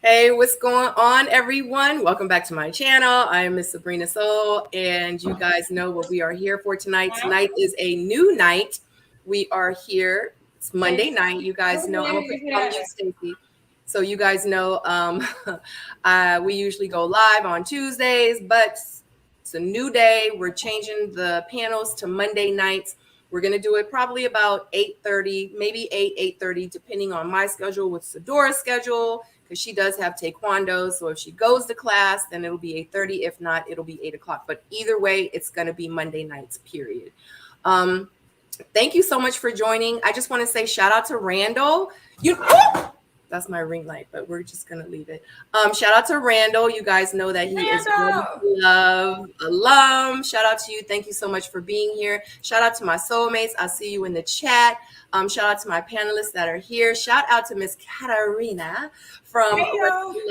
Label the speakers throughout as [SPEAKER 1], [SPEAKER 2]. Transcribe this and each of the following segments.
[SPEAKER 1] Hey, what's going on, everyone? Welcome back to my channel. I am Miss Sabrina Seoul, and you guys know what we are here for tonight. Tonight is a new night. We are here. It's Monday night. You guys know. I'm gonna put you on mute, Stacey. So you guys know we usually go live on Tuesdays, but it's a new day. We're changing the panels to Monday nights. We're going to do it probably about 8:30, maybe 8:30, depending on my schedule with Sadora's schedule, because she does have taekwondo. So if she goes to class, then it'll be 8:30. If not, it'll be 8 o'clock. But either way, it's going to be Monday nights, period. Thank you so much for joining. I just want to say shout out to Randall. That's my ring light, but we're just gonna leave it. Shout out to Randall. You guys know that he is a Love alum. Shout out to you. Thank you so much for being here. Shout out to my soulmates. I see you in the chat. Shout out to my panelists that are here. Shout out to Miss Katarina from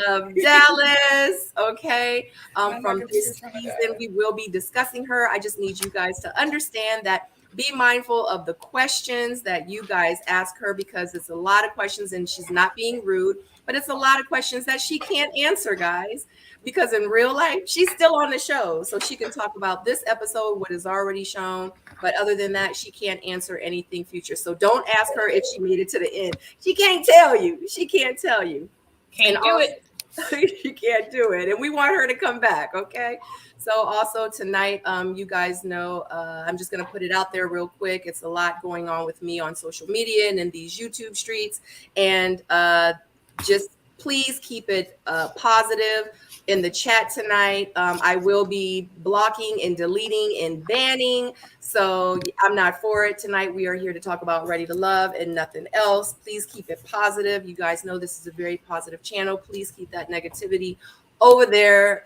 [SPEAKER 1] Love Dallas. Okay. From this season, we will be discussing her. I just need you guys to understand that be mindful of the questions that you guys ask her, because it's a lot of questions and she's not being rude, but it's a lot of questions that she can't answer, guys, because in real life, she's still on the show. So she can talk about this episode, what is already shown. But other than that, she can't answer anything future. So don't ask her if she made it to the end. She can't tell you. She can't tell you.
[SPEAKER 2] Can't do it.
[SPEAKER 1] She can't do it. And we want her to come back. Okay. So also tonight, you guys know, I'm just going to put it out there real quick. It's a lot going on with me on social media and in these YouTube streets. And just please keep it positive in the chat tonight. I will be blocking and deleting and banning. So I'm not for it tonight. We are here to talk about Ready to Love and nothing else. Please keep it positive. You guys know this is a very positive channel. Please keep that negativity over there.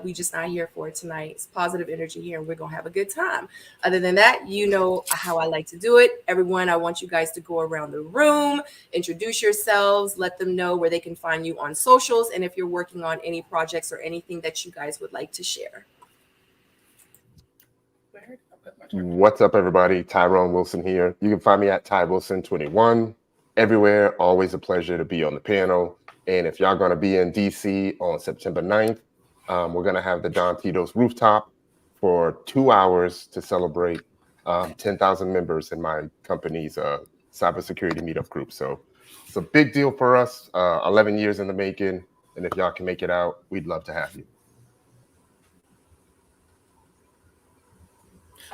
[SPEAKER 1] We just not here for it tonight. It's positive energy here, and we're gonna have a good time. Other than that, you know how I like to do it. Everyone, I want you guys to go around the room, introduce yourselves, let them know where they can find you on socials, and if you're working on any projects or anything that you guys would like to share.
[SPEAKER 3] What's up, everybody? Tyrone Wilson here. You can find me at Ty Wilson 21 everywhere. Always a pleasure to be on the panel. And if y'all going to be in DC on September 9th, we're going to have the Don Tito's rooftop for 2 hours to celebrate 10,000 members in my company's cybersecurity meetup group. So it's a big deal for us, 11 years in the making. And if y'all can make it out, we'd love to have you.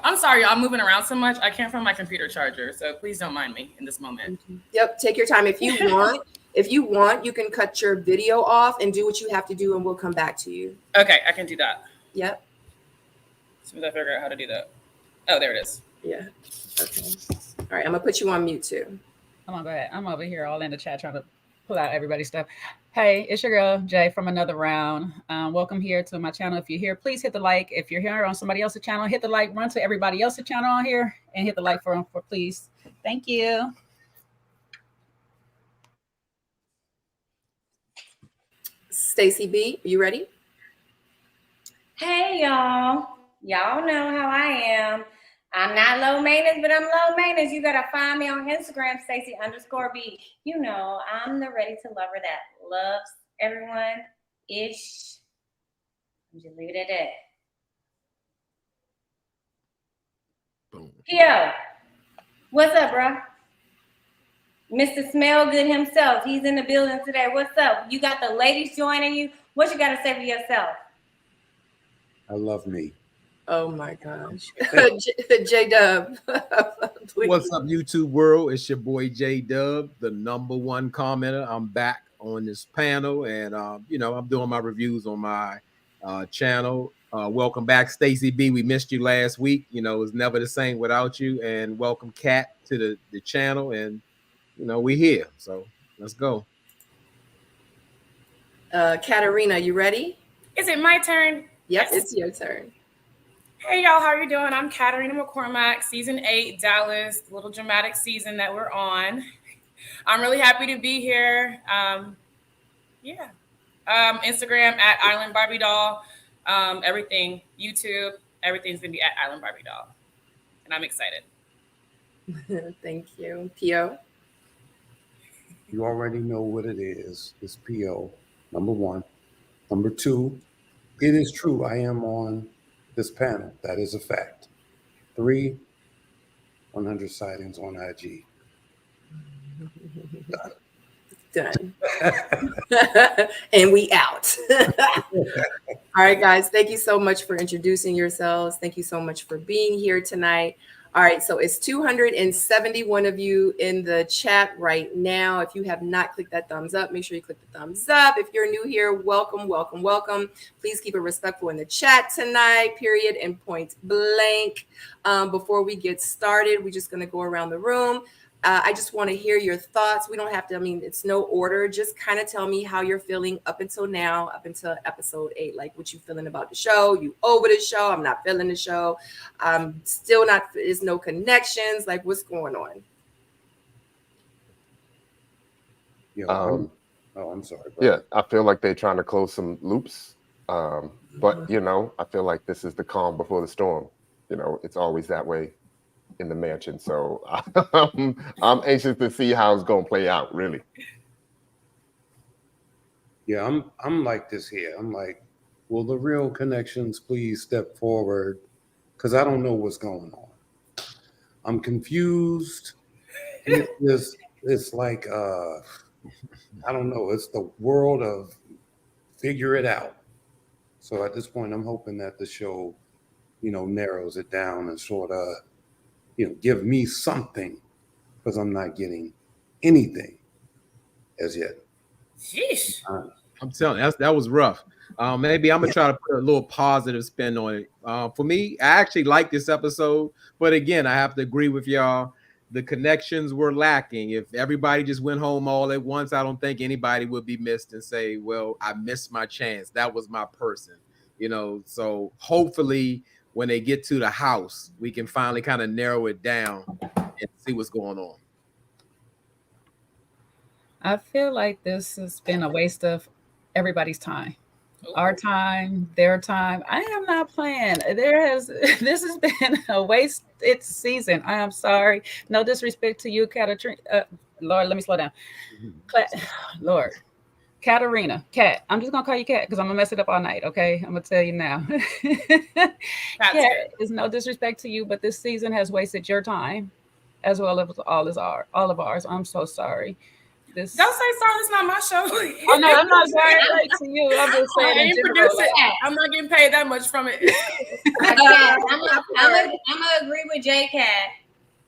[SPEAKER 2] I'm sorry, I'm moving around so much. I can't find my computer charger, so please don't mind me in this moment.
[SPEAKER 1] Yep, take your time. If you want, you can cut your video off and do what you have to do, and we'll come back to you.
[SPEAKER 2] Okay, I can do that.
[SPEAKER 1] Yep.
[SPEAKER 2] As soon as I figure out how to do that. Oh, there it is.
[SPEAKER 1] Yeah. Okay. All right, I'm gonna put you on mute too.
[SPEAKER 4] Come on, go ahead. I'm over here all in the chat trying to pull out everybody's stuff. Hey, it's your girl Jay from another round. Welcome here to my channel. If you're here, please hit the like. If you're here on somebody else's channel, hit the like. Run to everybody else's channel on here and hit the like for please. Thank you.
[SPEAKER 1] Stacy B, you ready?
[SPEAKER 5] Hey, y'all. Y'all know how I am. I'm not low maintenance, but I'm low maintenance. You gotta find me on Instagram, Stacy_B. You know, I'm the ready to lover that loves everyone ish. I'm just leave it at that.
[SPEAKER 6] Boom.
[SPEAKER 5] Yo, what's up, bro? Mr. Smell Good himself. He's in the building today. What's up? You got the ladies joining you. What you gotta say for yourself?
[SPEAKER 6] I love me.
[SPEAKER 1] Oh my gosh. J-Dub.
[SPEAKER 6] What's up, YouTube world? It's your boy J-Dub, the #1 commenter. I'm back on this panel, and you know, I'm doing my reviews on my channel. Welcome back, Stacy B. We missed you last week. You know, it was never the same without you. And welcome, Kat, to the channel. And you know, we're here. So let's go.
[SPEAKER 1] Katarina, you ready?
[SPEAKER 2] Is it my turn?
[SPEAKER 1] Yep, it's your turn.
[SPEAKER 2] Hey, y'all, how are you doing? I'm Katarina McCormack, season 8, Dallas, little dramatic season that we're on. I'm really happy to be here. Instagram at Island Barbie Doll. Everything, YouTube, everything's gonna be at Island Barbie Doll. And I'm excited.
[SPEAKER 1] Thank you. P.O.
[SPEAKER 7] You already know what it is. It's P.O. Number one. Number two, it is true I am on this panel. That is a fact. 3, 100 sightings on IG.
[SPEAKER 1] Done. And we out. All right, guys. Thank you so much for introducing yourselves. Thank you so much for being here tonight. All right, so it's 271 of you in the chat right now. If you have not clicked that thumbs up, make sure you click the thumbs up. If you're new here, welcome, welcome, welcome. Please keep it respectful in the chat tonight, period and point blank. Before we get started, we're just going to go around the room. I just want to hear your thoughts. We don't have to, I mean, it's no order. Just kind of tell me how you're feeling up until now, up until episode 8. Like, what you feeling about the show? You over the show? I'm not feeling the show. I'm still not, there's no connections. Like, what's going on?
[SPEAKER 7] I'm sorry.
[SPEAKER 3] Yeah, I feel like they're trying to close some loops. But, you know, I feel like this is the calm before the storm. You know, it's always that way in the mansion. So I'm anxious to see how it's going to play out, really.
[SPEAKER 7] Yeah, I'm like this here. I'm like, will the real connections please step forward? Because I don't know what's going on. I'm confused. It's like, I don't know. It's the world of figure it out. So at this point, I'm hoping that the show, you know, narrows it down and sort of, you know, give me something, because I'm not getting anything as yet.
[SPEAKER 2] Sheesh.
[SPEAKER 6] I'm telling you, that was rough. Maybe I'm gonna try to put a little positive spin on it. For me, I actually like this episode, but again, I have to agree with y'all. The connections were lacking. If everybody just went home all at once, I don't think anybody would be missed and say, well, I missed my chance. That was my person, you know. So hopefully when they get to the house, we can finally kind of narrow it down and see what's going on.
[SPEAKER 4] I feel like this has been a waste of everybody's time. Our time, their time. I am not playing. This has been a wasted season. I am sorry. No disrespect to you, Katarina. Lord, let me slow down. Lord, Katarina, Kat. I'm just gonna call you Kat because I'm gonna mess it up all night. Okay, I'm gonna tell you now. Kat, is no disrespect to you, but this season has wasted your time as well as all of ours. I'm so sorry.
[SPEAKER 2] Don't say sorry. It's not my show.
[SPEAKER 4] Oh no, I'm not sorry to you. I'm just saying.
[SPEAKER 2] I ain't produce it. I'm not getting paid that much from it.
[SPEAKER 5] I'm gonna agree with J-Cat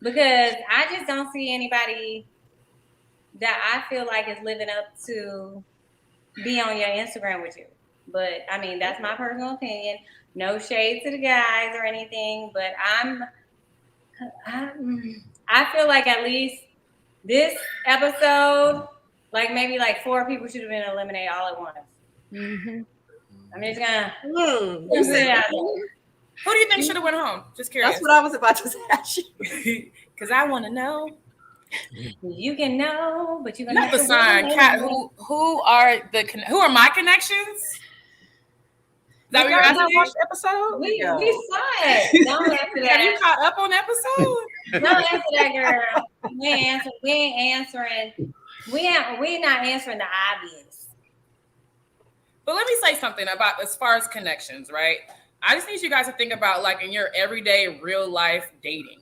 [SPEAKER 5] because I just don't see anybody that I feel like is living up to be on your Instagram with you. But I mean, that's my personal opinion. No shade to the guys or anything, but I feel like at least this episode, like maybe like 4 people should have been eliminated all at once.
[SPEAKER 4] Mm-hmm.
[SPEAKER 5] I'm just gonna
[SPEAKER 2] Who do you think should have went home? Just curious.
[SPEAKER 1] That's what I was about to ask you.
[SPEAKER 2] Because I want to know.
[SPEAKER 5] You can know, but you can
[SPEAKER 2] have to sign. Kat, who are my connections? Is that what you're asking?
[SPEAKER 4] Watch the episode?
[SPEAKER 5] We saw it. Don't answer that.
[SPEAKER 2] Have you caught up on episode?
[SPEAKER 5] Don't answer that, girl. We ain't answering. We're not answering the obvious.
[SPEAKER 2] But let me say something about as far as connections, right? I just need you guys to think about like in your everyday real life dating.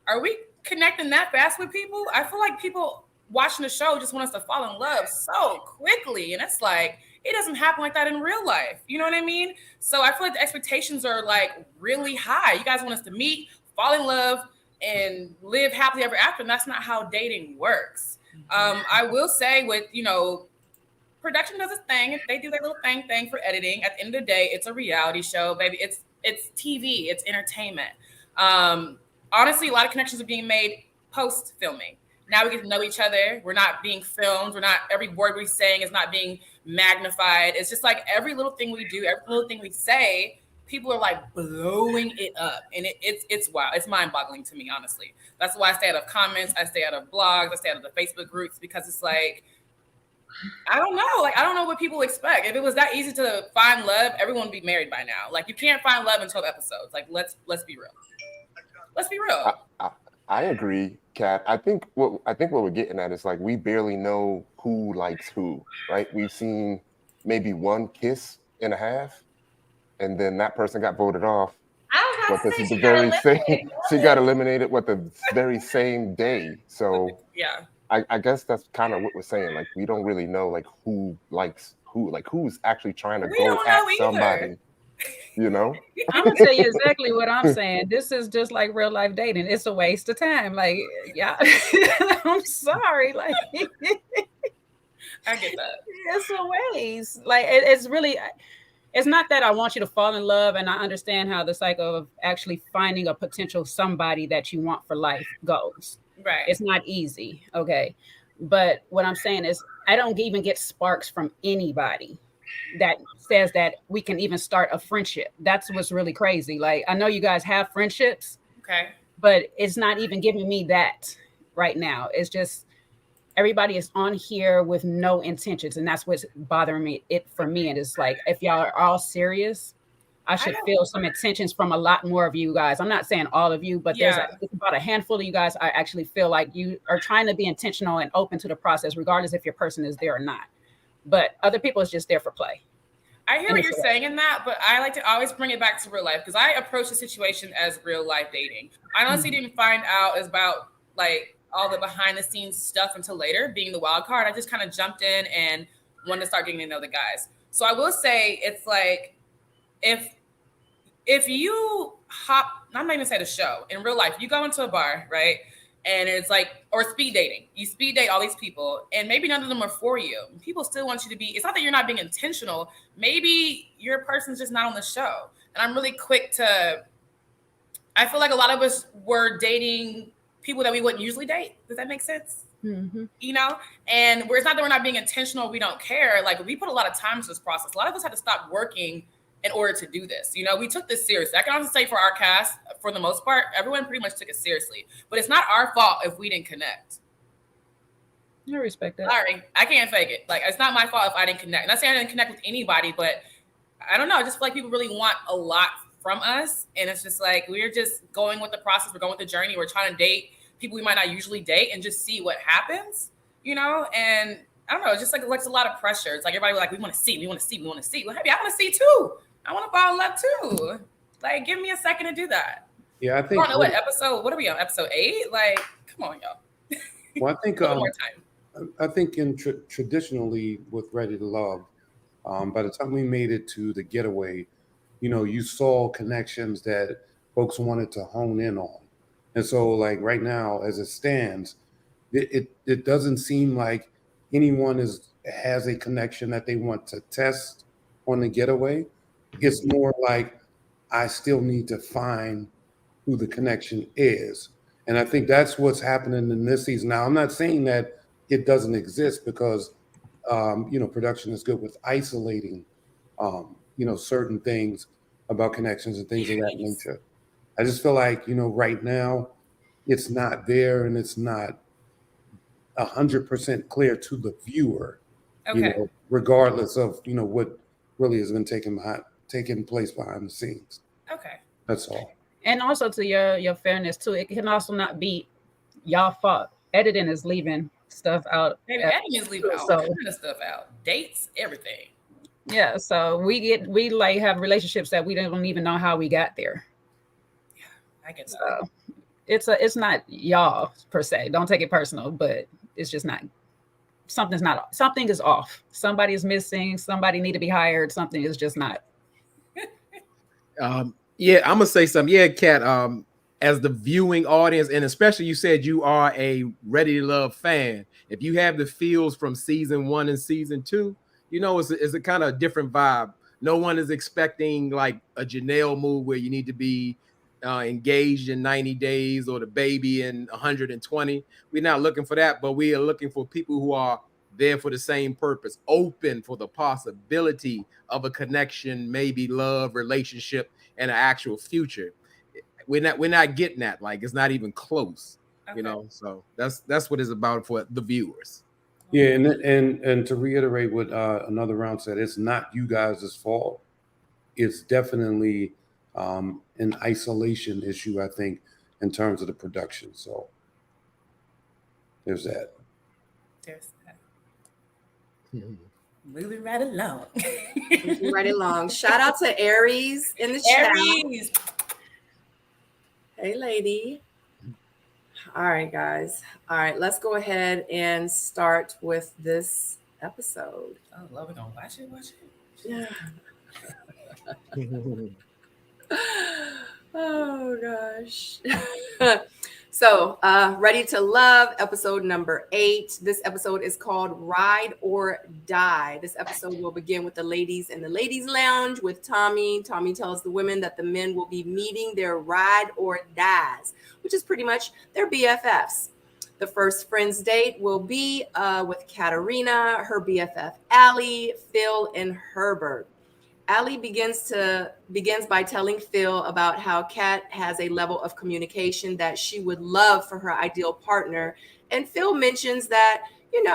[SPEAKER 2] Are we connecting that fast with people? I feel like people watching the show just want us to fall in love so quickly. And it's like, it doesn't happen like that in real life. You know what I mean? So I feel like the expectations are like really high. You guys want us to meet, fall in love, and live happily ever after. And that's not how dating works. I will say with, you know, production does its thing. They do their little thing for editing. At the end of the day, it's a reality show, baby. It's TV. It's entertainment. Honestly, a lot of connections are being made post-filming. Now we get to know each other. We're not being filmed. Every word we're saying is not being magnified. It's just like every little thing we do, every little thing we say, people are like blowing it up. And it's wild. It's mind-boggling to me, honestly. That's why I stay out of comments. I stay out of blogs. I stay out of the Facebook groups because it's like, I don't know. Like, I don't know what people expect. If it was that easy to find love, everyone would be married by now. Like, you can't find love in 12 episodes. Like, let's be real. Let's be real.
[SPEAKER 3] I agree, Kat. I think what we're getting at is like we barely know who likes who, right? We've seen maybe one kiss and a half, and then that person got voted off.
[SPEAKER 5] I was
[SPEAKER 3] But
[SPEAKER 5] about
[SPEAKER 3] this
[SPEAKER 5] to
[SPEAKER 3] is
[SPEAKER 5] say
[SPEAKER 3] the
[SPEAKER 5] she got
[SPEAKER 3] very same.
[SPEAKER 5] eliminated.
[SPEAKER 3] She got eliminated with the very same day. So
[SPEAKER 2] Yeah.
[SPEAKER 3] I guess that's kind of what we're saying. Like, we don't really know like who likes who, like who's actually trying to
[SPEAKER 2] We
[SPEAKER 3] go
[SPEAKER 2] don't
[SPEAKER 3] at
[SPEAKER 2] know either.
[SPEAKER 3] somebody. You know?
[SPEAKER 4] I'm gonna tell you exactly what I'm saying. This is just like real life dating. It's a waste of time. Like, yeah, I'm sorry. Like,
[SPEAKER 2] I get that.
[SPEAKER 4] it's a waste. Like, it's really. It's not that I want you to fall in love, and I understand how the cycle of actually finding a potential somebody that you want for life goes.
[SPEAKER 2] Right.
[SPEAKER 4] It's not easy, okay? But what I'm saying is, I don't even get sparks from anybody that says that we can even start a friendship. That's what's really crazy. Like, I know you guys have friendships,
[SPEAKER 2] Okay.
[SPEAKER 4] but it's not even giving me that right now. It's just everybody is on here with no intentions, and that's what's bothering me. It for me, and it's like if y'all are all serious, I should feel some intentions from a lot more of you guys. I'm not saying all of you, but there's it's about a handful of you guys. I actually feel like you are trying to be intentional and open to the process, regardless if your person is there or not. But other people is just there for play.
[SPEAKER 2] I hear what you're saying in that, but I like to always bring it back to real life because I approach the situation as real life dating. I honestly didn't find out about like all the behind the scenes stuff until later, being the wild card. I just kind of jumped in and wanted to start getting to know the guys. So I will say it's like if you hop, I'm not even say the show, in real life, you go into a bar, right? And it's like, or speed dating. You speed date all these people, and maybe none of them are for you. People still want you to be, it's not that you're not being intentional. Maybe your person's just not on the show. And I'm really quick to, I feel like a lot of us were dating people that we wouldn't usually date. Does that make sense?
[SPEAKER 4] Mm-hmm.
[SPEAKER 2] You know, and where it's not that we're not being intentional, we don't care. Like, we put a lot of time into this process. A lot of us had to stop working in order to do this. You know, we took this seriously. I can honestly say for our cast, for the most part, everyone pretty much took it seriously. But it's not our fault if we didn't connect.
[SPEAKER 4] I respect that.
[SPEAKER 2] Sorry, I can't fake it. Like, it's not my fault if I didn't connect. Not saying I didn't connect with anybody, but I don't know. I just feel like people really want a lot from us. And it's just like, we're just going with the process. We're going with the journey. We're trying to date people we might not usually date and just see what happens, you know? And I don't know, it's just like it's a lot of pressure. It's like everybody like, we want to see. Well, hey, I want to see too. I want to fall in love too. Like, give me a second to do that.
[SPEAKER 7] Yeah, I think.
[SPEAKER 2] I don't know what are we on? Episode 8? Like, come on, y'all.
[SPEAKER 7] Well, I think
[SPEAKER 2] one more time.
[SPEAKER 7] I think traditionally with Ready to Love, by the time we made it to the getaway, you know, you saw connections that folks wanted to hone in on. And so, like right now, as it stands, it doesn't seem like anyone has a connection that they want to test on the getaway. It's more like, I still need to find who the connection is. And I think that's what's happening in this season. Now, I'm not saying that it doesn't exist because, you know, production is good with isolating, you know, certain things about connections and things of that nature. I just feel like, you know, right now it's not there and it's not 100% clear to the viewer, you know, regardless of, you know, what really has been taking place behind the scenes.
[SPEAKER 2] Okay.
[SPEAKER 7] That's all.
[SPEAKER 4] And also to your fairness too, it can also not be y'all fault. Editing is leaving stuff out.
[SPEAKER 2] Maybe editing is leaving all kind of stuff out. Dates, everything.
[SPEAKER 4] Yeah, so we like have relationships that we don't even know how we got there.
[SPEAKER 2] Yeah, I get so.
[SPEAKER 4] It's not y'all per se. Don't take it personal, but it's just not. Something is off. Somebody is missing. Somebody need to be hired. Something is just not.
[SPEAKER 6] Yeah, I'm gonna say something. Yeah, Kat. As the viewing audience, and especially you said you are a Ready to Love fan. If you have the feels from season 1 and season 2, you know it's a kind of different vibe. No one is expecting like a Janelle move where you need to be engaged in 90 days or the baby in 120. We're not looking for that, but we are looking for people who are there for the same purpose, open for the possibility of a connection, maybe love, relationship, and an actual future. We're not getting that. Like, it's not even close, you know. So that's what it's about for the viewers.
[SPEAKER 7] Yeah, and to reiterate what another round said, it's not you guys' fault. It's definitely an isolation issue, I think, in terms of the production. So there's that.
[SPEAKER 2] There's that. Moving right along.
[SPEAKER 1] Moving right along. Shout out to Aries in the chat.
[SPEAKER 2] Aries.
[SPEAKER 1] Hey, lady. All right, guys. All right, let's go ahead and start with this episode.
[SPEAKER 2] Oh, love, we're gonna watch it.
[SPEAKER 1] Yeah. Oh gosh. So, Ready to Love, episode number 8. This episode is called Ride or Die. This episode will begin with the ladies in the ladies' lounge with Tommy. Tommy tells the women that the men will be meeting their ride or dies, which is pretty much their BFFs. The first friends date will be with Katarina, her BFF Allie, Phil, and Herbert. Allie begins by telling Phil about how Kat has a level of communication that she would love for her ideal partner. And Phil mentions that, he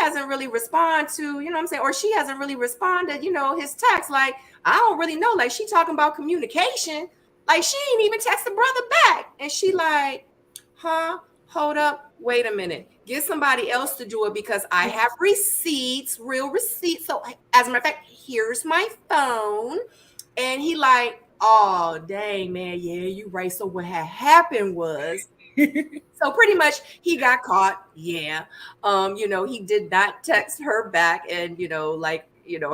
[SPEAKER 1] hasn't really responded to, or she hasn't really responded, his text. Like, I don't really know. Like, she talking about communication. Like, she ain't even text the brother back. And she like, huh? Hold up. Wait a minute. Get somebody else to do it because I have receipts, real receipts. So as a matter of fact, here's my phone. And he like, oh, dang, man. Yeah, you right. So what had happened was, so pretty much he got caught. Yeah. He did not text her back. And,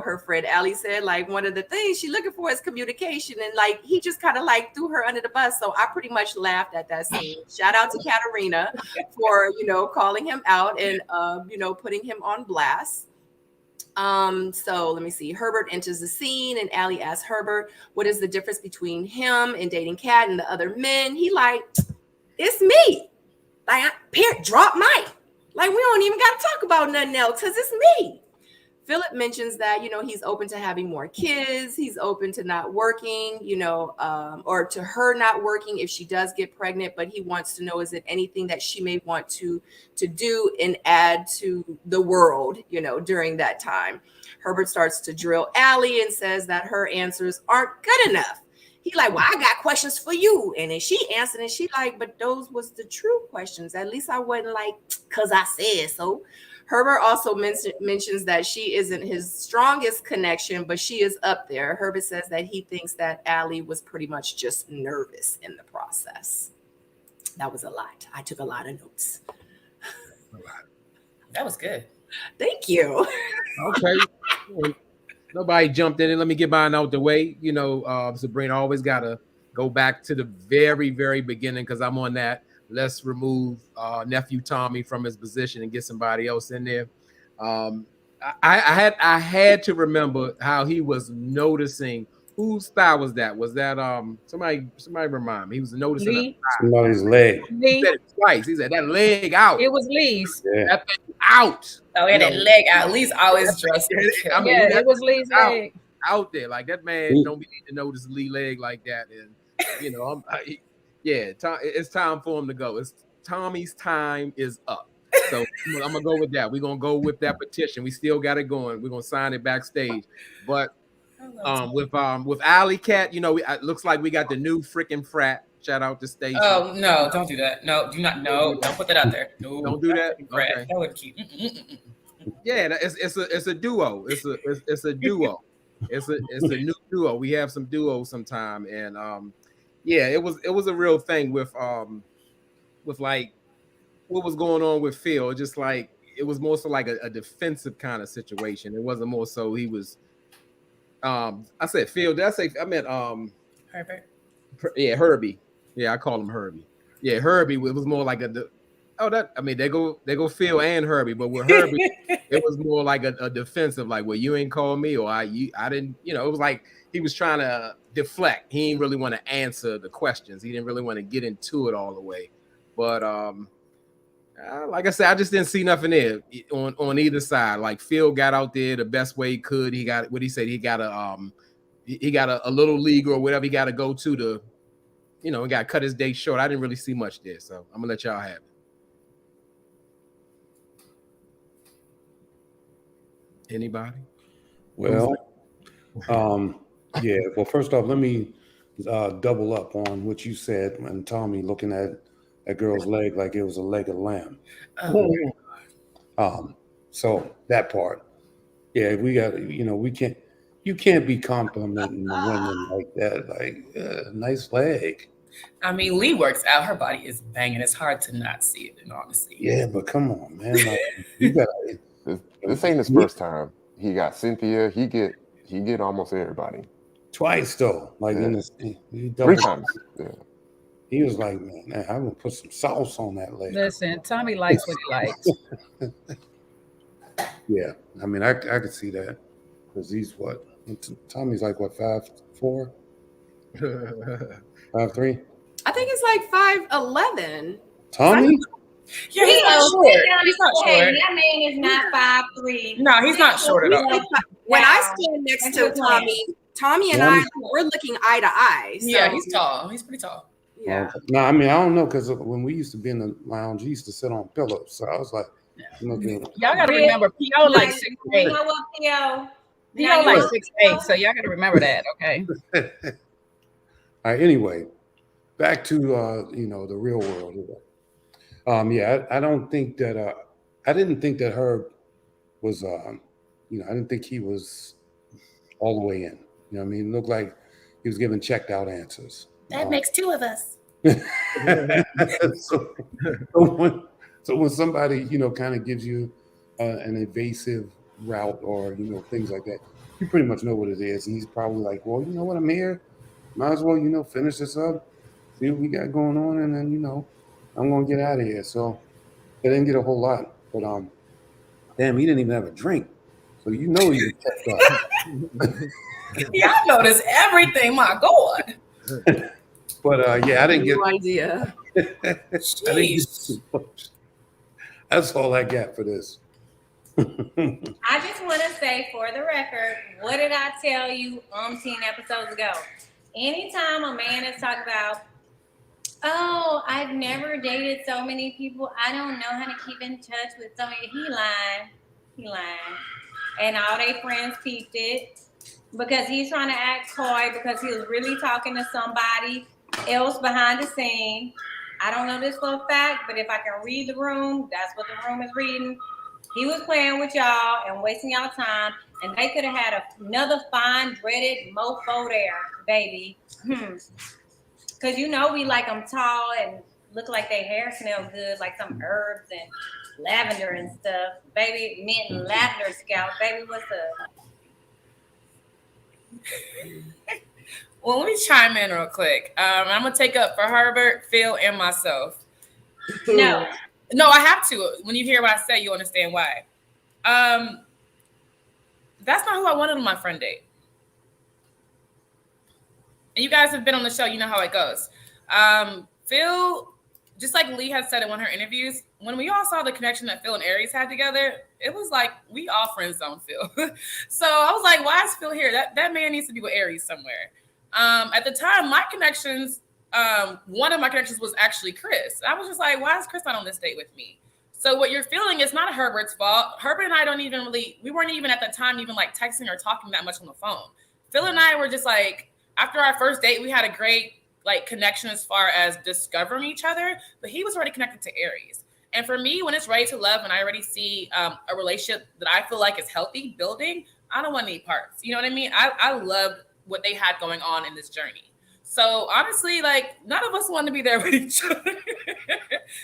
[SPEAKER 1] her friend Allie said, like, one of the things she's looking for is communication. And like, he just kind of like threw her under the bus. So I pretty much laughed at that scene. Shout out to Katarina for, calling him out and, putting him on blast. So let me see. Herbert enters the scene and Allie asks Herbert, what is the difference between him and dating Kat and the other men? He like, it's me. Like, drop mic. Like, we don't even got to talk about nothing else because it's me. Philip mentions that, he's open to having more kids. He's open to not working, or to her not working if she does get pregnant. But he wants to know, is it anything that she may want to do and add to the world, during that time? Herbert starts to drill Allie and says that her answers aren't good enough. He like, well, I got questions for you. And then she answered and she like, but those was the true questions. At least I wasn't like, because I said so. Herbert also mentions that she isn't his strongest connection, but she is up there. Herbert says that he thinks that Allie was pretty much just nervous in the process. That was a lot. I took a lot of notes.
[SPEAKER 2] That was good.
[SPEAKER 1] Thank you.
[SPEAKER 6] Okay. Nobody jumped in it. Let me get mine out the way. Sabrina always got to go back to the very, very beginning because I'm on that. Let's remove nephew Tommy from his position and get somebody else in there. I had to remember how he was noticing. Whose thigh was that? Was that somebody remind me? He was noticing
[SPEAKER 7] somebody's leg.
[SPEAKER 6] He said it twice. He said that leg out.
[SPEAKER 4] It was Lee's.
[SPEAKER 7] Yeah.
[SPEAKER 6] That thing out.
[SPEAKER 2] Oh, yeah, that leg out. Lee's always dressed.
[SPEAKER 4] It was Lee's leg
[SPEAKER 6] out there. Like that man don't need to notice Lee leg like that. And it's time for him to go. Tommy's time is up. So I'm gonna go with that. We're gonna go with that petition. We still got it going. We're gonna sign it backstage. But with Alley Cat, it looks like we got the new freaking frat. Shout out to Stacey.
[SPEAKER 2] Oh no, don't do that. No, do not. No, don't put that out there. No,
[SPEAKER 6] don't do that.
[SPEAKER 2] Okay. That would keep.
[SPEAKER 6] Yeah, it's a duo. It's a duo. It's a new duo. We have some duos sometime, and it was a real thing with like what was going on with Phil. Just like it was more so like a defensive kind of situation. It wasn't more so he was. I said Phil. Did I say I meant
[SPEAKER 2] Herbert?
[SPEAKER 6] Yeah, Herbie. Yeah, I call him Herbie. Yeah, Herbie. It was more like they go Phil and Herbie, but with Herbie, it was more like a defensive, like, well, you ain't called me, or I didn't, it was like he was trying to deflect. He didn't really want to answer the questions. He didn't really want to get into it all the way. But like I said, I just didn't see nothing there on either side. Like Phil got out there the best way he could. He got what he said. He got a little league or whatever he got to go to he got to cut his day short. I didn't really see much there, so I'm gonna let y'all have it. Anybody?
[SPEAKER 7] Well, Well, first off, let me double up on what you said when Tommy looking at that girl's leg like it was a leg of lamb.
[SPEAKER 2] Oh.
[SPEAKER 7] So that part. Yeah, we got, you can't be complimenting the women like that. Like, nice leg.
[SPEAKER 2] I mean, Lee works out. Her body is banging. It's hard to not see it, in honesty.
[SPEAKER 7] Yeah, but come on, man. Like, you got
[SPEAKER 3] This ain't his first time. He got Cynthia. He get almost everybody.
[SPEAKER 7] Twice though. Like
[SPEAKER 3] Yeah.
[SPEAKER 7] in this, he
[SPEAKER 3] 3 times. Yeah.
[SPEAKER 7] He was like, man, I'm gonna put some sauce on that leg.
[SPEAKER 4] Listen, Tommy likes what he likes.
[SPEAKER 7] Yeah, I mean, I could see that because he's what? Tommy's like what, 5'4", 5'3"?
[SPEAKER 1] I think it's like 5'11".
[SPEAKER 7] Tommy?
[SPEAKER 2] Yeah, he's not short. He's not short.
[SPEAKER 5] That man is not 5'3".
[SPEAKER 2] No, he's not short at all.
[SPEAKER 1] When I stand next to Tommy and I, we're looking eye to eye. So.
[SPEAKER 2] Yeah, he's tall. He's pretty tall.
[SPEAKER 1] Yeah.
[SPEAKER 7] No, I mean, I don't know because when we used to be in the lounge, he used to sit on pillows. So I was like,
[SPEAKER 4] y'all got to remember, P.O. like 6'8".
[SPEAKER 5] You know what, P.O.?
[SPEAKER 4] P.O. like 6'8", so y'all got to remember that, okay?
[SPEAKER 7] all right, anyway, back to, the real world. Yeah, I don't think that, I didn't think that Herb was, I didn't think he was all the way in. You know what I mean? It looked like he was giving checked out answers.
[SPEAKER 2] That makes 2 of us.
[SPEAKER 7] So when somebody, kind of gives you an evasive route or, things like that, you pretty much know what it is. And he's probably like, well, you know what, I'm here. Might as well, finish this up, see what we got going on. And then, I'm going to get out of here. So I didn't get a whole lot. But, damn, he didn't even have a drink. So he was checked out.
[SPEAKER 2] Y'all notice everything, my God.
[SPEAKER 7] But yeah, I didn't get
[SPEAKER 1] no idea.
[SPEAKER 7] I didn't get too much. That's all I got for this.
[SPEAKER 5] I just want to say for the record, what did I tell you 10 episodes ago? Anytime a man is talking about, oh, I've never dated so many people, I don't know how to keep in touch with so many, he lying. And all their friends peeped it because he's trying to act coy because he was really talking to somebody else behind the scene. I don't know this for a fact, but if I can read the room, that's what the room is reading. He was playing with y'all and wasting y'all time, and they could have had another fine dreaded mofo there, baby. Because we like them tall and look like their hair smells good, like some herbs and lavender and stuff. Baby, mint and lavender scalp. Baby, what's up?
[SPEAKER 2] Well, let me chime in real quick. I'm going to take up for Herbert, Phil, and myself.
[SPEAKER 5] No,
[SPEAKER 2] I have to. When you hear what I say, you understand why. That's not who I wanted on my friend date. And you guys have been on the show. You know how it goes. Phil, just like Lee had said in one of her interviews, when we all saw the connection that Phil and Aries had together, it was like we all friend zone Phil. So I was like, why is Phil here? That man needs to be with Aries somewhere. At the time, my connections, one of my connections was actually Chris. I was just like, why is Chris not on this date with me? So what you're feeling is not Herbert's fault. Herbert and I we weren't even at the time even like texting or talking that much on the phone. Phil and I were just like, after our first date, we had a great like connection as far as discovering each other, but he was already connected to Aries. And for me, when it's ready to love and I already see a relationship that I feel like is healthy building, I don't want any parts. You know what I mean? I loved what they had going on in this journey. So honestly, like none of us want to be there with each other.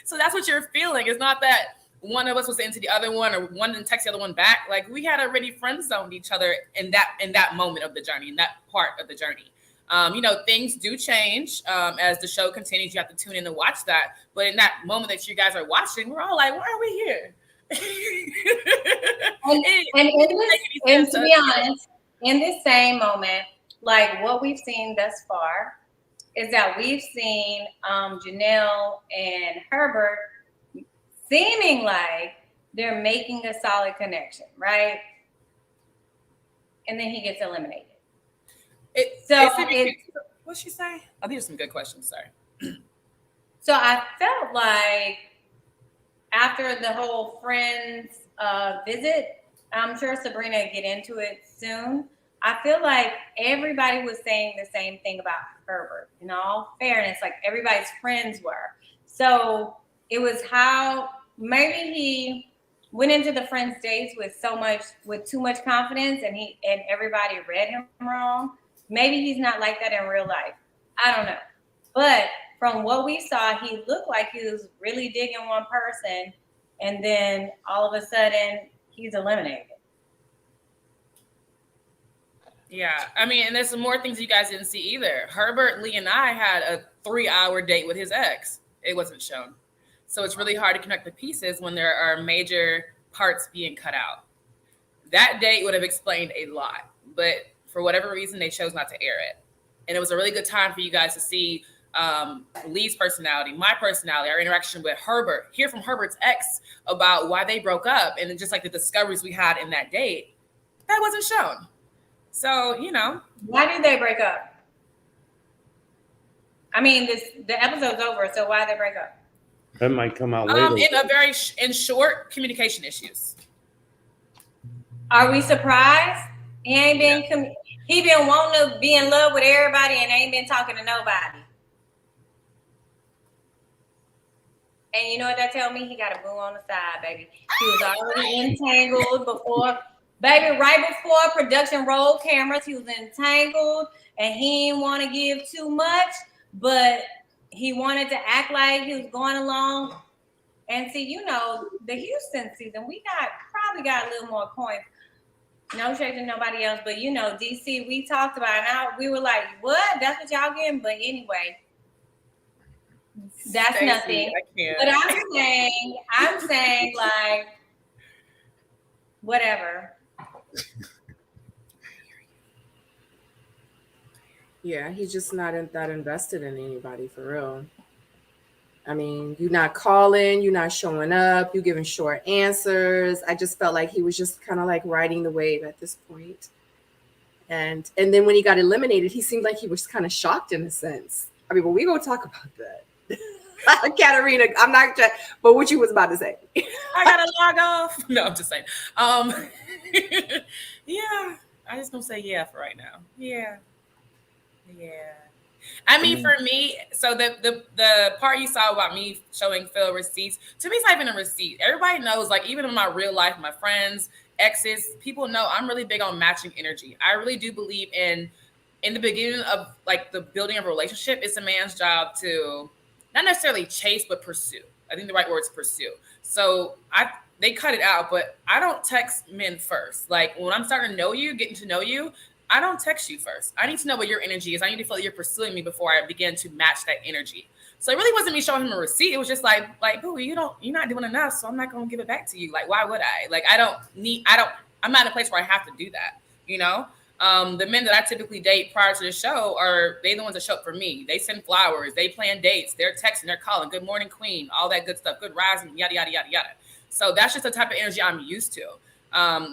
[SPEAKER 2] So that's what you're feeling. It's not that one of us was into the other one or one didn't text the other one back. Like we had already friend zoned each other in that moment of the journey, in that part of the journey. Things do change as the show continues. You have to tune in and watch that. But in that moment that you guys are watching, we're all like, why are we here?
[SPEAKER 5] and to be honest, in this same moment, like what we've seen thus far is that we've seen Janelle and Herbert seeming like they're making a solid connection, right? And then he gets eliminated.
[SPEAKER 2] What's she say? Oh, these are some good questions. Sorry.
[SPEAKER 5] So I felt like after the whole friends visit, I'm sure Sabrina will get into it soon. I feel like everybody was saying the same thing about Herbert. In all fairness, like everybody's friends were. So it was how maybe he went into the friends dates with too much confidence, and everybody read him wrong. Maybe he's not like that in real life. I don't know. But from what we saw, he looked like he was really digging one person, and then all of a sudden he's eliminated.
[SPEAKER 2] Yeah, I mean, and there's some more things you guys didn't see either. Herbert, Lee, and I had a 3-hour date with his ex. It wasn't shown. So it's really hard to connect the pieces when there are major parts being cut out. That date would have explained a lot, but for whatever reason, they chose not to air it. And it was a really good time for you guys to see Lee's personality, my personality, our interaction with Herbert, hear from Herbert's ex about why they broke up, and then just like the discoveries we had in that date, that wasn't shown. So, you know.
[SPEAKER 5] Why did they break up? I mean, the episode's over, so why did they break up?
[SPEAKER 7] That might come out later.
[SPEAKER 2] In short, communication issues.
[SPEAKER 5] Are we surprised? He ain't been he been wanting to be in love with everybody and ain't been talking to nobody. And you know what that tell me? He got a boo on the side, baby. He was already entangled before, baby, right before production rolled cameras. He was entangled and he didn't want to give too much, but he wanted to act like he was going along. And see, you know, the Houston season, we probably got a little more coins. No shade to nobody else, but you know, DC, we talked about it. Now we were like, what? That's what y'all getting? But anyway, that's Stacey, nothing. But I'm saying like, whatever.
[SPEAKER 1] Yeah, he's just not that invested in anybody for real. I mean, you're not calling, you're not showing up, you're giving short answers. I just felt like he was just kind of like riding the wave at this point. And then when he got eliminated, he seemed like he was kind of shocked in a sense. I mean, but we gonna talk about that. Katarina, I'm not, but what you was about to say.
[SPEAKER 2] I gotta log off. No, I'm just saying. Yeah, I just gonna say yeah for right now. Yeah. I mean, for me, so the part you saw about me showing Phil receipts, to me, it's not even a receipt. Everybody knows, like, even in my real life, my friends, exes, people know I'm really big on matching energy. I really do believe in the beginning of, like, the building of a relationship, it's a man's job to not necessarily chase, but pursue. I think the right word is pursue. So they cut it out, but I don't text men first. Like, when I'm starting to know you, getting to know you, I don't text you first. I need to know what your energy is. I need to feel like you're pursuing me before I begin to match that energy. So it really wasn't me showing him a receipt. It was just like, boo, you're not doing enough, so I'm not gonna give it back to you. Like, why would I? Like, I'm not in a place where I have to do that, you know? The men that I typically date prior to the show they the ones that show up for me. They send flowers, they plan dates, they're texting, they're calling, good morning, queen, all that good stuff, good rising, yada, yada, yada, yada. So that's just the type of energy I'm used to.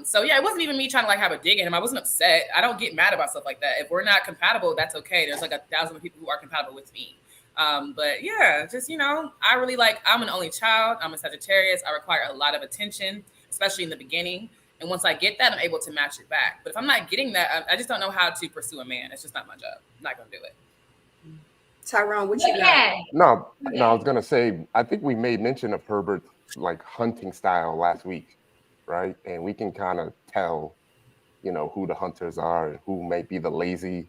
[SPEAKER 2] So yeah, it wasn't even me trying to like have a dig at him. I wasn't upset. I don't get mad about stuff like that. If we're not compatible, that's okay. There's like 1,000 people who are compatible with me. But yeah, just, you know, I'm an only child. I'm a Sagittarius. I require a lot of attention, especially in the beginning. And once I get that, I'm able to match it back. But if I'm not getting that, I just don't know how to pursue a man. It's just not my job. I'm not going to do it.
[SPEAKER 1] Tyrone, what you got?
[SPEAKER 3] No, I was going to say, I think we made mention of Herbert's like hunting style last week, right? And we can kind of tell, you know, who the hunters are and who may be the lazy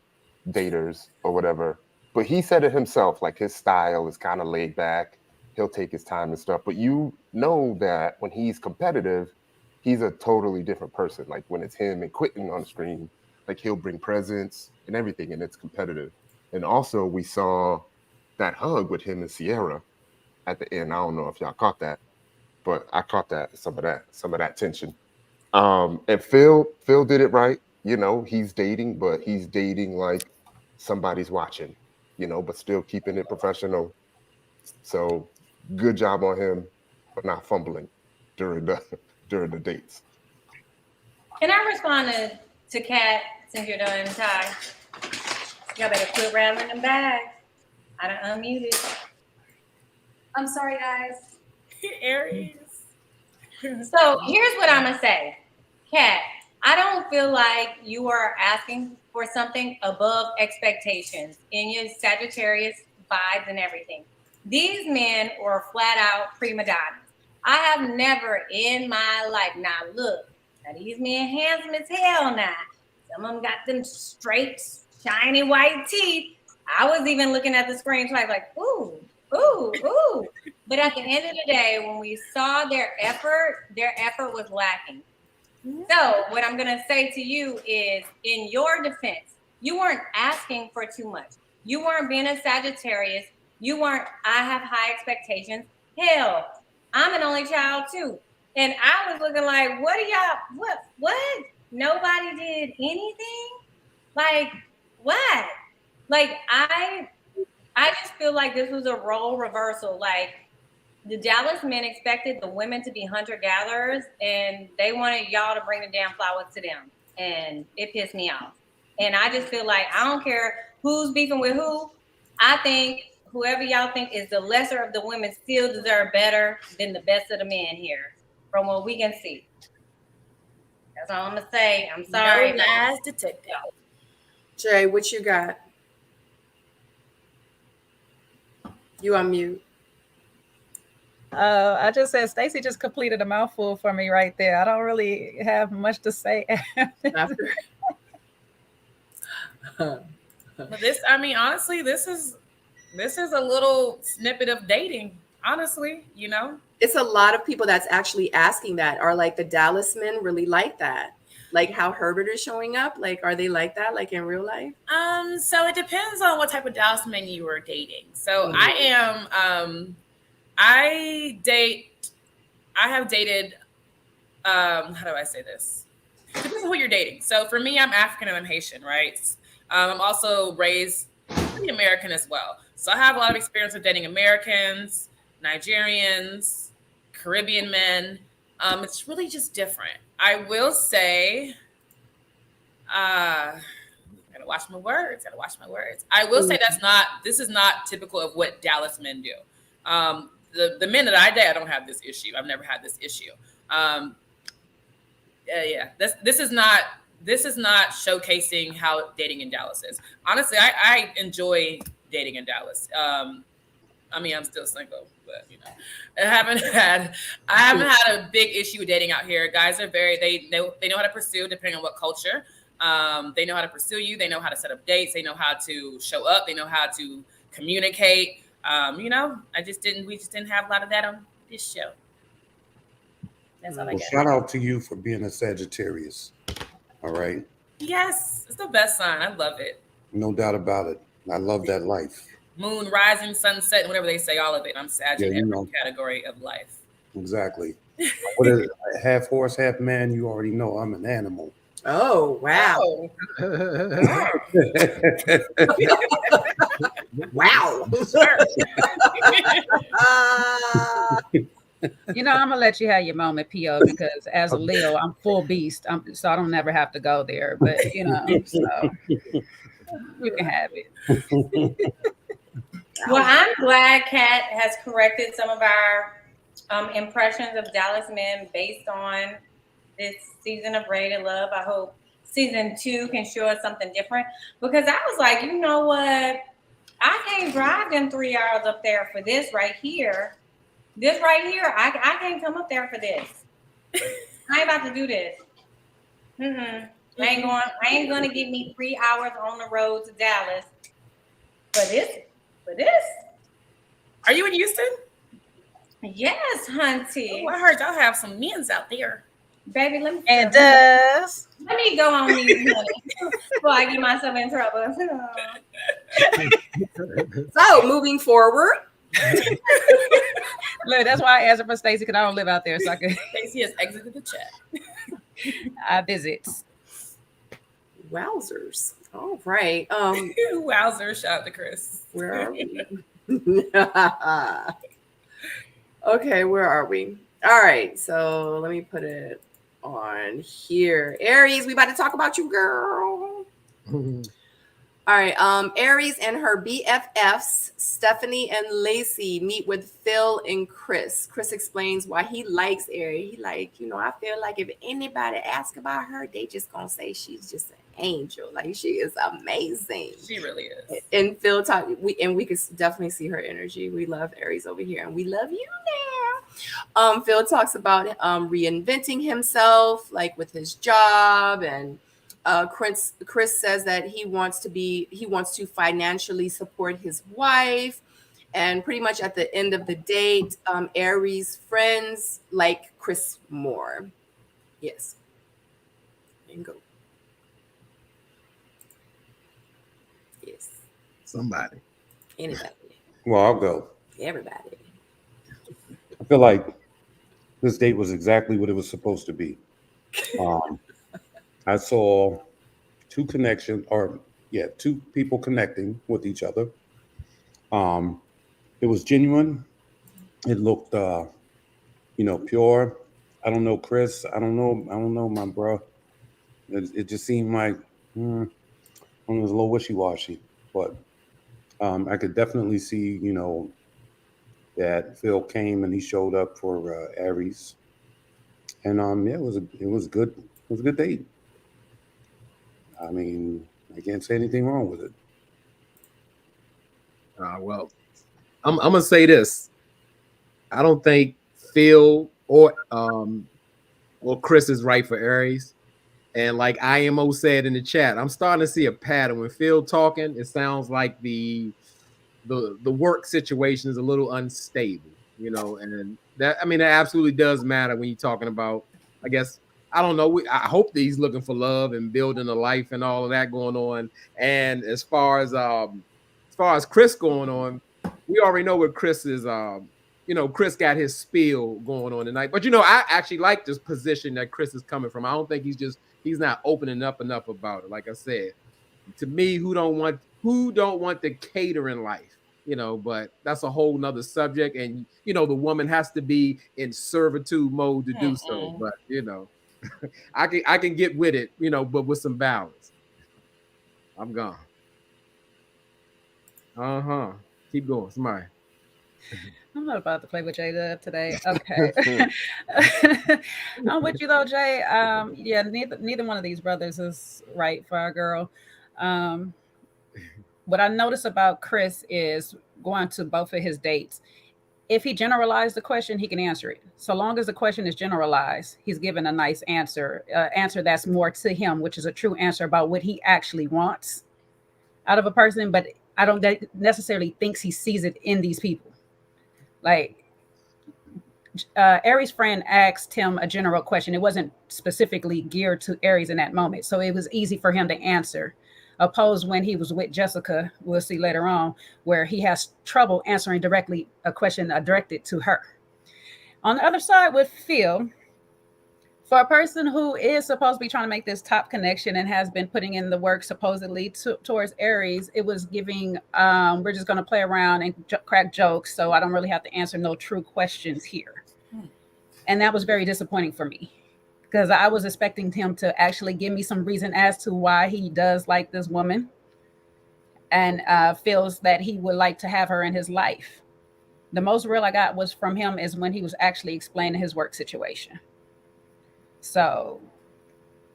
[SPEAKER 3] daters or whatever. But he said it himself, like his style is kind of laid back. He'll take his time and stuff. But you know that when he's competitive, he's a totally different person. Like when it's him and Quentin on the screen, like he'll bring presents and everything, and it's competitive. And also we saw that hug with him and Sierra at the end. I don't know if y'all caught that, but I caught some of that tension. And Phil did it right. You know, he's dating, but he's dating like somebody's watching, you know, but still keeping it professional. So good job on him, but not fumbling during the dates.
[SPEAKER 5] Can I respond to Kat since you're done, Ty? Y'all better quit rattling them bags. I done unmuted. I'm sorry, guys.
[SPEAKER 2] Aries.
[SPEAKER 5] So here's what I'm gonna say, Kat. I don't feel like you are asking for something above expectations in your Sagittarius vibes and everything. These men are flat out prima donnas. I have never in my life, now look, now these men handsome as hell now. Some of them got them straight, shiny white teeth. I was even looking at the screen twice like, ooh, ooh, ooh. But at the end of the day, when we saw their effort was lacking. So what I'm going to say to you is, in your defense, you weren't asking for too much. You weren't being a Sagittarius. You weren't, I have high expectations. Hell, I'm an only child too. And I was looking like, what are y'all, what? Nobody did anything? Like, what? Like, I just feel like this was a role reversal. Like, the Dallas men expected the women to be hunter-gatherers, and they wanted y'all to bring the damn flowers to them. And it pissed me off. And I just feel like, I don't care who's beefing with who. I think whoever y'all think is the lesser of the women still deserve better than the best of the men here, from what we can see. That's all I'm going to say. I'm sorry.
[SPEAKER 2] No lies detected.
[SPEAKER 1] Jay, what you got? You on mute.
[SPEAKER 4] I just said Stacey just completed a mouthful for me right there. I don't really have much to say.
[SPEAKER 2] But this, I mean, honestly, this is a little snippet of dating. Honestly, you know,
[SPEAKER 1] it's a lot of people that's actually asking that. Are like the Dallas men really like that? Like how Herbert is showing up? Like, are they like that? Like in real life?
[SPEAKER 2] So it depends on what type of Dallas men you were dating. So I have dated, how do I say this? It depends on who you're dating. So for me, I'm African and I'm Haitian, right? I'm also raised pretty American as well. So I have a lot of experience with dating Americans, Nigerians, Caribbean men. It's really just different. I will say, gotta watch my words. I will say this is not typical of what Dallas men do. The men that I date, I don't have this issue. I've never had this issue. This is not showcasing how dating in Dallas is. Honestly, I enjoy dating in Dallas. I mean, I'm still single, but you know, I haven't had a big issue with dating out here. Guys are they know how to pursue depending on what culture. They know how to pursue you. They know how to set up dates. They know how to show up. They know how to communicate. You know, we just didn't have a lot of that on this show. That's all I got.
[SPEAKER 7] Shout out to you for being a Sagittarius. All right.
[SPEAKER 2] Yes, it's the best sign. I love it.
[SPEAKER 7] No doubt about it. I love that life.
[SPEAKER 2] Moon, rising, sunset, whatever they say, all of it. I'm Sagittarius in every category of life.
[SPEAKER 7] Exactly. What is it? Half horse, half man? You already know I'm an animal.
[SPEAKER 1] Oh, wow. Wow.
[SPEAKER 4] You know, I'm gonna let you have your moment, PO, because as a Leo, I'm full beast. So I don't never have to go there. But you know, so you can have it.
[SPEAKER 5] Well, I'm glad Kat has corrected some of our impressions of Dallas men based on this season of Rated Love. I hope season 2 can show us something different, because I was like, you know what? I can't drive them 3 hours up there for this right here. This right here, I can't come up there for this. I ain't about to do this. I ain't gonna give me 3 hours on the road to Dallas for this.
[SPEAKER 2] Are you in Houston?
[SPEAKER 5] Yes, hunty.
[SPEAKER 2] Oh, I heard y'all have some men's out there.
[SPEAKER 5] Baby, let me go on mute before I get myself in trouble.
[SPEAKER 1] So moving forward.
[SPEAKER 4] Look, that's why I asked her for Stacey, because I don't live out there, so I can.
[SPEAKER 2] Stacey has exited the chat.
[SPEAKER 4] I visit.
[SPEAKER 1] Wowzers. All right.
[SPEAKER 2] Wowzers. Shout out to Chris.
[SPEAKER 1] Where are we? Okay, where are we? All right, so let me put it on here. Aries, we about to talk about you, girl. All right, Aries and her BFFs, Stephanie and Lacey, meet with Phil and Chris. Chris explains why he likes Aries. He like, you know, I feel like if anybody asks about her, they just gonna say she's just an angel. Like, she is amazing.
[SPEAKER 2] She really is.
[SPEAKER 1] And Phil talk, we could definitely see her energy. We love Aries over here, and we love you now. Phil talks about reinventing himself, like with his job, and Chris says that he wants to financially support his wife. And pretty much at the end of the date, Aries friends like Chris more. Yes. And go. Yes.
[SPEAKER 6] Somebody.
[SPEAKER 1] Anybody.
[SPEAKER 7] Well, I'll go.
[SPEAKER 1] Everybody.
[SPEAKER 7] I feel like this date was exactly what it was supposed to be. I saw two people connecting with each other. It was genuine. It looked, pure. I don't know Chris. I don't know my bro. It just seemed like it was a little wishy-washy, but I could definitely see, that Phil came and he showed up for Aries, and it was a good date. I mean, I can't say anything wrong with it.
[SPEAKER 6] Well, I'm gonna say this. I don't think Phil or Chris is right for Aries. And like IMO said in the chat, I'm starting to see a pattern. When Phil talking, it sounds like the work situation is a little unstable, and that, I mean, that absolutely does matter when you're talking about, I guess, I don't know. I hope that he's looking for love and building a life and all of that going on. And as far as Chris going on, we already know what Chris is. Chris got his spiel going on tonight. But I actually like this position that Chris is coming from. I don't think he's not opening up enough about it. Like I said, to me, who don't want the catering life? But that's a whole nother subject. And the woman has to be in servitude mode to do so. But I can get with it, but with some balance. I'm gone. Keep going, somebody.
[SPEAKER 4] I'm not about to play with Jada today. Okay. I'm with you though, Jay. Yeah, neither one of these brothers is right for our girl. What I notice about Chris is going to both of his dates. If he generalized the question, he can answer it. So long as the question is generalized, he's given a nice answer, answer that's more to him, which is a true answer about what he actually wants out of a person. But I don't necessarily think he sees it in these people. Like Aries' friend asked him a general question. It wasn't specifically geared to Aries in that moment. So it was easy for him to answer. Opposed when he was with Jessica, we'll see later on, where he has trouble answering directly a question directed to her. On the other side with Phil, for a person who is supposed to be trying to make this top connection and has been putting in the work supposedly towards Aries, it was giving, we're just going to play around and crack jokes, so I don't really have to answer no true questions here. And that was very disappointing for me, because I was expecting him to actually give me some reason as to why he does like this woman and feels that he would like to have her in his life. The most real I got was from him is when he was actually explaining his work situation. So,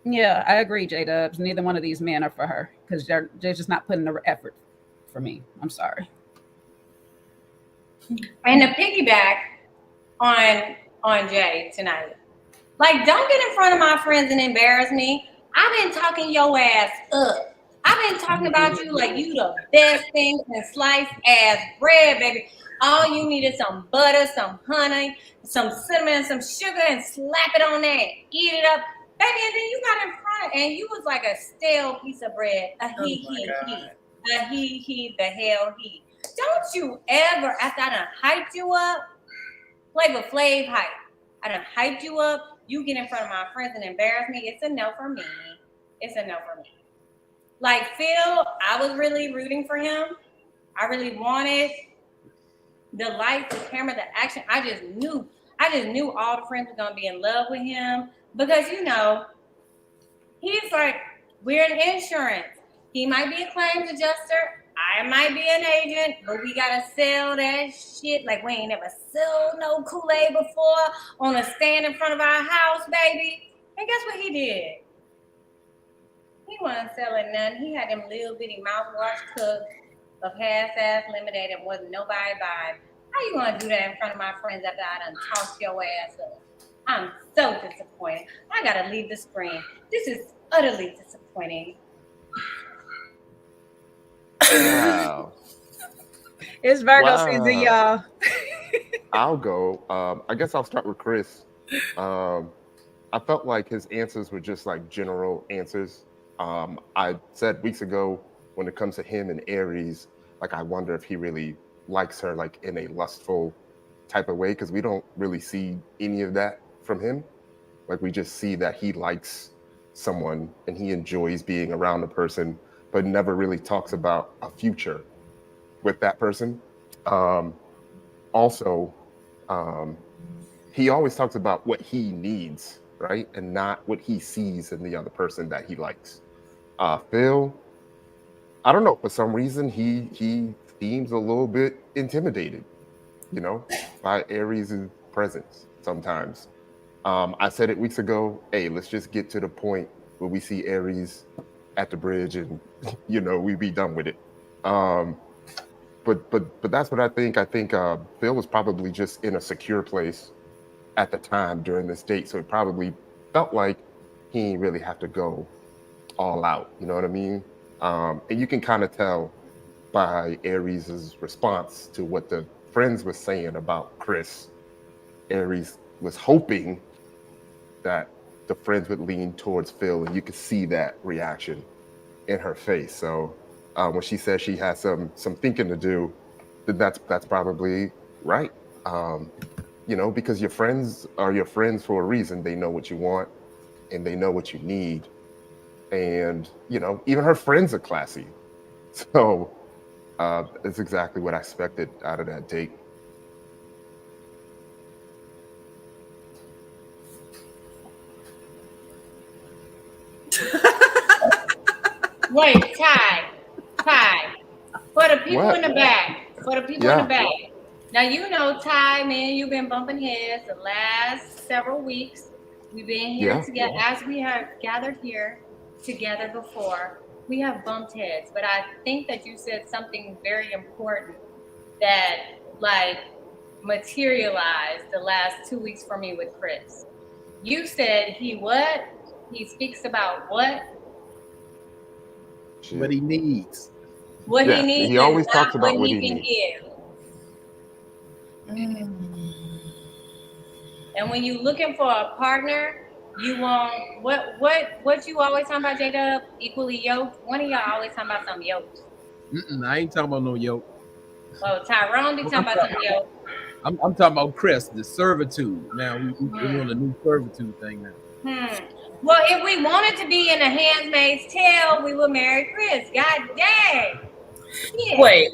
[SPEAKER 4] yeah, I agree, J-Dubs. Neither one of these men are for her because they're just not putting the effort for me. I'm sorry.
[SPEAKER 5] And to piggyback on Jay tonight, like, don't get in front of my friends and embarrass me. I've been talking your ass up. I've been talking about you like you the best thing in sliced ass bread, baby. All you need is some butter, some honey, some cinnamon, some sugar, and slap it on that. Eat it up, baby. And then you got in front, and you was like a stale piece of bread. A he. The hell he. Don't you ever, after I done hyped you up, Flavor Flav hype. I done hyped you up. You get in front of my friends and embarrass me. It's a no for me. It's a no for me. Like Phil, I was really rooting for him. I really wanted the light, the camera, the action. I just knew all the friends were gonna be in love with him because he's like, we're an insurance. He might be a claims adjuster. I might be an agent, but we gotta sell that shit like we ain't never sold no Kool-Aid before on a stand in front of our house, baby. And guess what he did? He wasn't selling nothing. He had them little bitty mouthwash cups of half-ass lemonade that wasn't nobody buying. How you gonna do that in front of my friends after I done tossed your ass up? I'm so disappointed. I gotta leave the screen. This is utterly disappointing.
[SPEAKER 3] Wow.
[SPEAKER 4] It's Virgo
[SPEAKER 3] Wow.
[SPEAKER 4] season, y'all.
[SPEAKER 3] I'll go. I guess I'll start with Chris. I felt like his answers were just like general answers. I said weeks ago, when it comes to him and Aries, like I wonder if he really likes her like in a lustful type of way, because we don't really see any of that from him. Like we just see that he likes someone and he enjoys being around the person, but never really talks about a future with that person. Also, he always talks about what he needs, right? And not what he sees in the other person that he likes. Phil, I don't know, for some reason he seems a little bit intimidated, by Aries' presence sometimes. I said it weeks ago, hey, let's just get to the point where we see Aries at the bridge and we be done with it. But that's what I think. I think Phil was probably just in a secure place at the time during this date, so it probably felt like he didn't really have to go all out. You know what I mean? And you can kind of tell by Aries's response to what the friends were saying about Chris. Aries was hoping that the friends would lean towards Phil, and you could see that reaction in her face. So when she says she has some thinking to do, then that's probably right. Because your friends are your friends for a reason. They know what you want and they know what you need. And, even her friends are classy. So it's exactly what I expected out of that date.
[SPEAKER 5] Wait, Ty. For the people
[SPEAKER 3] What?
[SPEAKER 5] in the back.
[SPEAKER 3] Yeah.
[SPEAKER 5] Now you know, Ty, man, you've been bumping heads the last several weeks. We've been here
[SPEAKER 3] Yeah.
[SPEAKER 5] together as we have gathered here together before. We have bumped heads, but I think that you said something very important that like materialized the last 2 weeks for me with Chris. You said he what? He speaks about what?
[SPEAKER 6] What he needs.
[SPEAKER 5] What
[SPEAKER 3] Yeah,
[SPEAKER 5] he needs
[SPEAKER 3] he
[SPEAKER 5] and
[SPEAKER 3] always
[SPEAKER 5] not
[SPEAKER 3] talks about
[SPEAKER 5] what
[SPEAKER 3] what
[SPEAKER 5] he
[SPEAKER 3] he
[SPEAKER 5] can
[SPEAKER 3] needs.
[SPEAKER 5] give. And when you're looking for a partner, you want what you always talking about, J-Dub? Equally yoked. One of y'all always talking about some yoked.
[SPEAKER 6] I ain't talking about no yoke.
[SPEAKER 5] Well, Tyrone be talking about some yoke.
[SPEAKER 6] I'm talking about Chris, the servitude. Now we're on a new servitude thing now.
[SPEAKER 5] Well, if we wanted to be in a Handmaid's Tale, we would marry Chris. God dang. Yeah.
[SPEAKER 2] Wait.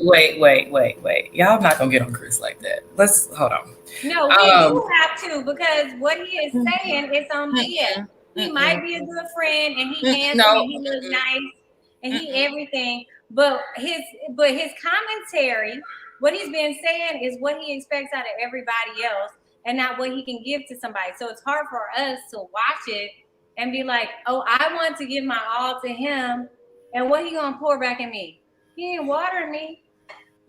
[SPEAKER 2] Y'all not gonna get on Chris like that. Let's hold on.
[SPEAKER 5] No, we do have to, because what he is saying is on BS. He might be a good friend and he handsome and he looks nice and he everything, but his commentary, what he's been saying is what he expects out of everybody else and not what he can give to somebody. So it's hard for us to watch it and be like, oh, I want to give my all to him, and what he gonna pour back in me? He ain't watering me.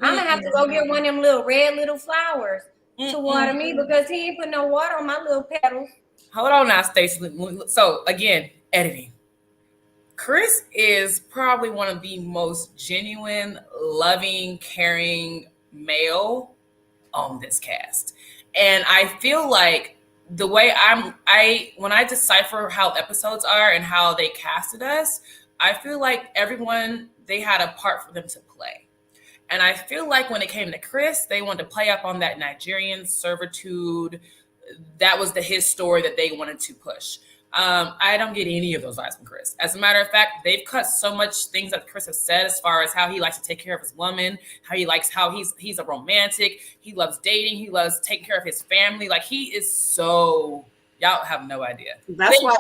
[SPEAKER 5] I'm gonna have to go get one of them little red little flowers to water me, because he ain't put no water on my little petals.
[SPEAKER 2] Hold on now, Stacey. So again, editing. Chris is probably one of the most genuine, loving, caring male on this cast. And I feel like the way when I decipher how episodes are and how they casted us, I feel like everyone, they had a part for them to play. And I feel like when it came to Chris, they wanted to play up on that Nigerian servitude. That was his story that they wanted to push. I don't get any of those vibes from Chris. As a matter of fact, they've cut so much things that Chris has said as far as how he likes to take care of his woman, how he's a romantic, he loves dating, he loves taking care of his family. Like, he is so, y'all have no idea.
[SPEAKER 1] That's why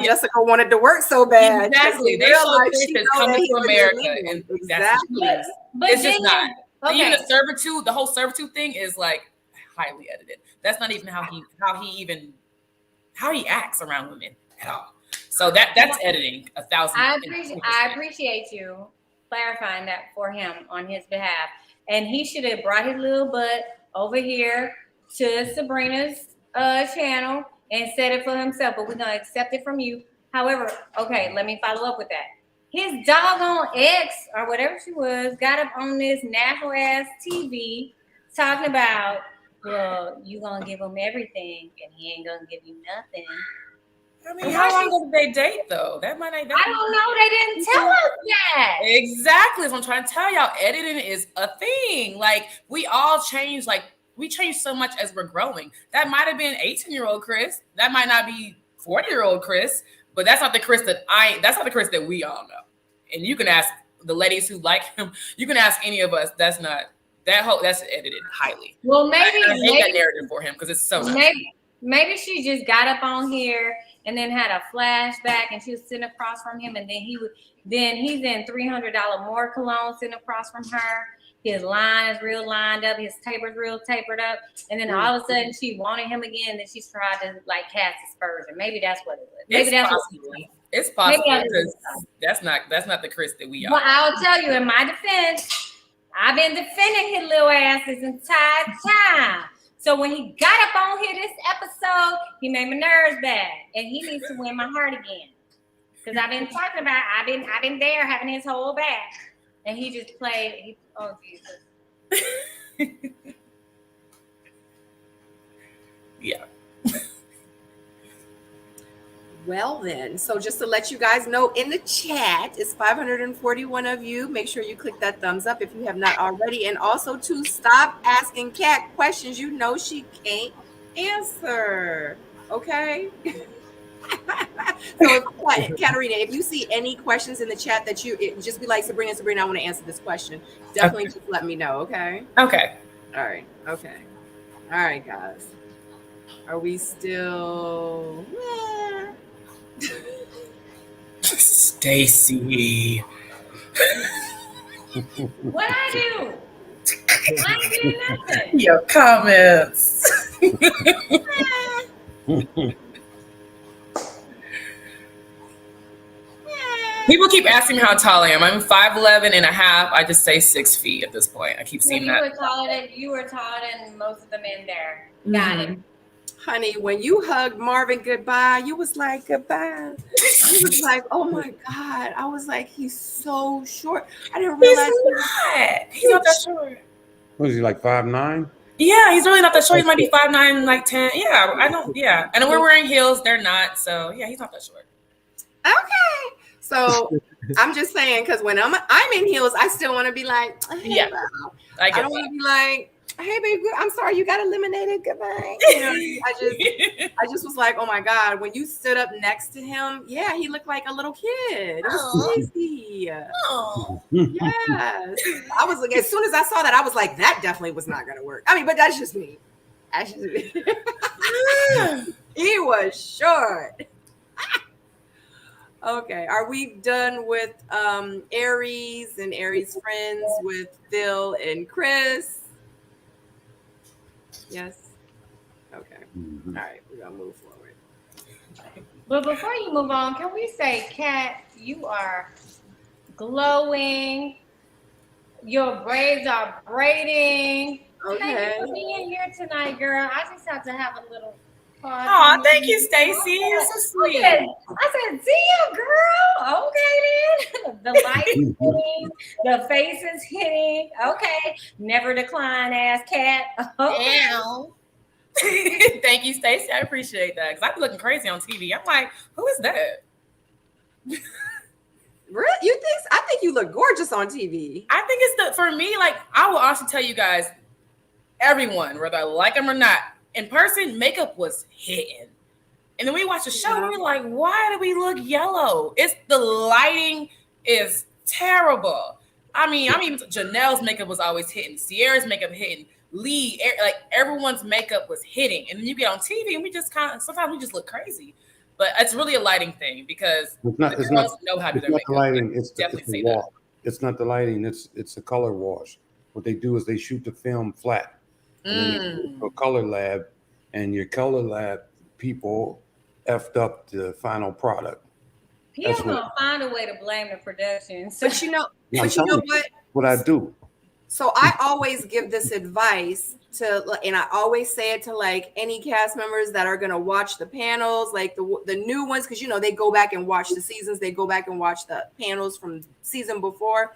[SPEAKER 1] Jessica wanted to work so bad.
[SPEAKER 2] Exactly. They showed Chris is coming to America, and exactly. But it's just not. Okay. Even the whole servitude thing is like highly edited. That's not even how he acts around women at all. So that's editing 1,000.
[SPEAKER 5] I appreciate you clarifying that for him on his behalf. and he should have brought his little butt over here to Sabrina's channel and said it for himself, but we're gonna accept it from you. However, okay, let me follow up with that. His doggone ex or whatever she was got up on this national ass TV talking about, well, you gonna give him everything and he ain't gonna give you nothing.
[SPEAKER 2] I mean, how long did they date though? That might not.
[SPEAKER 5] I don't know. They didn't tell us that.
[SPEAKER 2] Exactly. So I'm trying to tell y'all, editing is a thing. Like we all change. Like we change so much as we're growing. That might have been 18-year-old Chris. That might not be 40-year-old Chris. But that's not the Chris that that's not the Chris that we all know. And you can ask the ladies who like him. You can ask any of us. That's not that's edited highly.
[SPEAKER 5] Well, maybe
[SPEAKER 2] I hate that narrative for him because it's so
[SPEAKER 5] maybe she just got up on here and then had a flashback and she was sitting across from him, and then he's in $300 more cologne sitting across from her. His line is real lined up, his taper's real tapered up, and then all of a sudden she wanted him again, and then she's tried to like cast aspersion. Maybe that's what it was. Maybe that's
[SPEAKER 2] possible. It's possible because that's not the Chris that we are.
[SPEAKER 5] But I'll tell you, in my defense, I've been defending his little ass this entire time. So when he got up on here this episode, he made my nerves bad, and he needs to win my heart again. Because I've been talking about, I've been there having his whole back, and he just played. Oh Jesus.
[SPEAKER 2] Yeah.
[SPEAKER 1] Well then, so just to let you guys know, in the chat, it's 541 of you. Make sure you click that thumbs up if you have not already. And also to stop asking Kat questions you know she can't answer. Okay? So Katarina, if you see any questions in the chat that just be like, Sabrina, I want to answer this question. Definitely just let me know, okay?
[SPEAKER 2] Okay.
[SPEAKER 1] All right. Okay. All right, guys. Are we still...
[SPEAKER 2] Stacy.
[SPEAKER 5] What I do? I ain't do nothing.
[SPEAKER 2] Your comments. People keep asking me how tall I am. I'm 5'11" and a half. I just say 6 feet at this point. I keep seeing that.
[SPEAKER 5] You were taller than most of the men there. Got it.
[SPEAKER 1] Honey, when you hugged Marvin goodbye, you was like, goodbye. I was like, oh my God. I was like, he's so short. I didn't realize
[SPEAKER 2] he's not that short.
[SPEAKER 7] What is he, like 5'9"?
[SPEAKER 2] Yeah, he's really not that short. He might be 5'9", like 10. Yeah, I know. Yeah. And we're wearing heels. They're not. So yeah, he's not that short.
[SPEAKER 1] Okay. So I'm just saying, because when I'm in heels, I still want to be like, hey,
[SPEAKER 2] yeah.
[SPEAKER 1] I don't want to be like, hey baby, I'm sorry, you got eliminated. Goodbye. You know, I just was like, oh my God, when you stood up next to him, yeah, he looked like a little kid. It was crazy.
[SPEAKER 2] Oh.
[SPEAKER 1] Yes. I was like, as soon as I saw that, I was like, that definitely was not gonna work. I mean, but that's just me. That's just me. He was short. Okay, are we done with Aries and Aries friends with Phil and Chris? Yes. Okay. All right, we're gonna move forward.
[SPEAKER 5] But before you move on, can we say, Kat, you are glowing. Your braids are braiding.
[SPEAKER 1] Okay.
[SPEAKER 5] Thank you for being here tonight, girl. I just have to have a little.
[SPEAKER 2] Oh, thank you, Stacy. You're so sweet.
[SPEAKER 5] I said, see you, girl. Okay, then. The light is hitting, the face is hitting. Okay, never decline, ass Cat. Okay.
[SPEAKER 2] Thank you, Stacy. I appreciate that because I'm looking crazy on TV. I'm like, who is that?
[SPEAKER 1] Really? You think? I think you look gorgeous on TV.
[SPEAKER 2] I think it's for me. Like, I will honestly tell you guys, everyone, whether I like them or not. In person, makeup was hitting. And then we watched the show, and we were like, why do we look yellow? It's the lighting is terrible. I mean, Janelle's makeup was always hitting. Sierra's makeup hitting. Lee, like everyone's makeup was hitting. And then you get on TV, and we just sometimes we just look crazy. But it's really a lighting thing because
[SPEAKER 7] it's not
[SPEAKER 2] know how to do their makeup.
[SPEAKER 7] The lighting. It's
[SPEAKER 2] definitely
[SPEAKER 7] the wash. It's not the lighting. It's a color wash. What they do is they shoot the film flat. And a color lab, and your color lab people effed up the final product.
[SPEAKER 5] People gonna find a way to blame the production. So
[SPEAKER 1] But you know what?
[SPEAKER 7] What I do.
[SPEAKER 1] So I always give this advice to, and I always say it to like any cast members that are going to watch the panels, like the new ones, because, you know, they go back and watch the seasons. They go back and watch the panels from season before.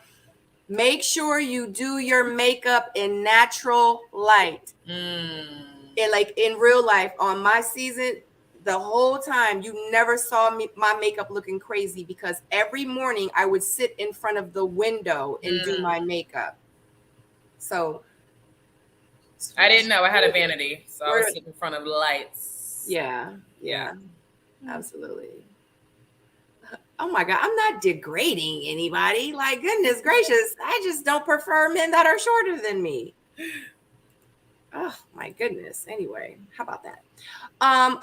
[SPEAKER 1] Make sure you do your makeup in natural light. And like in real life, on my season, the whole time you never saw my makeup looking crazy, because every morning I would sit in front of the window and do my makeup. So
[SPEAKER 2] I didn't know I had a vanity, so I was sitting in front of the lights.
[SPEAKER 1] Yeah, absolutely. Oh my God, I'm not degrading anybody. Like, goodness gracious, I just don't prefer men that are shorter than me. Oh my goodness. Anyway, how about that?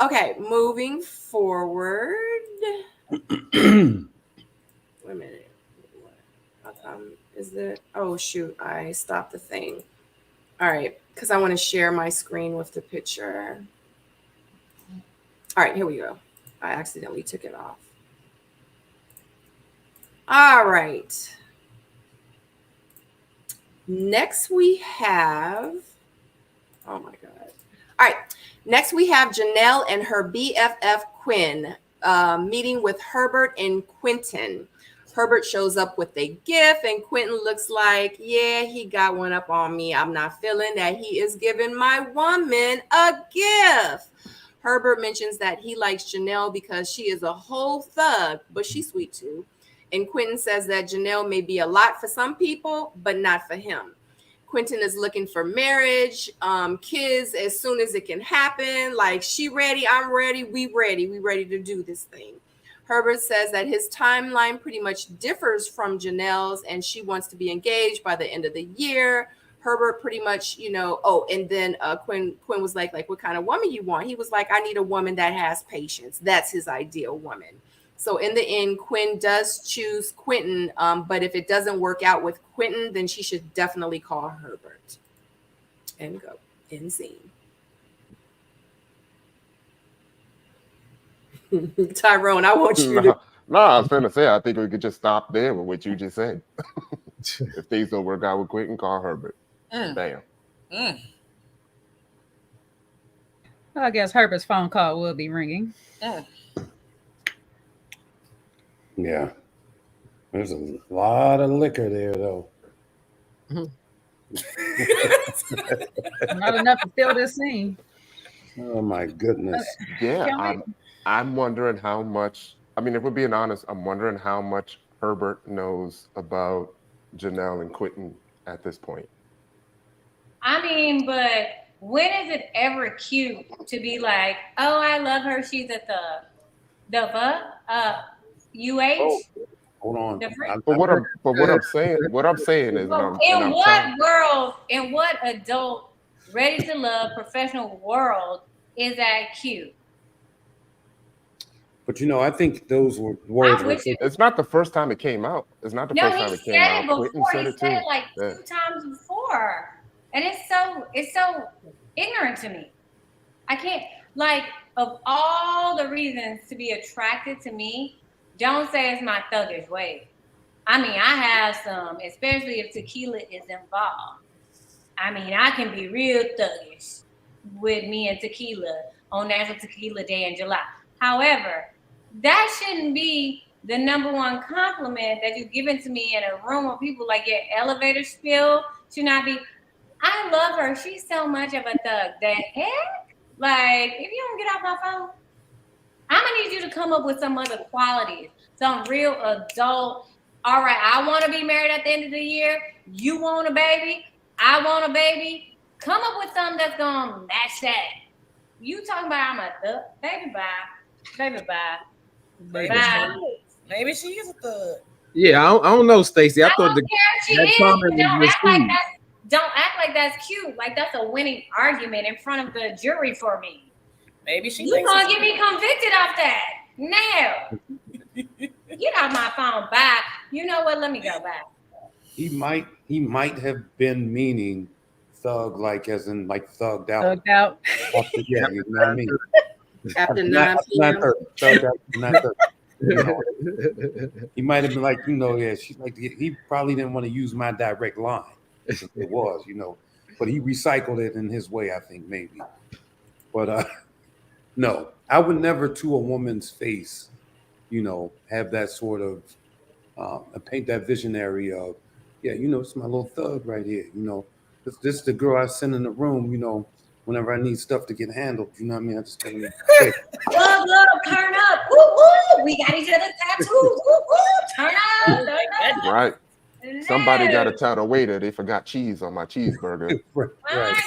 [SPEAKER 1] Okay, moving forward. Wait a minute. How come is it? Oh shoot, I stopped the thing. All right, because I want to share my screen with the picture. All right, here we go. I accidentally took it off. All right. Next we have, oh my God. All right. Next we have Janelle and her BFF Quinn meeting with Herbert and Quentin. Herbert shows up with a gift and Quentin looks like, yeah, he got one up on me. I'm not feeling that he is giving my woman a gift. Herbert mentions that he likes Janelle because she is a whole thug, but she's sweet too. And Quentin says that Janelle may be a lot for some people, but not for him. Quentin is looking for marriage, kids as soon as it can happen. Like, she ready, I'm ready, we ready to do this thing. Herbert says that his timeline pretty much differs from Janelle's, and she wants to be engaged by the end of the year. Herbert pretty much, you know, oh, and then Quinn was like, what kind of woman you want? He was like, I need a woman that has patience. That's his ideal woman. So in the end, Quinn does choose Quentin, but if it doesn't work out with Quentin, then she should definitely call Herbert and go in scene. Tyrone, I want you to.
[SPEAKER 3] No, I was going to say, I think we could just stop there with what you just said. If things don't work out with Quentin, call Herbert. Bam.
[SPEAKER 4] I guess Herbert's phone call will be ringing.
[SPEAKER 7] Yeah. There's a lot of liquor there, though.
[SPEAKER 4] Not enough to fill this scene.
[SPEAKER 7] Oh, my goodness.
[SPEAKER 3] Yeah, I'm wondering how much, I mean, if we're being honest, I'm wondering how much Herbert knows about Janelle and Quentin at this point.
[SPEAKER 5] I mean, but when is it ever cute to be like, oh, I love her, she's a thug?
[SPEAKER 7] Oh, hold on.
[SPEAKER 3] But what I'm saying is,
[SPEAKER 5] in what adult, ready to love, professional world is that cute?
[SPEAKER 7] But you know, I think those were words.
[SPEAKER 3] It's not the first time it came out. It's not the first time it came out.
[SPEAKER 5] Quentin said it like 2 times before, and it's so ignorant to me. I can't, like, of all the reasons to be attracted to me, don't say it's my thuggish way. I mean, I have some, especially if tequila is involved. I mean, I can be real thuggish with me and tequila on National Tequila Day in July. However, that shouldn't be the number one compliment that you've given to me in a room of people. Like, your elevator spiel should not be, I love her, she's so much of a thug. The heck? Like, if you don't get off my phone, I'm gonna need you to come up with some other qualities, some real adult. All right, I want to be married at the end of the year. You want a baby? I want a baby. Come up with something that's gonna match that. You talking about I'm a thug? Baby, bye.
[SPEAKER 2] Maybe she is a thug.
[SPEAKER 6] Yeah, I don't know, Stacey. I thought
[SPEAKER 5] don't care if she is. Don't act like that's cute. Like, that's a winning argument in front of the jury for me.
[SPEAKER 2] Maybe she's
[SPEAKER 5] gonna get me convicted off that. Now, get off my phone. Bye. You know what? Let me go back.
[SPEAKER 7] He might have been meaning thug, like as in like thugged out.
[SPEAKER 4] Thugged out.
[SPEAKER 7] Yeah, you know what I mean.
[SPEAKER 1] After 9 p.m.
[SPEAKER 7] Thugged out, 9:30. You know, he might have been like, you know, yeah, she like he probably didn't want to use my direct line. It was, but he recycled it in his way, I think, maybe. But no, I would never to a woman's face, have that sort of paint that visionary of, yeah, it's my little thug right here. This is the girl I send in the room, whenever I need stuff to get handled. You know what I mean? I just gotta say,
[SPEAKER 5] love, turn up. Woo, woo. We got each other's tattoos. Woo, woo. Turn up.
[SPEAKER 3] Right. Somebody got to tell the waiter they forgot cheese on my cheeseburger.
[SPEAKER 7] right.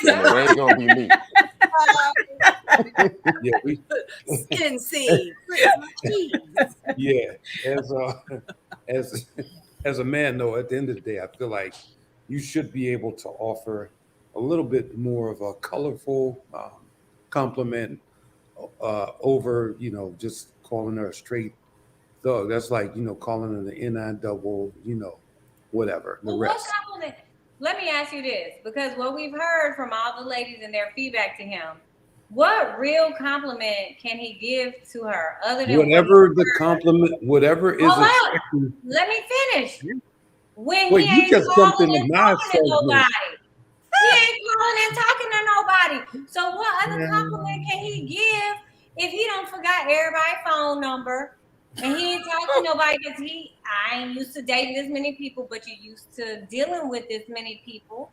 [SPEAKER 3] And it ain't gonna be me.
[SPEAKER 7] Yeah,
[SPEAKER 1] skin seed.
[SPEAKER 7] Yeah, as a man, though, at the end of the day, I feel like you should be able to offer a little bit more of a colorful compliment over, just calling her a straight thug. That's like, calling her the NI double, whatever. The rest.
[SPEAKER 5] What compliment? Let me ask you this, because what we've heard from all the ladies and their feedback to him, what real compliment can he give to her other than
[SPEAKER 7] whatever the compliment, whatever is
[SPEAKER 5] attractive? Let me finish. When
[SPEAKER 7] well,
[SPEAKER 5] he ain't
[SPEAKER 7] just
[SPEAKER 5] calling and
[SPEAKER 7] my
[SPEAKER 5] talking to nobody. He ain't calling and talking to nobody. So what other compliment can he give if he don't forgot everybody's phone number and he ain't talking to nobody? Because I ain't used to dating this many people, but you used to dealing with this many people.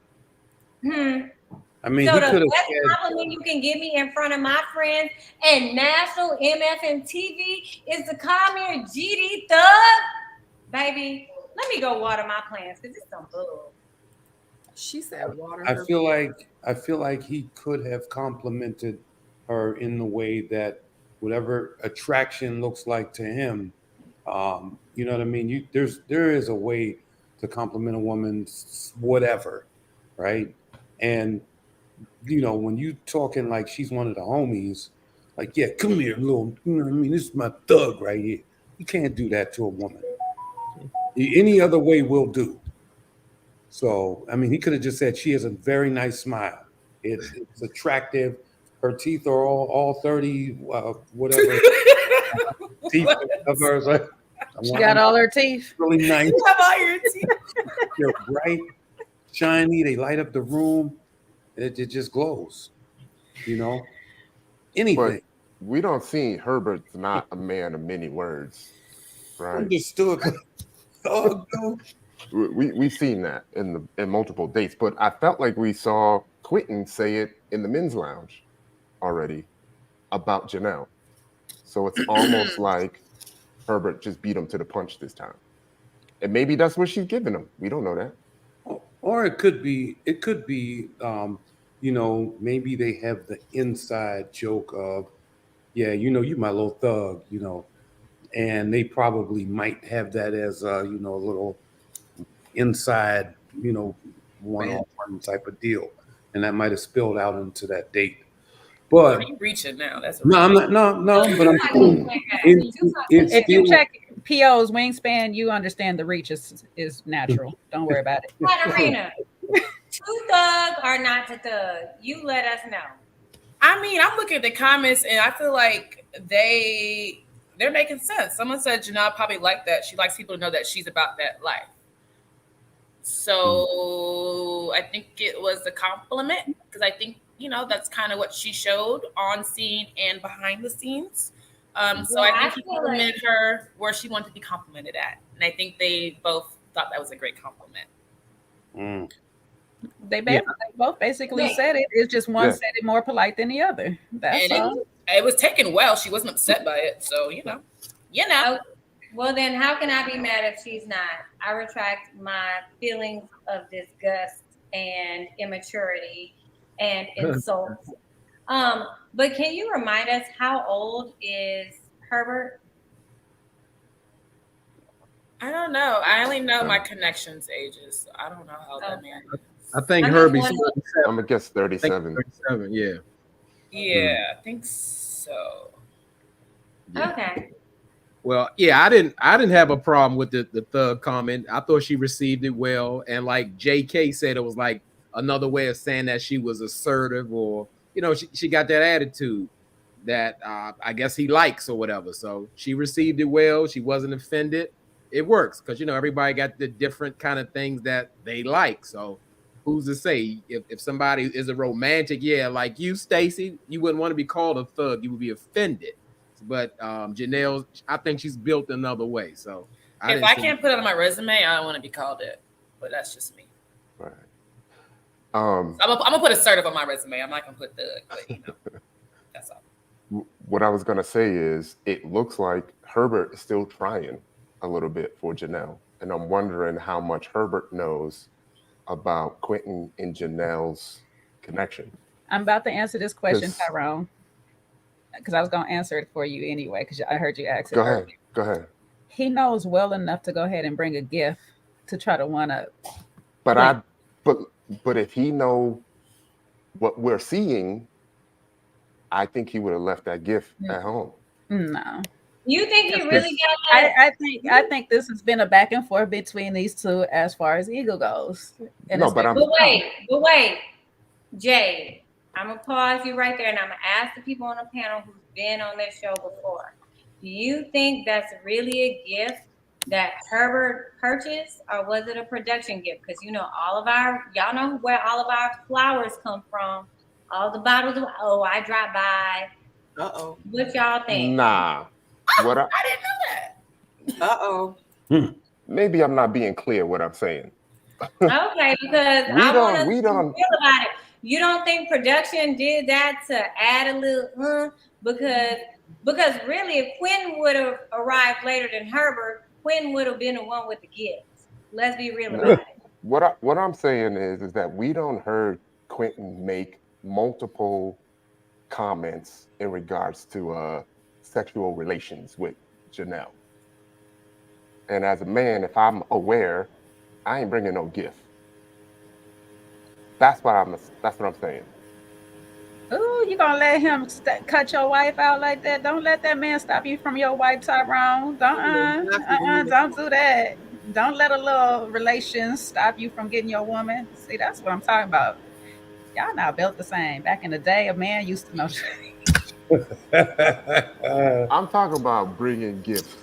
[SPEAKER 7] I mean,
[SPEAKER 5] so
[SPEAKER 7] he
[SPEAKER 5] the best compliment you can give me in front of my friends and national MFM TV is to call me a GD thug. Baby, let me go water my plants because it's some bull.
[SPEAKER 1] She said water.
[SPEAKER 7] I feel like he could have complimented her in the way that whatever attraction looks like to him. You know what I mean? There is a way to compliment a woman's whatever, right? And when you talking like she's one of the homies, like, yeah, come here, little, you know what I mean? This is my thug right here. You can't do that to a woman. Any other way will do. So, I mean, he could have just said she has a very nice smile. It's attractive. Her teeth are all 30, whatever. Teeth of hers.
[SPEAKER 4] She got all her teeth.
[SPEAKER 7] Really nice.
[SPEAKER 2] You have all your teeth.
[SPEAKER 7] They're bright, shiny. They light up the room. It just glows. Anything.
[SPEAKER 3] But we don't see Herbert's not a man of many words, right?
[SPEAKER 7] Understood.
[SPEAKER 3] We've seen that in multiple dates, but I felt like we saw Quentin say it in the men's lounge already about Janelle. So it's almost like Herbert just beat him to the punch this time. And maybe that's what she's giving him. We don't know that.
[SPEAKER 7] Or it could be, maybe they have the inside joke of, yeah, you my little thug, and they probably might have that as a little inside, one-on-one type of deal. And that might have spilled out into that date. But
[SPEAKER 2] you reaching now. That's
[SPEAKER 7] I'm not. No. But
[SPEAKER 4] if you check PO's wingspan, you understand the reach is natural. Don't worry about it.
[SPEAKER 5] Katarina, to thug or not to thug? You let us know.
[SPEAKER 2] I mean, I'm looking at the comments and I feel like they're making sense. Someone said Janelle probably liked that. She likes people to know that she's about that life. So I think it was a compliment because I think, that's kind of what she showed on scene and behind the scenes. So I think he complimented her where she wanted to be complimented at. And I think they both thought that was a great compliment.
[SPEAKER 4] They both basically said it. It's just one said it more polite than the other. That's all.
[SPEAKER 2] It was taken well. She wasn't upset by it. So,
[SPEAKER 5] Well, then how can I be mad if she's not? I retract my feelings of disgust and immaturity and insults. But can you remind us how old is Herbert?
[SPEAKER 2] I don't know. I only know my connections ages. So I don't know how that man is.
[SPEAKER 6] I think Herbie's.
[SPEAKER 3] I'm gonna guess 37.
[SPEAKER 6] 37, yeah.
[SPEAKER 2] Yeah, I think so.
[SPEAKER 5] Yeah. Okay.
[SPEAKER 6] Well, yeah, I didn't have a problem with the thug comment. I thought she received it well, and like JK said, it was like another way of saying that she was assertive, or she got that attitude that I guess he likes or whatever. So she received it well. She wasn't offended. It works because everybody got the different kind of things that they like. So who's to say if somebody is a romantic, like you, Stacy, you wouldn't want to be called a thug. You would be offended. But Janelle, I think she's built another way. So
[SPEAKER 2] if I can't put it on my resume, I don't want to be called it. But that's just me.
[SPEAKER 3] Right.
[SPEAKER 2] I'm gonna put assertive on my resume. I'm not gonna put thug, but that's all.
[SPEAKER 3] What I was gonna say is, it looks like Herbert is still trying a little bit for Janelle, and I'm wondering how much Herbert knows about Quentin and Janelle's connection.
[SPEAKER 4] I'm about to answer this question, Tyrone, because I was going to answer it for you anyway, because I heard you ask it.
[SPEAKER 3] Go ahead.
[SPEAKER 4] He knows well enough to go ahead and bring a gift to try to one up.
[SPEAKER 3] But but if he know what we're seeing, I think he would have left that gift at home.
[SPEAKER 4] No.
[SPEAKER 5] You think he really got that?
[SPEAKER 4] I think this has been a back and forth between these two as far as ego goes. And
[SPEAKER 5] but wait, Jay, I'm gonna pause you right there, and I'm gonna ask the people on the panel who's been on this show before. Do you think that's really a gift that Herbert purchased, or was it a production gift? Because y'all know where all of our flowers come from. All the bottles of I dropped by. What y'all think?
[SPEAKER 3] Nah.
[SPEAKER 2] I didn't know that.
[SPEAKER 3] Maybe I'm not being clear what I'm saying.
[SPEAKER 5] Okay, because I want to feel about it. You don't think production did that to add a little because really, if Quentin would have arrived later than Herbert, Quentin would have been the one with the gifts. Let's be real about it.
[SPEAKER 3] What I'm saying is that we don't heard Quentin make multiple comments in regards to sexual relations with Janelle. And as a man, if I'm aware, I ain't bringing no gift. That's what I'm saying.
[SPEAKER 4] Ooh, you gonna let him cut your wife out like that? Don't let that man stop you from your wife, Tyrone. Don't do that. Don't let a little relation stop you from getting your woman. See, that's what I'm talking about. Y'all not built the same. Back in the day, a man used to know.
[SPEAKER 3] I'm talking about bringing gifts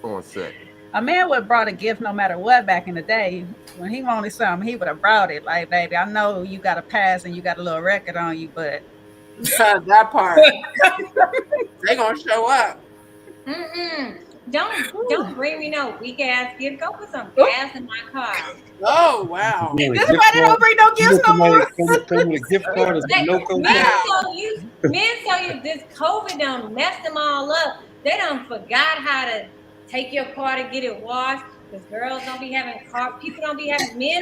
[SPEAKER 3] on set.
[SPEAKER 4] A man would have brought a gift no matter what back in the day. When he wanted something, he would have brought it. Like, baby, I know you got a pass and you got a little record on you, but
[SPEAKER 1] that part. They gonna show up.
[SPEAKER 5] Don't bring me no weak ass gift. Go put some gas in my car.
[SPEAKER 1] Oh wow!
[SPEAKER 4] Everybody don't bring no gifts no more.
[SPEAKER 7] Gift card is
[SPEAKER 5] Men tell you this COVID done messed them all up. They done forgot how to take your car to get it washed. Because girls don't be having cars, men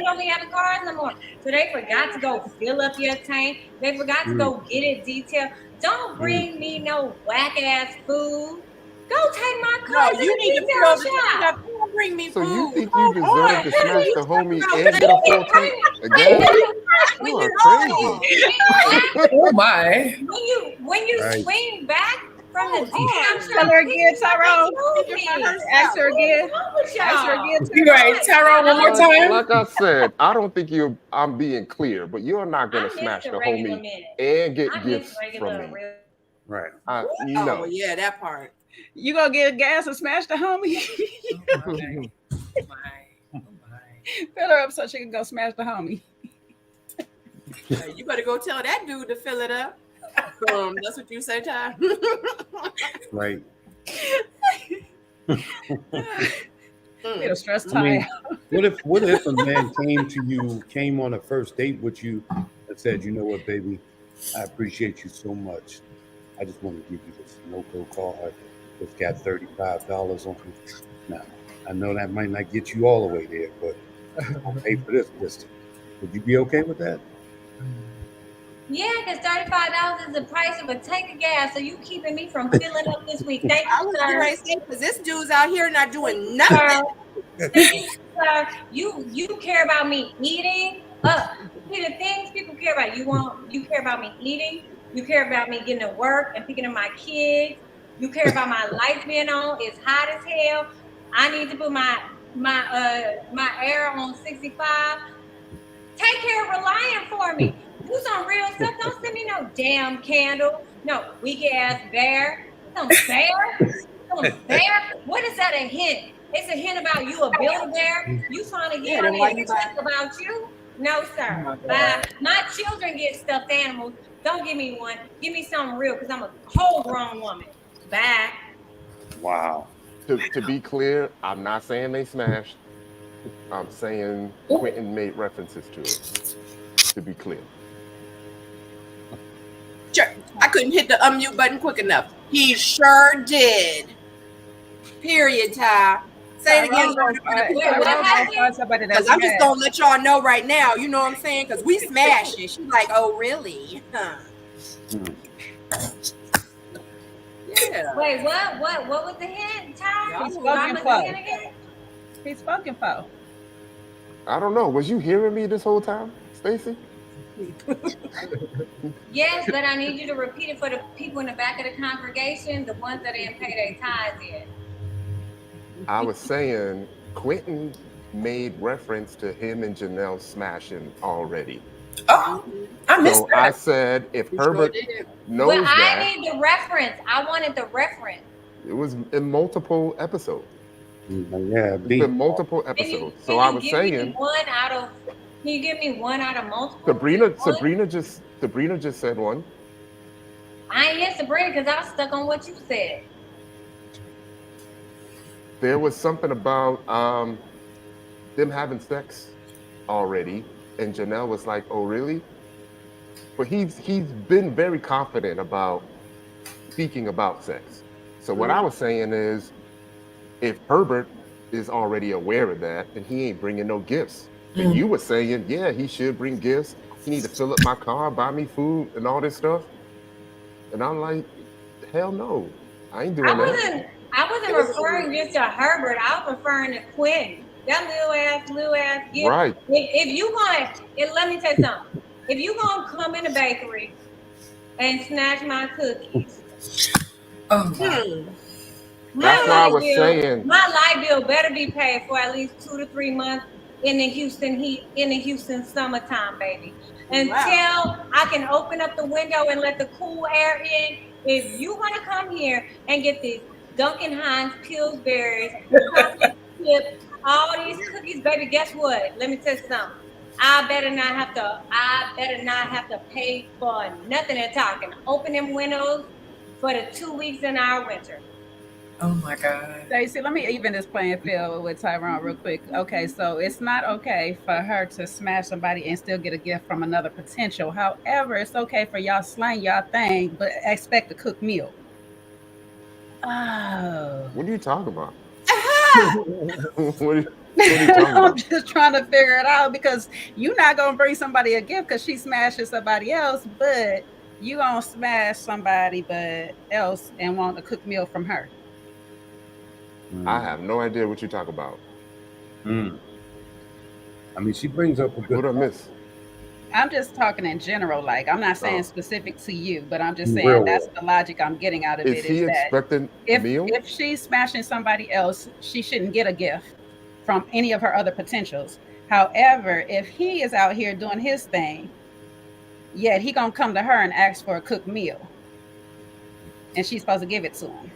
[SPEAKER 5] don't be having cars no more. So they forgot to go fill up your tank. They forgot to go get it detailed. Don't bring me no whack ass food. Go take my car to the detail shop.
[SPEAKER 1] Don't bring me
[SPEAKER 3] So
[SPEAKER 1] food.
[SPEAKER 3] you think you deserve to smash the homie and get a full tank again? You are crazy.
[SPEAKER 2] Oh my!
[SPEAKER 5] When you swing back from the
[SPEAKER 4] Tell her again, Tyrone. Ask her again.
[SPEAKER 2] You right, Tyrone, one more time.
[SPEAKER 3] Like I said, I don't think I'm being clear, but you're not gonna smash the homie and get gifts from me.
[SPEAKER 7] Right.
[SPEAKER 3] No.
[SPEAKER 1] Oh yeah, that part.
[SPEAKER 4] You gonna get gas and smash the homie?
[SPEAKER 2] Oh my.
[SPEAKER 4] Fill her up so she can go smash the homie.
[SPEAKER 1] You better go tell that dude to fill it up. That's what you say, Ty.
[SPEAKER 7] Right.
[SPEAKER 4] It'll stress Ty.
[SPEAKER 7] What if a man came on a first date with you and said, you know what, baby, I appreciate you so much. I just want to give you this no-go card. It's got $35 on it. Now, I know that might not get you all the way there, but I'll pay for this distance. Would you be okay with that?
[SPEAKER 5] Yeah, because $35 is the price of a tank of gas. So you keeping me from filling up this week. Thank you, sir.
[SPEAKER 1] Because this dude's out here not doing nothing.
[SPEAKER 5] Sir, you care about me eating. See, the things people care about. You care about me eating. You care about me getting to work and picking up my kids. You care about my lights being on. It's hot as hell. I need to put my air on 65. Take care of Reliant for me. Do some real stuff. Don't send me no damn candle. No weak ass bear. Some bear. What is that a hint? It's a hint about you a Build-A-Bear. You trying to get me to talk about you? No, sir. My children get stuffed animals. Don't give me one. Give me something real because I'm a whole grown woman. Bye.
[SPEAKER 7] Wow.
[SPEAKER 3] To be clear, I'm not saying they smashed. I'm saying Quentin made references to it. To be clear.
[SPEAKER 1] Sure. I couldn't hit the unmute button quick enough. He sure did. Period, Ty. Say it again. Because I'm just gonna let y'all know right now. You know what I'm saying? Because we smashed it. She's like, "Oh, really?" Huh. Yeah.
[SPEAKER 5] Wait, what was the hint, Ty?
[SPEAKER 4] He's spoken for.
[SPEAKER 3] I don't know. Was you hearing me this whole time, Stacy?
[SPEAKER 5] Yes, but I need you to repeat it for the people in the back of the congregation, the ones that didn't pay their tithes yet.
[SPEAKER 3] I was saying Quentin made reference to him and Janelle smashing already.
[SPEAKER 2] Oh, I missed that.
[SPEAKER 3] I said if Herbert knows
[SPEAKER 5] well,
[SPEAKER 3] that.
[SPEAKER 5] I need the reference. I wanted the reference.
[SPEAKER 3] It was in multiple episodes.
[SPEAKER 7] Yeah,
[SPEAKER 3] it's been multiple episodes.
[SPEAKER 5] Can
[SPEAKER 3] I was saying.
[SPEAKER 5] Can you give me one out of multiple?
[SPEAKER 3] Sabrina just said one.
[SPEAKER 5] I ain't hear Sabrina because I was stuck on what you said.
[SPEAKER 3] There was something about them having sex already, and Janelle was like, "Oh, really?" But he's been very confident about speaking about sex. So what I was saying is, if Herbert is already aware of that, then he ain't bringing no gifts. And you were saying, yeah, he should bring gifts. He need to fill up my car, buy me food, and all this stuff. And I'm like, hell no, I ain't doing that.
[SPEAKER 5] I wasn't referring just to Herbert. I was referring to Quentin. That little ass gift.
[SPEAKER 3] Right.
[SPEAKER 5] If you gonna, let me tell you something. If you gonna come in the bakery and snatch my cookies,
[SPEAKER 3] that's why I was saying
[SPEAKER 5] my light bill better be paid for at least 2 to 3 months in the Houston heat, in the Houston summertime, baby. Until I can open up the window and let the cool air in. If you want to come here and get these Duncan Hines Pillsbury's, chips, all these cookies, baby, guess what? Let me tell you something. I better not have to pay for nothing at all. I can open them windows for the 2 weeks in our winter.
[SPEAKER 2] Oh my God.
[SPEAKER 4] Stacey, let me even this playing field with Tyrone real quick. Okay, so it's not okay for her to smash somebody and still get a gift from another potential. However, it's okay for y'all slang y'all thing, but expect a cooked meal. Oh.
[SPEAKER 3] What are you talking about?
[SPEAKER 4] I'm just trying to figure it out because you're not gonna bring somebody a gift because she smashes somebody else, but you gonna smash somebody but else and want a cooked meal from her.
[SPEAKER 3] I have no idea what you talk about.
[SPEAKER 7] I mean, she brings up a good.
[SPEAKER 3] What I miss?
[SPEAKER 4] I'm just talking in general. Like, I'm not saying specific to you, but I'm just saying that's the logic I'm getting out of it.
[SPEAKER 3] Is he expecting a meal?
[SPEAKER 4] If she's smashing somebody else, she shouldn't get a gift from any of her other potentials. However, if he is out here doing his thing, yet he gonna come to her and ask for a cooked meal, and she's supposed to give it to him.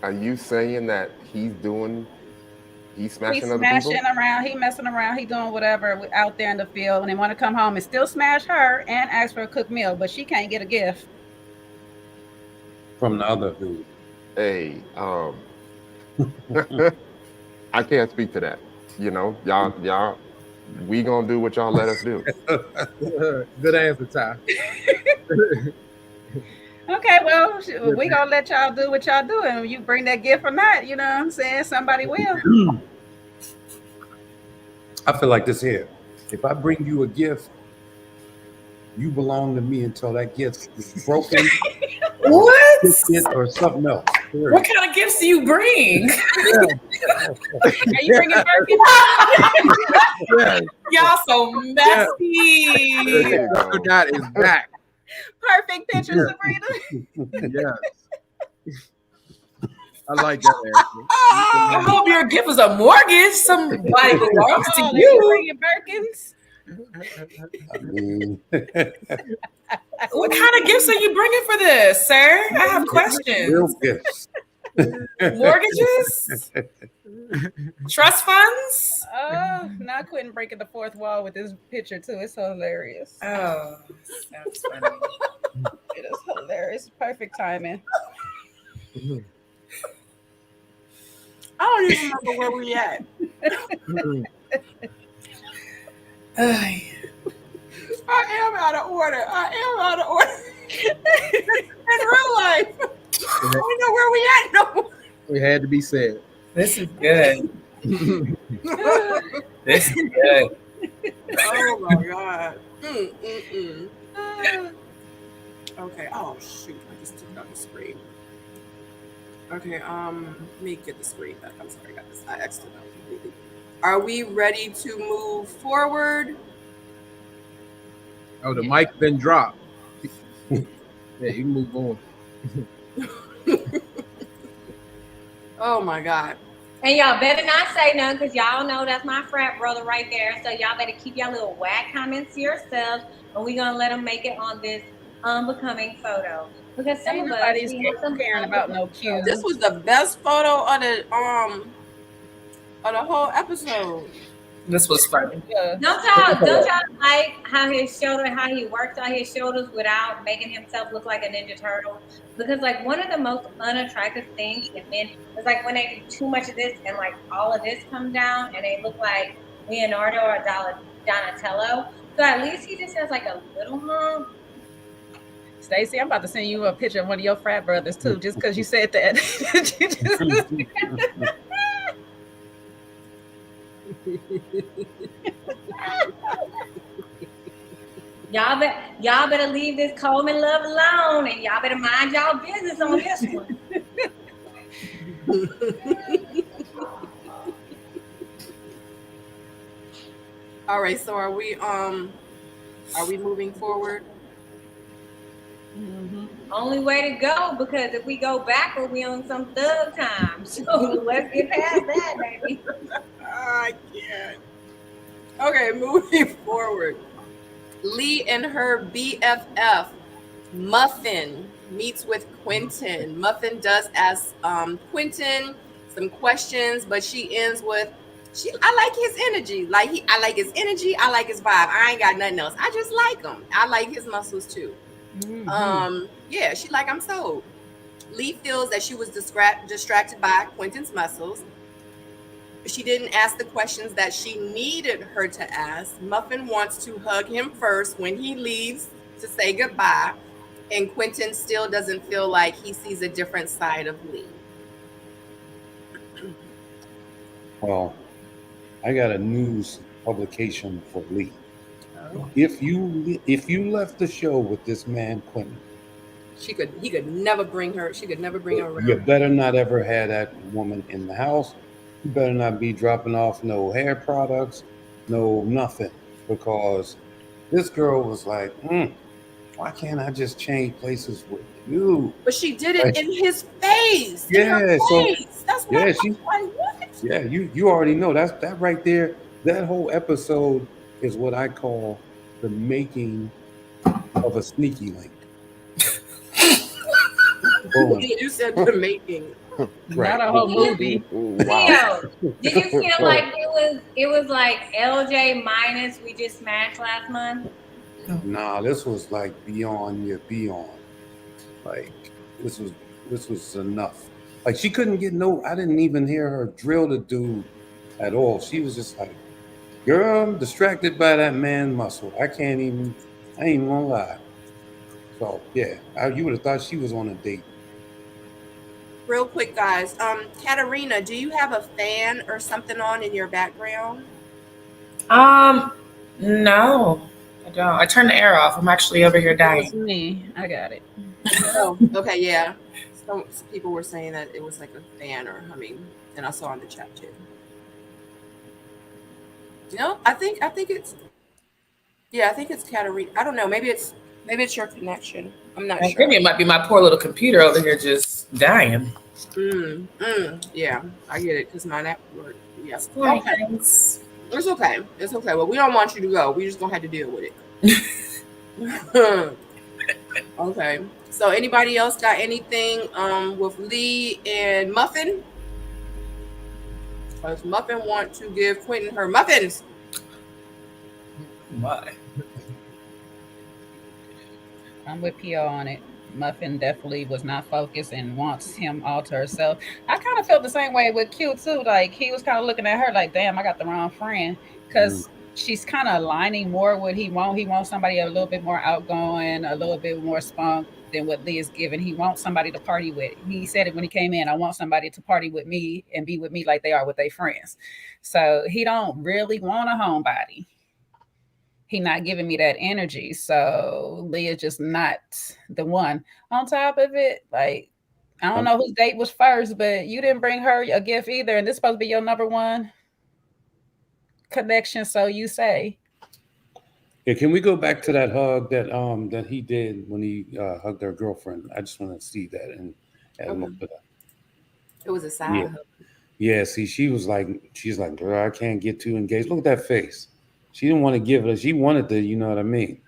[SPEAKER 3] Are you saying that he's smashing other
[SPEAKER 4] people?
[SPEAKER 3] He's
[SPEAKER 4] around, he messing around, he doing whatever out there in the field, and they want to come home and still smash her and ask for a cooked meal, but she can't get a gift
[SPEAKER 7] from the other dude.
[SPEAKER 3] Hey, I can't speak to that. You know, y'all, we gonna do what y'all let us do.
[SPEAKER 6] Good answer, Ty.
[SPEAKER 4] Okay, well, we gonna let y'all do what y'all do, and you bring that gift or not, you know what I'm saying? Somebody will.
[SPEAKER 7] I feel like this here. If I bring you a gift, you belong to me until that gift is broken.
[SPEAKER 2] What?
[SPEAKER 7] Or something else.
[SPEAKER 2] What kind of gifts do you bring?
[SPEAKER 4] Are you bringing Birkin?
[SPEAKER 2] Y'all so messy.
[SPEAKER 6] That is back.
[SPEAKER 4] Perfect picture, Sabrina.
[SPEAKER 6] Yes. I like that answer.
[SPEAKER 2] I hope your gift is a mortgage. Somebody belongs to you.
[SPEAKER 4] Bringing Birkins.
[SPEAKER 7] I mean,
[SPEAKER 2] what kind of gifts are you bringing for this, sir? I have questions.
[SPEAKER 7] Real gifts.
[SPEAKER 2] Mortgages? Trust funds?
[SPEAKER 4] Not Quentin breaking the fourth wall with this picture too. It's so hilarious.
[SPEAKER 2] Oh, that's funny.
[SPEAKER 4] It is hilarious. Perfect timing.
[SPEAKER 1] I don't even remember where we at. I am out of order. In real life. I don't know where we at no more.
[SPEAKER 6] We had to be said.
[SPEAKER 2] This is good. This is good.
[SPEAKER 1] Oh my God. Okay. Oh shoot. I just took out the screen. Okay, let me get the screen back. I'm sorry guys. I exited out completely. Are we ready to move forward?
[SPEAKER 6] Oh, the mic's been dropped. Yeah, you can move on.
[SPEAKER 5] Oh my God. And y'all better not say nothing, because y'all know that's my frat brother right there. So y'all better keep y'all little whack comments to yourselves, and we're gonna let them make it on this unbecoming photo. Because some of us
[SPEAKER 4] caring about no cues.
[SPEAKER 1] This was the best photo of the whole episode.
[SPEAKER 2] This was funny.
[SPEAKER 5] Don't y'all like how he works on his shoulders without making himself look like a Ninja Turtle? Because like one of the most unattractive things in men is like when they do too much of this and like all of this comes down and they look like Leonardo or Donatello. So at least he just has like a little hump.
[SPEAKER 4] Stacey, I'm about to send you a picture of one of your frat brothers too, just because you said that.
[SPEAKER 5] Y'all better leave this Coleman love alone, and y'all better mind y'all business on this one.
[SPEAKER 1] All right, so are we moving forward?
[SPEAKER 5] Mm-hmm. Only way to go, because if we go backward, we on some thug time. So let's get past that, baby.
[SPEAKER 1] I can't. Okay, moving forward. Lee and her BFF, Muffin, meets with Quentin. Muffin does ask Quentin some questions, but she ends with, I like his energy. I like his energy. I like his vibe. I ain't got nothing else. I just like him. I like his muscles too. Mm-hmm. Yeah, she like, I'm sold. Lee feels that she was distracted by Quentin's muscles. She didn't ask the questions that she needed her to ask. Muffin wants to hug him first when he leaves to say goodbye, and Quentin still doesn't feel like he sees a different side of Lee.
[SPEAKER 7] Well, I got a news publication for Lee. If you left the show with this man Quentin,
[SPEAKER 1] he could never bring her. She could never bring her around.
[SPEAKER 7] You better not ever have that woman in the house. You better not be dropping off no hair products, no nothing, because this girl was like, why can't I just change places with you?
[SPEAKER 1] But she did it in his face.
[SPEAKER 7] Yeah,
[SPEAKER 1] in her face. That's why.
[SPEAKER 7] What? Yeah, you already know that right there. That whole episode is what I call the making of a sneaky link.
[SPEAKER 1] You said the making.
[SPEAKER 7] Right.
[SPEAKER 4] Not a whole movie.
[SPEAKER 5] Wow. Did you feel like it was like LJ minus we just smashed last month?
[SPEAKER 7] Nah, this was like beyond your beyond. Like this was enough. Like she couldn't get I didn't even hear her drill the dude at all. She was just like, girl, I'm distracted by that man muscle. I ain't even gonna lie. So yeah, you would have thought she was on a date.
[SPEAKER 1] Real quick, guys. Katarina, do you have a fan or something on in your background?
[SPEAKER 2] No, I don't. I turned the air off. I'm actually over here dying.
[SPEAKER 4] It was me. I got it.
[SPEAKER 1] Oh, okay, yeah. Some people were saying that it was like a fan or humming, and I saw in the chat too. No, I think it's. Yeah, I think it's Katarina. I don't know. Maybe it's your connection. I'm not sure.
[SPEAKER 2] Maybe it might be my poor little computer over here just dying.
[SPEAKER 1] Yeah, I get it because my network. Yes.
[SPEAKER 2] Okay.
[SPEAKER 1] It's okay. It's okay. Well, we don't want you to go. We just gonna have to deal with it. Okay. So, anybody else got anything with Lee and Muffin? Does Muffin want to give Quentin her muffins?
[SPEAKER 2] Why?
[SPEAKER 4] I'm with P.O. on it. Muffin definitely was not focused and wants him all to herself. I kind of felt the same way with Q too. Like he was kind of looking at her like, damn, I got the wrong friend. Because she's kind of aligning more what he wants. He wants somebody a little bit more outgoing, a little bit more spunk than what Lee is giving. He wants somebody to party with. He said it when he came in. I want somebody to party with me and be with me like they are with their friends. So he don't really want a homebody. He not giving me that energy. So Leah just not the one. On top of it, like I don't know whose date was first, but you didn't bring her a gift either. And this is supposed to be your number one connection, so you say.
[SPEAKER 7] Yeah, can we go back to that hug that he did when he hugged her girlfriend? I just want to see that and look at that.
[SPEAKER 1] It was a side hug.
[SPEAKER 7] Yeah, see, she's like, girl, I can't get too engaged. Look at that face. She didn't want to give it. She wanted to, you know what I mean?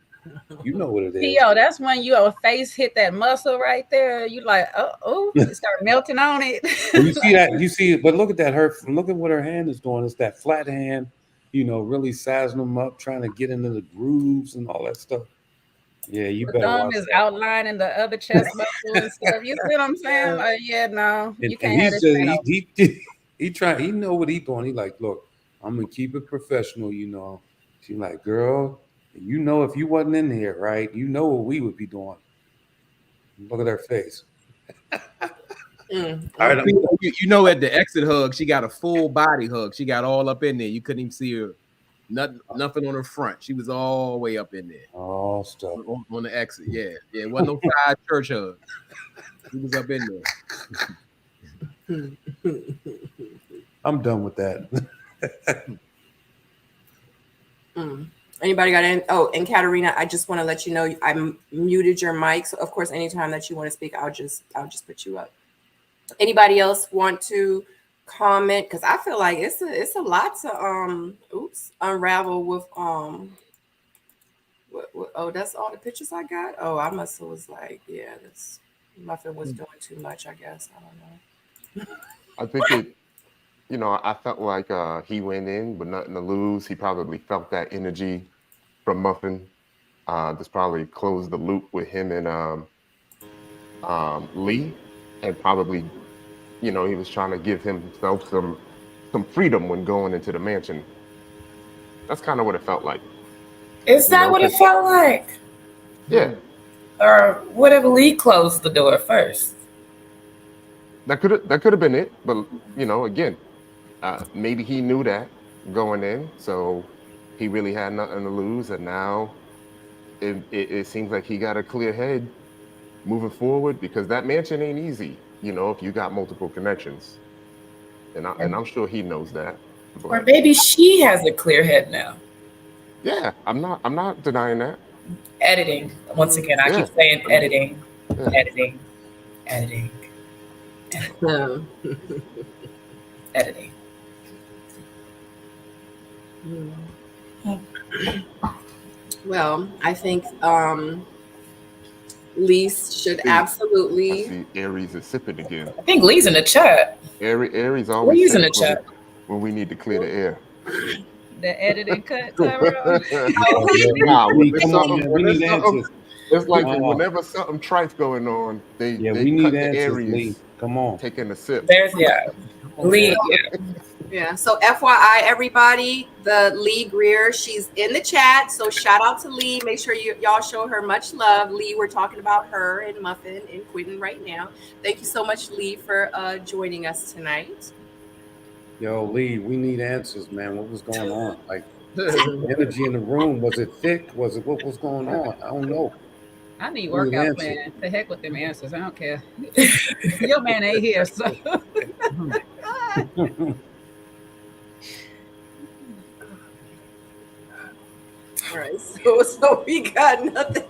[SPEAKER 7] You know what it is.
[SPEAKER 4] Yo, that's when your face hit that muscle right there. You like, oh, you start melting on it.
[SPEAKER 7] You see that? You see, but look at that. Look at what her hand is doing. It's that flat hand, really sizing them up, trying to get into the grooves and all that stuff. Yeah, you better.
[SPEAKER 4] Thumb is outlining the other chest muscle and stuff. You see what I'm saying? Yeah, no, you can't have this.
[SPEAKER 7] He know what he's doing. He like, look, I'm gonna keep it professional. She's like, girl, if you wasn't in here, right? You know what we would be doing. Look at her face.
[SPEAKER 6] All right, at the exit hug, she got a full body hug. She got all up in there. You couldn't even see her. Nothing on her front. She was all the way up in there.
[SPEAKER 7] Oh, stuff
[SPEAKER 6] on the exit. Yeah. It wasn't no side church hug. She was up in there.
[SPEAKER 7] I'm done with that.
[SPEAKER 1] Anybody got any? Oh, and Katarina, I just want to let you know I muted your mic. So of course, anytime that you want to speak, I'll just put you up. Anybody else want to comment? Because I feel like it's a lot to unravel with oh, that's all the pictures I got. Oh, I must have was like, yeah, this Muffin was doing too much, I guess. I don't know.
[SPEAKER 3] I think I felt like he went in with nothing to lose. He probably felt that energy from Muffin. This probably closed the loop with him and Lee, and probably, he was trying to give himself some freedom when going into the mansion. That's kind of what it felt like.
[SPEAKER 2] Is that what it felt like?
[SPEAKER 3] Yeah.
[SPEAKER 2] Or what if Lee closed the door first?
[SPEAKER 3] That could have been it, but again, maybe he knew that going in, so he really had nothing to lose, and now it seems like he got a clear head moving forward, because that mansion ain't easy, if you got multiple connections, and I'm sure he knows that. But,
[SPEAKER 2] or maybe she has a clear head now.
[SPEAKER 3] Yeah, I'm not denying that.
[SPEAKER 2] Editing. Once again, I keep saying editing, editing. Editing.
[SPEAKER 1] Well, I think Lee should absolutely.
[SPEAKER 3] I see Aries is sipping again.
[SPEAKER 2] I think Lee's in the chat.
[SPEAKER 3] Aries always
[SPEAKER 2] Lee's in the chat
[SPEAKER 3] when we need to clear the air.
[SPEAKER 4] The editing cut, Tyrone.
[SPEAKER 3] It's like whenever something trite's going on, they
[SPEAKER 7] we
[SPEAKER 3] cut
[SPEAKER 7] need
[SPEAKER 3] the Aries.
[SPEAKER 7] Lee. Come on,
[SPEAKER 3] taking a sip.
[SPEAKER 2] There's Lee.
[SPEAKER 1] Yeah. So FYI, everybody, the Lee Greer, she's in the chat. So shout out to Lee. Make sure y'all show her much love. Lee, we're talking about her and Muffin and Quentin right now. Thank you so much, Lee, for joining us tonight.
[SPEAKER 7] Yo, Lee, we need answers, man. What was going on? Like, energy in the room, was it thick? What was going on? I don't know.
[SPEAKER 4] I need workout plan. The heck with them answers. I don't care. Your man ain't here, so.
[SPEAKER 1] All right, so we got nothing.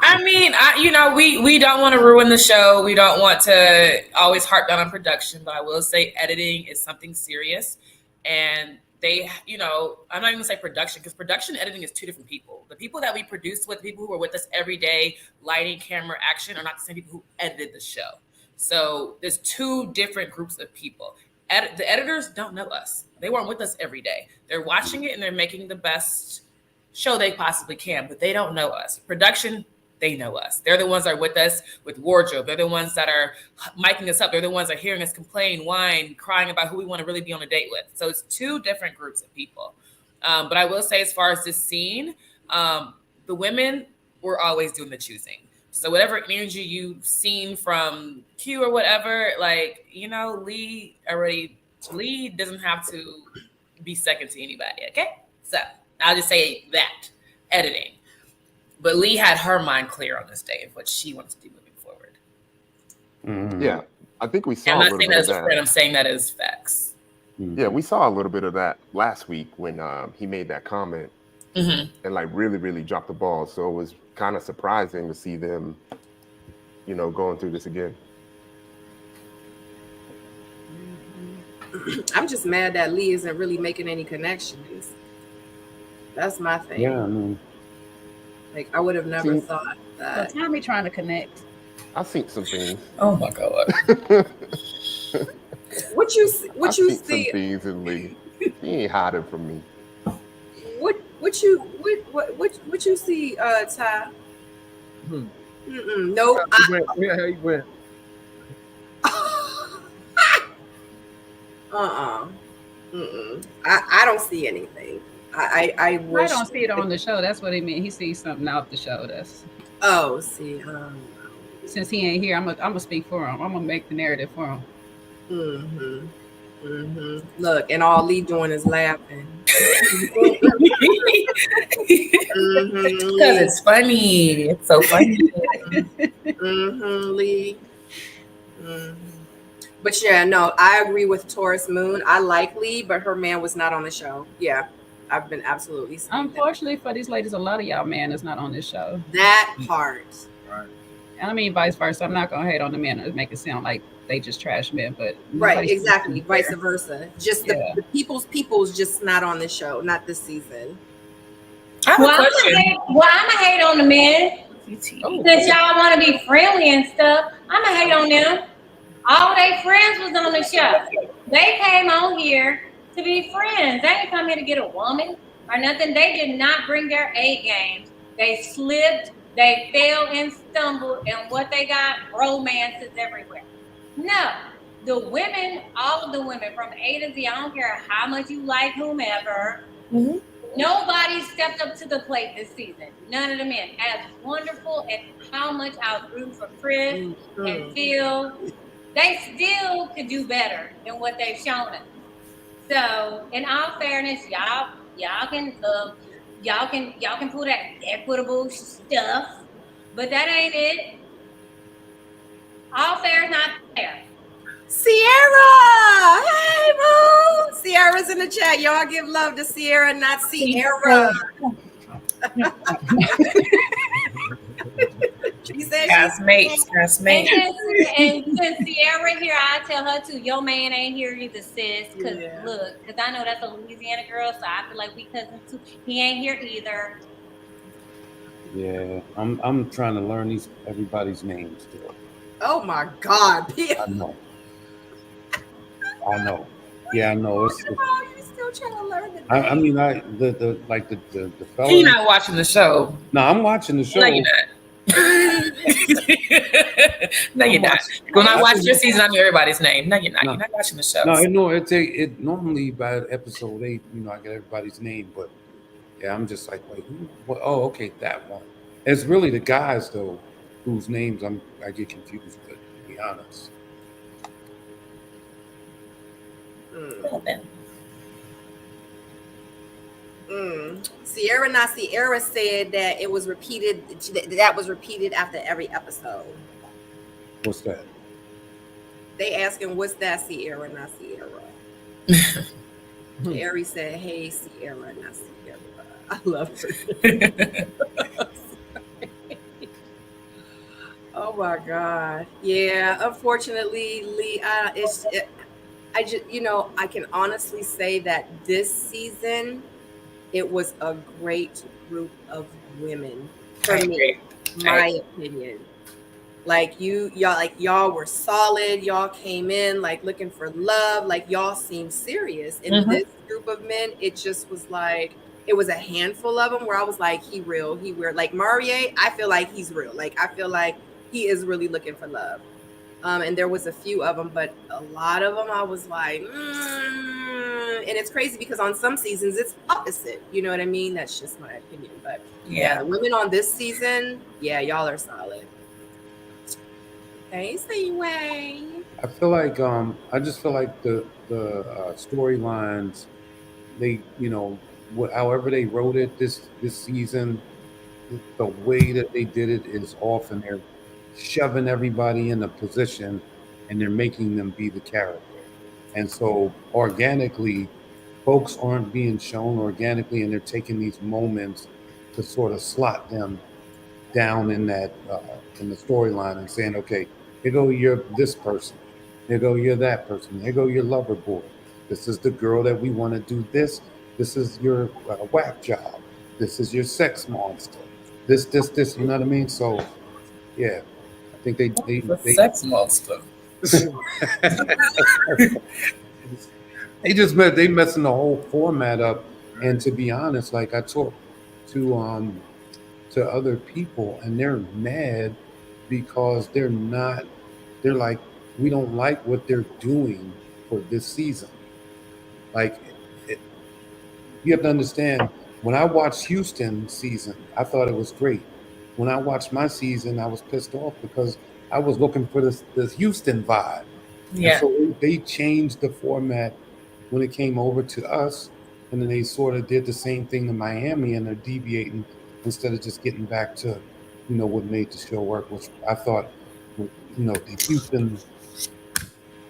[SPEAKER 2] I mean, we don't want to ruin the show. We don't want to always harp down on production, but I will say editing is something serious. And they, I'm not even gonna say production, because production and editing is two different people. The people that we produce with, the people who are with us every day, lighting, camera, action, are not the same people who edited the show. So there's two different groups of people. The editors don't know us. They weren't with us every day. They're watching it and they're making the best show they possibly can, but they don't know us. Production, they know us. They're the ones that are with us with wardrobe. They're the ones that are miking us up. They're the ones that are hearing us complain, whine, crying about who we want to really be on a date with. So it's two different groups of people. But I will say, as far as this scene, the women were always doing the choosing. So whatever energy you've seen from Q or whatever, like, you know, Lee doesn't have to be second to anybody, okay? So I'll just say that, editing. But Lee had her mind clear on this day of what she wants to do moving forward.
[SPEAKER 3] Mm-hmm. Yeah, I think we saw
[SPEAKER 2] I'm
[SPEAKER 3] a
[SPEAKER 2] not
[SPEAKER 3] little
[SPEAKER 2] saying
[SPEAKER 3] bit
[SPEAKER 2] that
[SPEAKER 3] of
[SPEAKER 2] as a
[SPEAKER 3] that.
[SPEAKER 2] friend, I'm saying that as facts.
[SPEAKER 3] Mm-hmm. Yeah, we saw a little bit of that last week when he made that comment and like really, really dropped the ball. So it was kind of surprising to see them, you know, going through this again.
[SPEAKER 1] I'm just mad that Lee isn't really making any connections. That's my thing.
[SPEAKER 7] Yeah, I mean,
[SPEAKER 1] like I would have never thought that.
[SPEAKER 4] So Tommy trying to connect.
[SPEAKER 3] I've seen some things.
[SPEAKER 2] Oh my God.
[SPEAKER 1] What you see?
[SPEAKER 3] Some things in Lee. He ain't hiding from me.
[SPEAKER 1] What you see, Ty? No.
[SPEAKER 6] He went.
[SPEAKER 1] I don't see anything. I wish.
[SPEAKER 4] I don't see it on the show. That's what he meant. He sees something out the show. That's.
[SPEAKER 1] Oh, see.
[SPEAKER 4] Since he ain't here, I'm gonna speak for him. I'm gonna make the narrative for him.
[SPEAKER 1] Look, and all Lee doing is laughing.
[SPEAKER 2] Because it's funny. It's so funny.
[SPEAKER 1] Lee. But yeah, no, I agree with Taurus Moon. I like Lee, but her man was not on the show. Yeah, I've been absolutely saying
[SPEAKER 4] unfortunately for these ladies, a lot of y'all man is not on this show.
[SPEAKER 1] That part.
[SPEAKER 6] Right.
[SPEAKER 4] And I mean vice versa. I'm not gonna hate on the men and make it sound like they just trash men, but
[SPEAKER 1] right, exactly, vice versa. Just the people's just not on this show, not this season.
[SPEAKER 5] I'm gonna hate on the men. Since y'all want to be friendly and stuff, I'm gonna hate on them. All their friends was on the show. They came on here to be friends. They didn't come here to get a woman or nothing. They did not bring their A games. They slipped, they fell and stumbled, and what they got, romances everywhere. No, the women, all of the women from A to Z, I don't care how much you like whomever, nobody stepped up to the plate this season. None of the men. As wonderful as how much I was rooting for Chris and Phil, they still could do better than what they've shown us. So, in all fairness, y'all can pull that equitable stuff, but that ain't it. All fair is not fair.
[SPEAKER 1] Sierra, hey boo! Sierra's in the chat. Y'all give love to Sierra, not Sierra. She said
[SPEAKER 2] Castmates.
[SPEAKER 5] And since Sierra here, I tell her too, your man ain't here either, sis. Because look, because I know that's a Louisiana girl, so I feel like we cousins too. He ain't here either.
[SPEAKER 7] Yeah, I'm trying to learn everybody's names still.
[SPEAKER 1] Oh my God,
[SPEAKER 7] I know. Yeah, I know. It's
[SPEAKER 1] you still trying to learn the
[SPEAKER 7] I mean, the fellow.
[SPEAKER 2] He not watching the show.
[SPEAKER 7] No, I'm watching the show.
[SPEAKER 2] No, you're not. No, you're not. When I watch your season, I know everybody's name. No, you're not. You're not watching the show.
[SPEAKER 7] No, it normally by episode 8, I get everybody's name, but yeah, I'm just like, wait, who? What? Oh, okay, that one. It's really the guys though, whose names I get confused with, to be honest.
[SPEAKER 1] Sierra Nasiera said that it was repeated. That was repeated after every episode.
[SPEAKER 7] What's that?
[SPEAKER 1] They asking, "What's that, Sierra Nasiera?" Aries said, "Hey, Sierra Nasiera." I love it. Oh my God! Yeah, unfortunately, Lee. I just, I can honestly say that this season, it was a great group of women for me. My opinion. Like y'all were solid. Y'all came in like looking for love. Like y'all seemed serious. And this group of men, it just was like, it was a handful of them where I was like, he real, he weird. Like Marie, I feel like he's real. Like I feel like he is really looking for love. And there was a few of them, but a lot of them I was like, and it's crazy because on some seasons it's opposite. You know what I mean? That's just my opinion. But yeah, the women on this season, yeah, y'all are solid. Hey, Seaway.
[SPEAKER 7] I feel like I just feel like the storylines, they, you know, however they wrote it this season, the way that they did it is off, and they're shoving everybody in a position and they're making them be the character. And so organically, folks aren't being shown organically, and they're taking these moments to sort of slot them down in that in the storyline and saying, okay, here go you're this person, here go you're that person, here go your lover boy. This is the girl that we want to do this. This is your whack job. This is your sex monster. This. You know what I mean? So, yeah, I think they
[SPEAKER 2] sex monster.
[SPEAKER 7] they messing the whole format up. And to be honest, like I talked to other people, and they're mad because they're like, we don't like what they're doing for this season. Like, you have to understand, when I watched Houston season, I thought it was great. When I watched my season, I was pissed off because I was looking for this Houston vibe. Yeah. And so they changed the format when it came over to us, and then they sort of did the same thing to Miami, and they're deviating instead of just getting back to, you know, what made the show work, which I thought, you know, the Houston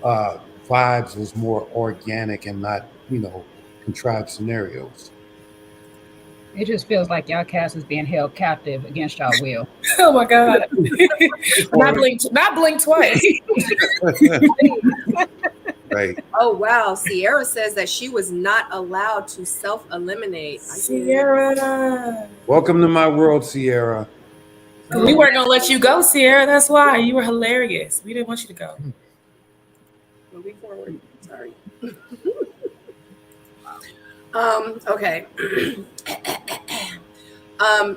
[SPEAKER 7] vibes was more organic and not, you know, contrived scenarios.
[SPEAKER 4] It just feels like y'all cast is being held captive against y'all will.
[SPEAKER 2] Oh my God. not blink twice.
[SPEAKER 7] Right.
[SPEAKER 1] Oh wow. Sierra says that she was not allowed to self-eliminate.
[SPEAKER 2] Sierra.
[SPEAKER 7] Welcome to my world, Sierra.
[SPEAKER 2] We weren't gonna let you go, Sierra. That's why. You were hilarious. We didn't want you to go.
[SPEAKER 1] Moving forward. Sorry. Okay.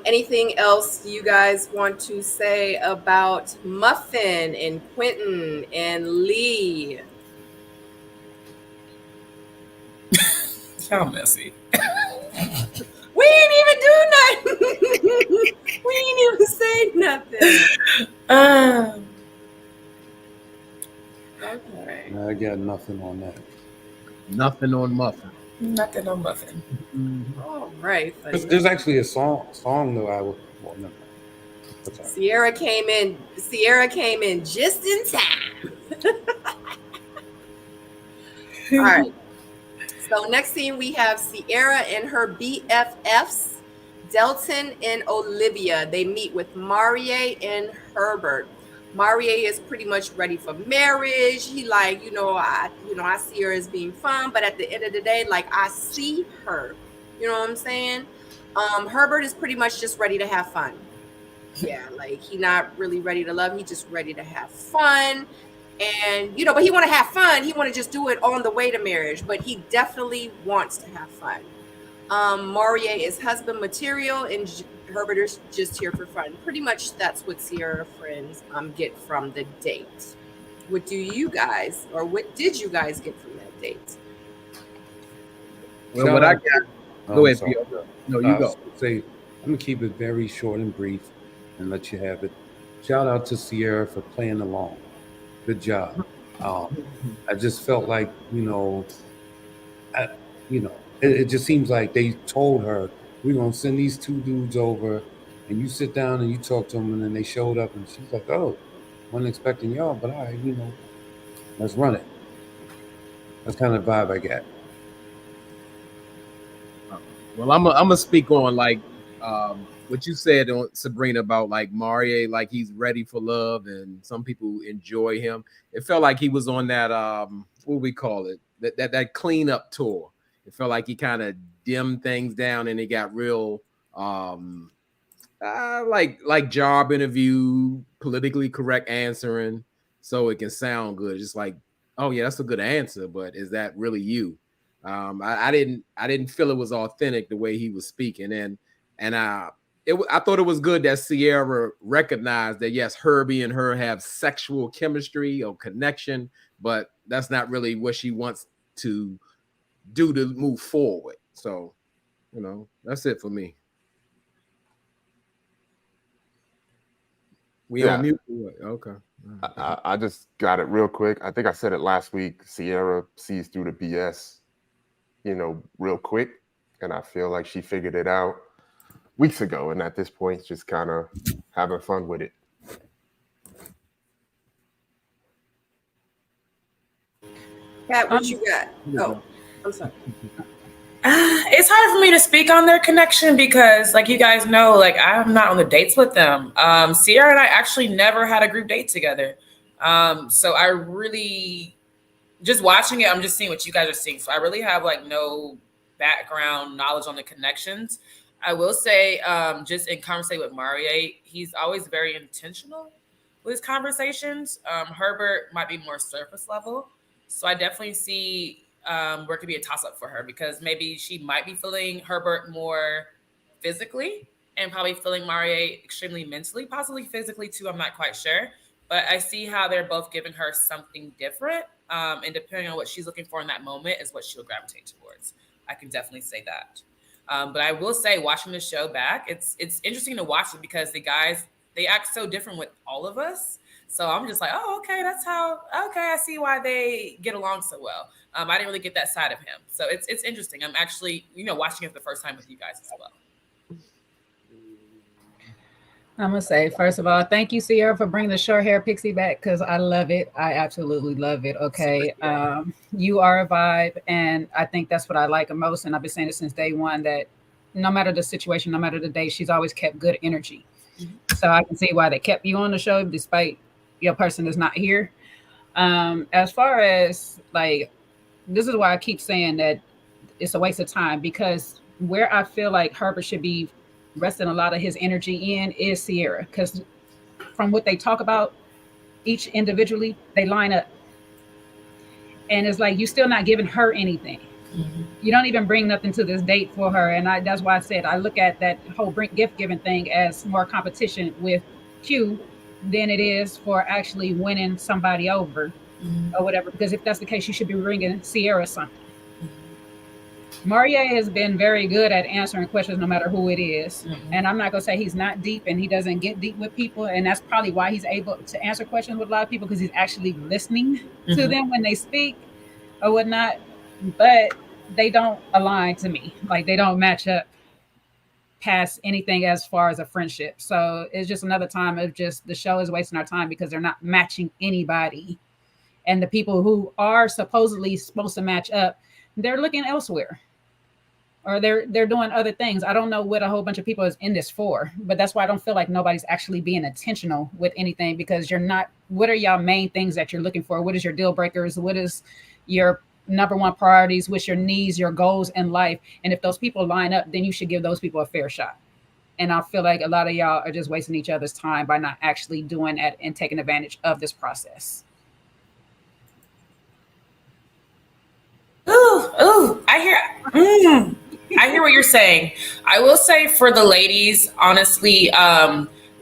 [SPEAKER 1] Anything else you guys want to say about Muffin and Quentin and Lee?
[SPEAKER 2] How messy.
[SPEAKER 1] We ain't even do nothing. We ain't even say nothing. Okay.
[SPEAKER 7] I got nothing on that.
[SPEAKER 6] Nothing on Muffin.
[SPEAKER 2] Nothing on Muffin.
[SPEAKER 1] All right.
[SPEAKER 7] There's actually a song though. I would. Well, no.
[SPEAKER 1] Sierra came in just in time. All right. So next scene we have Sierra and her BFFs, Delton and Olivia. They meet with Marie and Herbert. Marie is pretty much ready for marriage. He like, I see her as being fun, but at the end of the day, like I see her. You know what I'm saying? Herbert is pretty much just ready to have fun. Yeah, like he not really ready to love. He just ready to have fun. And, but he want to have fun. He want to just do it on the way to marriage, but he definitely wants to have fun. Marie is husband material and Herbert is just here for fun. Pretty much that's what Sierra friends get from the date. What did you guys get from that date?
[SPEAKER 6] Well, what I got. Go ahead, Pio. No, you go.
[SPEAKER 7] I'm going to keep it very short and brief and let you have it. Shout out to Sierra for playing along. Good job. I just felt like, it just seems like they told her, we're going to send these two dudes over and you sit down and you talk to them, and then they showed up and she's like, oh, wasn't expecting y'all, but all right, let's run it. That's kind of the vibe I got.
[SPEAKER 6] Well, I'm gonna speak on like what you said on Sabrina about like Marie, like he's ready for love and some people enjoy him. It felt like he was on that what we call it, that cleanup tour. It felt like he kind of dimmed things down and it got real like job interview politically correct answering so it can sound good. Just like, oh yeah, that's a good answer, but is that really you? I didn't feel it was authentic the way he was speaking, and I thought it was good that Sierra recognized that yes, Herbie and her have sexual chemistry or connection, but that's not really what she wants to do to move forward. So, that's it for me. We on mute? Okay.
[SPEAKER 3] I just got it real quick. I think I said it last week. Sierra sees through the BS, real quick. And I feel like she figured it out weeks ago. And at this point, just kind of having fun with it.
[SPEAKER 1] Kat, what you got? Oh, I'm sorry.
[SPEAKER 2] It's hard for me to speak on their connection because, like you guys know, like I'm not on the dates with them. Sierra and I actually never had a group date together. So I really, just watching it, I'm just seeing what you guys are seeing. So I really have like no background knowledge on the connections. I will say, just in conversation with Marie, he's always very intentional with his conversations. Herbert might be more surface level. So I definitely see where it could be a toss-up for her because maybe she might be feeling Herbert more physically and probably feeling Marie extremely mentally, possibly physically too. I'm not quite sure. But I see how they're both giving her something different. And depending on what she's looking for in that moment is what she'll gravitate towards. I can definitely say that. But I will say, watching the show back, it's interesting to watch it because the guys, they act so different with all of us. So I'm just like, oh, okay, I see why they get along so well. I didn't really get that side of him. So it's interesting. I'm actually, watching it for the first time with you guys as well.
[SPEAKER 4] I'm going to say, first of all, thank you, Sierra, for bringing the short hair pixie back because I love it. I absolutely love it. Okay. You are a vibe. And I think that's what I like the most. And I've been saying it since day one that no matter the situation, no matter the day, she's always kept good energy. Mm-hmm. So I can see why they kept you on the show despite your person is not here. As far as like, this is why I keep saying that it's a waste of time because where I feel like Herbert should be resting a lot of his energy in is Sierra, because from what they talk about each individually, they line up. And it's like, you're still not giving her anything. Mm-hmm. You don't even bring nothing to this date for her. And that's why I said, I look at that whole gift giving thing as more competition with Q than it is for actually winning somebody over or whatever. Because if that's the case, you should be bringing Sierra something. Marie has been very good at answering questions no matter who it is. Mm-hmm. And I'm not going to say he's not deep and he doesn't get deep with people. And that's probably why he's able to answer questions with a lot of people because he's actually listening to them when they speak or whatnot. But they don't align to me. Like they don't match up past anything as far as a friendship. So it's just another time of just the show is wasting our time because they're not matching anybody. And the people who are supposedly supposed to match up, they're looking elsewhere. Or they're doing other things. I don't know what a whole bunch of people is in this for, but that's why I don't feel like nobody's actually being intentional with anything because you're not, what are y'all main things that you're looking for? What is your deal breakers? What is your number one priorities? What's your needs, your goals in life? And if those people line up, then you should give those people a fair shot. And I feel like a lot of y'all are just wasting each other's time by not actually doing that and taking advantage of this process.
[SPEAKER 2] Ooh, I hear what you're saying. I will say for the ladies, honestly,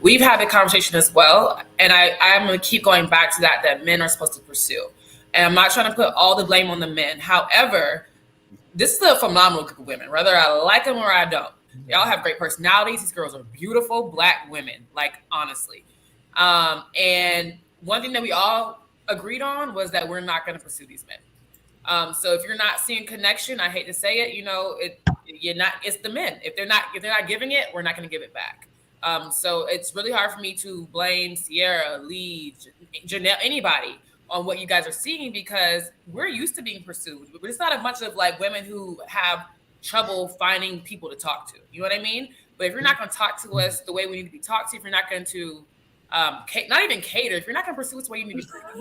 [SPEAKER 2] we've had the conversation as well. And I'm going to keep going back to that men are supposed to pursue. And I'm not trying to put all the blame on the men. However, this is a phenomenal group of women, whether I like them or I don't. They all have great personalities. These girls are beautiful Black women, like honestly. And one thing that we all agreed on was that we're not going to pursue these men. So if you're not seeing connection, I hate to say it, it's the men. If they're not giving it, we're not going to give it back. So it's really hard for me to blame Sierra, Lee, Janelle, anybody on what you guys are seeing because we're used to being pursued. But it's not a bunch of like women who have trouble finding people to talk to. You know what I mean? But if you're not going to talk to us the way we need to be talked to, if you're not going to not even cater, if you're not going to pursue us the way we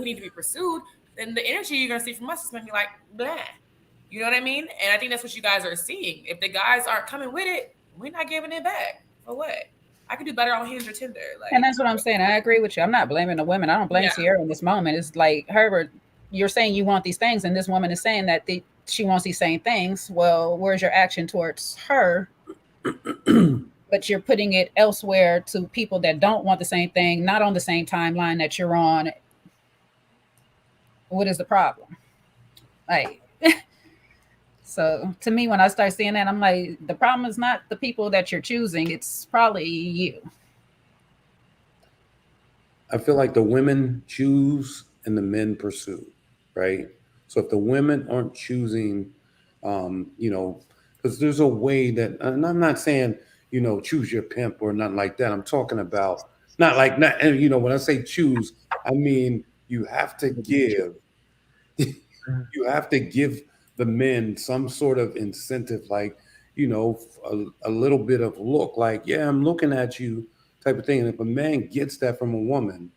[SPEAKER 2] need to be pursued, then the energy you're going to see from us is going to be like, blah. You know what I mean? And I think that's what you guys are seeing. If the guys aren't coming with it, we're not giving it back. For what? I could do better on Hinge or Tinder. Like,
[SPEAKER 4] and that's what I'm saying. I agree with you. I'm not blaming the women. I don't blame Sierra in this moment. It's like, Herbert, you're saying you want these things, and this woman is saying that she wants these same things. Well, where's your action towards her? But you're putting it elsewhere to people that don't want the same thing, not on the same timeline that you're on. What is the problem? Like, so to me, when I start seeing that, I'm like, the problem is not the people that you're choosing. It's probably you.
[SPEAKER 7] I feel like the women choose and the men pursue, right? So if the women aren't choosing, because there's a way that, and I'm not saying, choose your pimp or nothing like that. I'm talking about when I say choose, I mean, you have to give the men some sort of incentive, like, a little bit of look, like, yeah, I'm looking at you type of thing. And if a man gets that from a woman,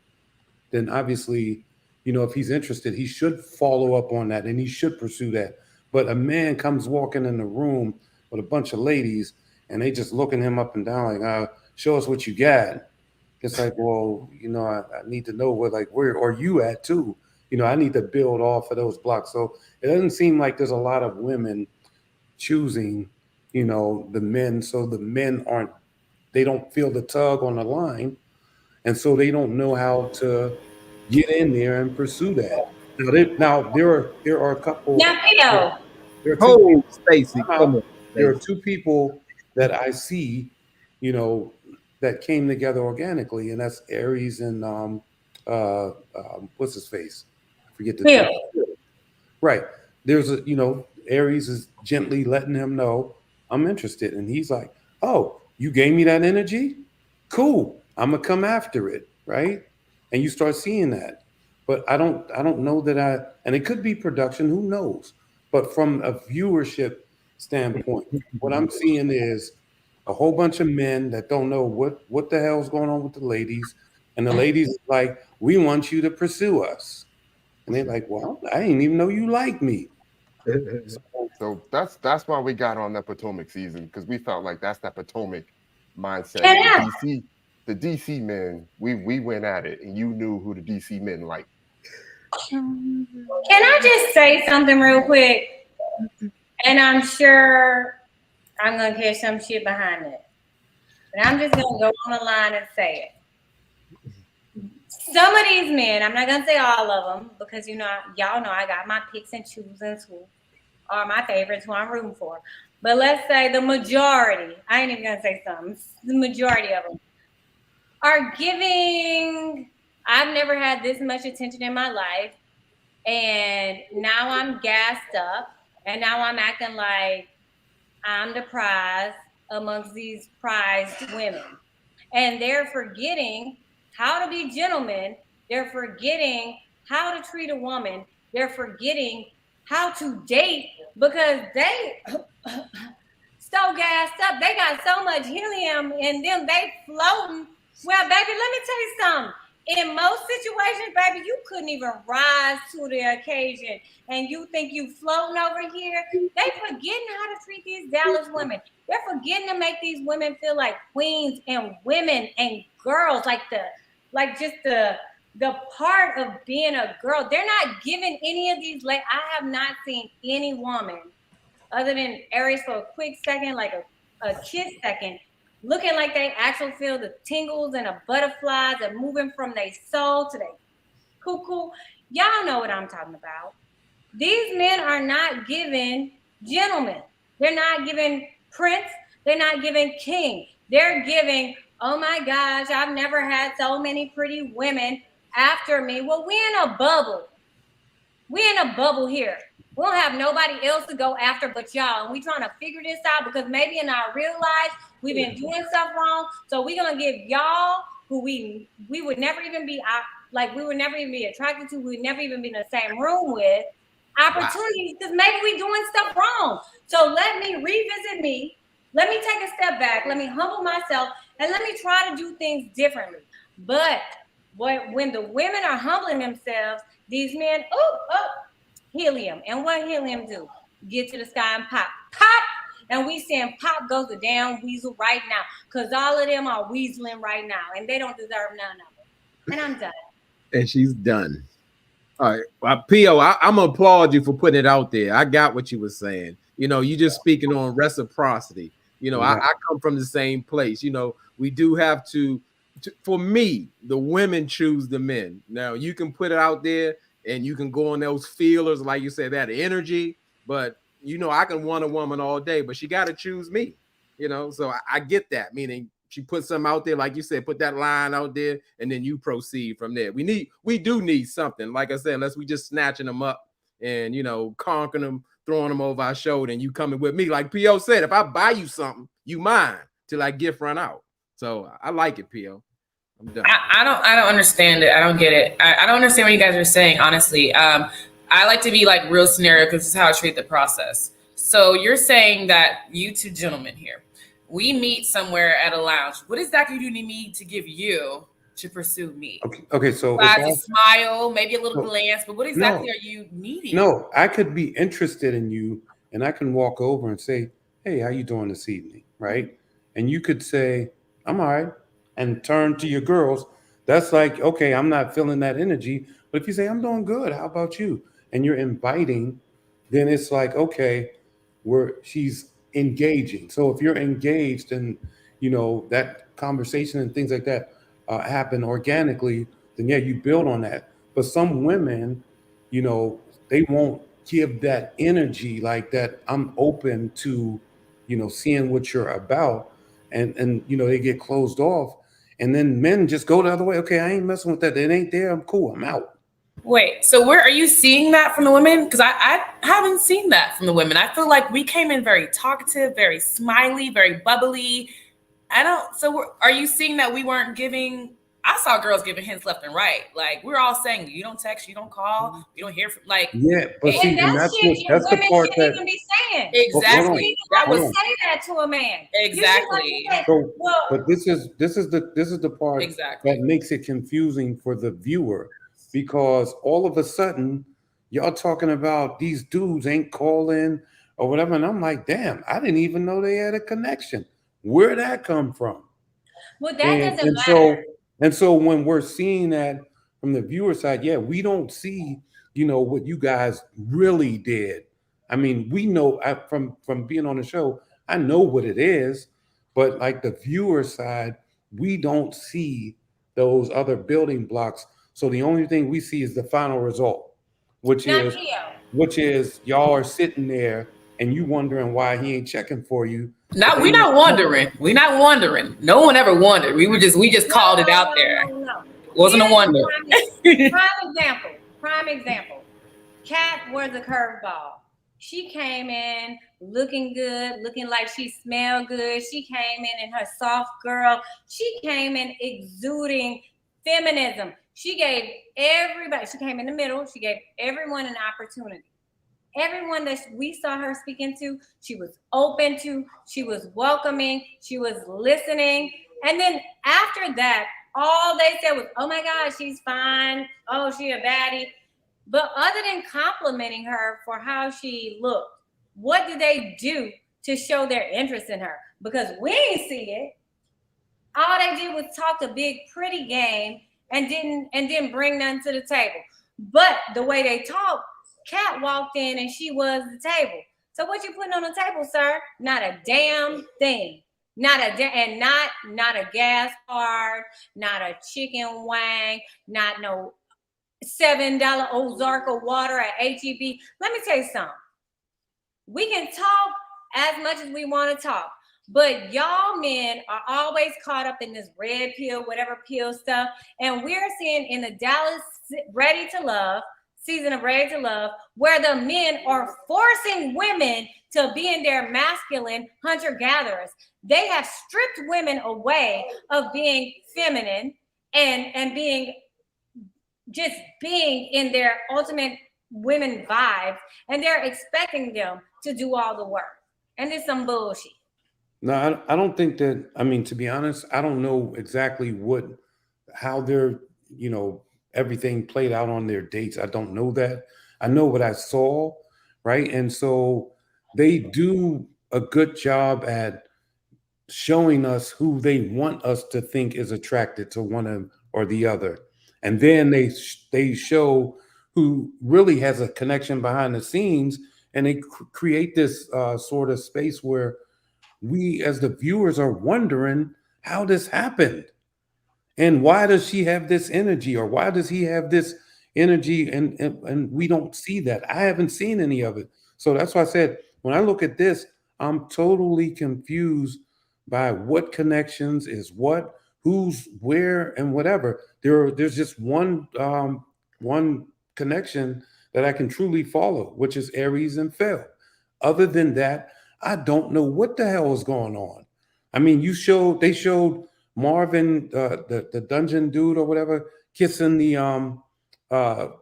[SPEAKER 7] then obviously, if he's interested, he should follow up on that and he should pursue that. But a man comes walking in the room with a bunch of ladies and they just looking him up and down, like, show us what you got. It's like, well, I need to know where are you at too? I need to build off of those blocks. So it doesn't seem like there's a lot of women choosing, the men. So the men they don't feel the tug on the line. And so they don't know how to get in there and pursue that. Now there are a couple.
[SPEAKER 5] Now, Theo.
[SPEAKER 6] Oh, Stacy, come on.
[SPEAKER 7] There are two people that I see, that came together organically, and that's Aries and what's his face? I forget the name. Right. There's Aries is gently letting him know I'm interested, and he's like, "Oh, you gave me that energy? Cool. I'm gonna come after it." Right. And you start seeing that. But I don't know that and it could be production, who knows? But from a viewership standpoint, what I'm seeing is a whole bunch of men that don't know what the hell's going on with the ladies. And the ladies are like, we want you to pursue us. And they're like, well, I didn't even know you like me.
[SPEAKER 3] So that's why we got on that Potomac season, because we felt like that's that Potomac mindset.
[SPEAKER 5] Yeah.
[SPEAKER 3] The DC men, we went at it, and you knew who the DC men liked.
[SPEAKER 5] Can I just say something real quick? And I'm sure I'm gonna hear some shit behind it, but I'm just gonna go on the line and say it. Some of these men, I'm not gonna say all of them, because y'all know I got my picks and choosings who are my favorites, who I'm rooting for. But let's say the majority, I ain't even gonna say some, the majority of them are giving, I've never had this much attention in my life, and now I'm gassed up, and now I'm acting like I'm the prize amongst these prized women. And they're forgetting how to be gentlemen. They're forgetting how to treat a woman. They're forgetting how to date, because they so gassed up. They got so much helium in them. They floating. Well, baby, let me tell you something. In most situations, baby, you couldn't even rise to the occasion, and you think you floating over here. They forgetting how to treat these Dallas women. They're forgetting to make these women feel like queens and women and girls, like just the part of being a girl. They're not giving any of these. I have not seen any woman, other than Aries for a quick second, like a kiss second, looking like they actually feel the tingles and the butterflies and moving from their soul to their cuckoo. Y'all know what I'm talking about. These men are not giving gentlemen. They're not giving prince. They're not giving king. They're giving, oh my gosh, I've never had so many pretty women after me. Well, we in a bubble. We in a bubble here. We don't have nobody else to go after but y'all. And we trying to figure this out, because maybe in our real life, we've been doing stuff wrong. So we're going to give y'all, who we would never even be, we would never even be attracted to, we would never even be in the same room with, opportunities, because maybe we doing stuff wrong. So let me revisit me. Let me take a step back. Let me humble myself, and let me try to do things differently. But when the women are humbling themselves, these men, helium. And what helium do? Get to the sky and pop. Pop! And we saying pop goes the damn weasel right now, because all of them are weaseling right now, and they don't deserve none of it. And I'm done.
[SPEAKER 6] And she's done. All right, well, P.O., I'm gonna applaud you for putting it out there. I got what you were saying. You know, you just speaking on reciprocity. You know, I come from the same place. You know, we do have to, for me, the women choose the men. Now, you can put it out there and you can go on those feelers, like you said, that energy. But, you know, I can want a woman all day, but she got to choose me. You know, so I get that. Meaning she put something out there, like you said, put that line out there, and then you proceed from there. We do need something. Like I said, unless we just snatching them up and, you know, conquering them, throwing them over our shoulder, and you coming with me. Like P.O. said, if I buy you something, you mine till I gift run out. So I like it, P.O. I'm done.
[SPEAKER 2] I don't understand it. I don't get it. I don't understand what you guys are saying, honestly. I like to be like real scenario because this is how I treat the process. So you're saying that you two gentlemen here, we meet somewhere at a lounge. What exactly do you need to give you to pursue me?
[SPEAKER 7] Okay. So
[SPEAKER 2] a smile, maybe a little glance, but what exactly are you needing?
[SPEAKER 7] No, I could be interested in you, and I can walk over and say, "Hey, how you doing this evening?" Right? And you could say, "I'm all right," and turn to your girls. That's like, okay, I'm not feeling that energy. But if you say, "I'm doing good, how about you?" and you're inviting, then it's like, okay, she's engaging. So if you're engaged and you know that conversation and things like that happen organically, then yeah, you build on that. But some women, you know, they won't give that energy like that. I'm open to, you know, seeing what you're about, and you know they get closed off, and then men just go the other way. Okay, I ain't messing with that. It ain't there. I'm cool. I'm out.
[SPEAKER 2] Wait, so where are you seeing that from the women? Because I haven't seen that from the women. I feel like we came in very talkative, very smiley, very bubbly. Are you seeing that we weren't giving? I saw girls giving hints left and right. Like we're all saying, you don't text, you don't call, you don't hear from. Like
[SPEAKER 7] yeah, but see, and that's the part that
[SPEAKER 5] even be saying
[SPEAKER 2] exactly.
[SPEAKER 5] That would say that to a man.
[SPEAKER 2] Exactly.
[SPEAKER 7] So, but this is the part that makes it confusing for the viewer, because all of a sudden y'all talking about these dudes ain't calling or whatever, and I'm like, damn, I didn't even know they had a connection. Where'd that come from?
[SPEAKER 5] Well, that doesn't matter.
[SPEAKER 7] So when we're seeing that from the viewer side, yeah, we don't see, you know, what you guys really did. I mean, we know from being on the show, I know what it is, but like the viewer side, we don't see those other building blocks. So the only thing we see is the final result, which is y'all are sitting there and you wondering why he ain't checking for you.
[SPEAKER 2] We're not wondering. We're not wondering. No one ever wondered. We just called it out there.
[SPEAKER 5] No.
[SPEAKER 2] Wasn't a wonder.
[SPEAKER 5] Prime example. Kat was a curveball. She came in looking good, looking like she smelled good. She came in her soft girl. She came in exuding feminism. She gave everybody, she came in the middle. She gave everyone an opportunity. Everyone that we saw her speaking to, she was open to, she was welcoming, she was listening. And then after that, all they said was, oh my God, she's fine. Oh, she a baddie. But other than complimenting her for how she looked, what did they do to show their interest in her? Because we didn't see it. All they did was talk a big pretty game and didn't bring nothing to the table. But the way they talked, Kat walked in and she was the table. So what you putting on the table, sir? Not a damn thing. Not a gas card, not a chicken wang, not no $7 Ozarka water at HEB. Let me tell you something. We can talk as much as we want to talk, but y'all men are always caught up in this red pill, whatever pill stuff. And we're seeing in the Dallas Ready to Love, season of Ready to Love, where the men are forcing women to be in their masculine hunter-gatherers. They have stripped women away of being feminine and being in their ultimate women vibes, and they're expecting them to do all the work. And it's some bullshit.
[SPEAKER 7] No, I don't think that, I mean, to be honest, I don't know exactly how they're, you know, everything played out on their dates. I don't know that. I know what I saw, right? And so they do a good job at showing us who they want us to think is attracted to one or the other. And then they show who really has a connection behind the scenes, and they create this sort of space where we as the viewers are wondering how this happened. And why does she have this energy, or why does he have this energy? And we don't see that. I haven't seen any of it. So that's why I said, when I look at this, I'm totally confused by what connections is what, who's where, and whatever. There's just one connection that I can truly follow, which is Aries and Phil. Other than that, I don't know what the hell is going on. I mean, they showed Marvin, the dungeon dude or whatever, kissing the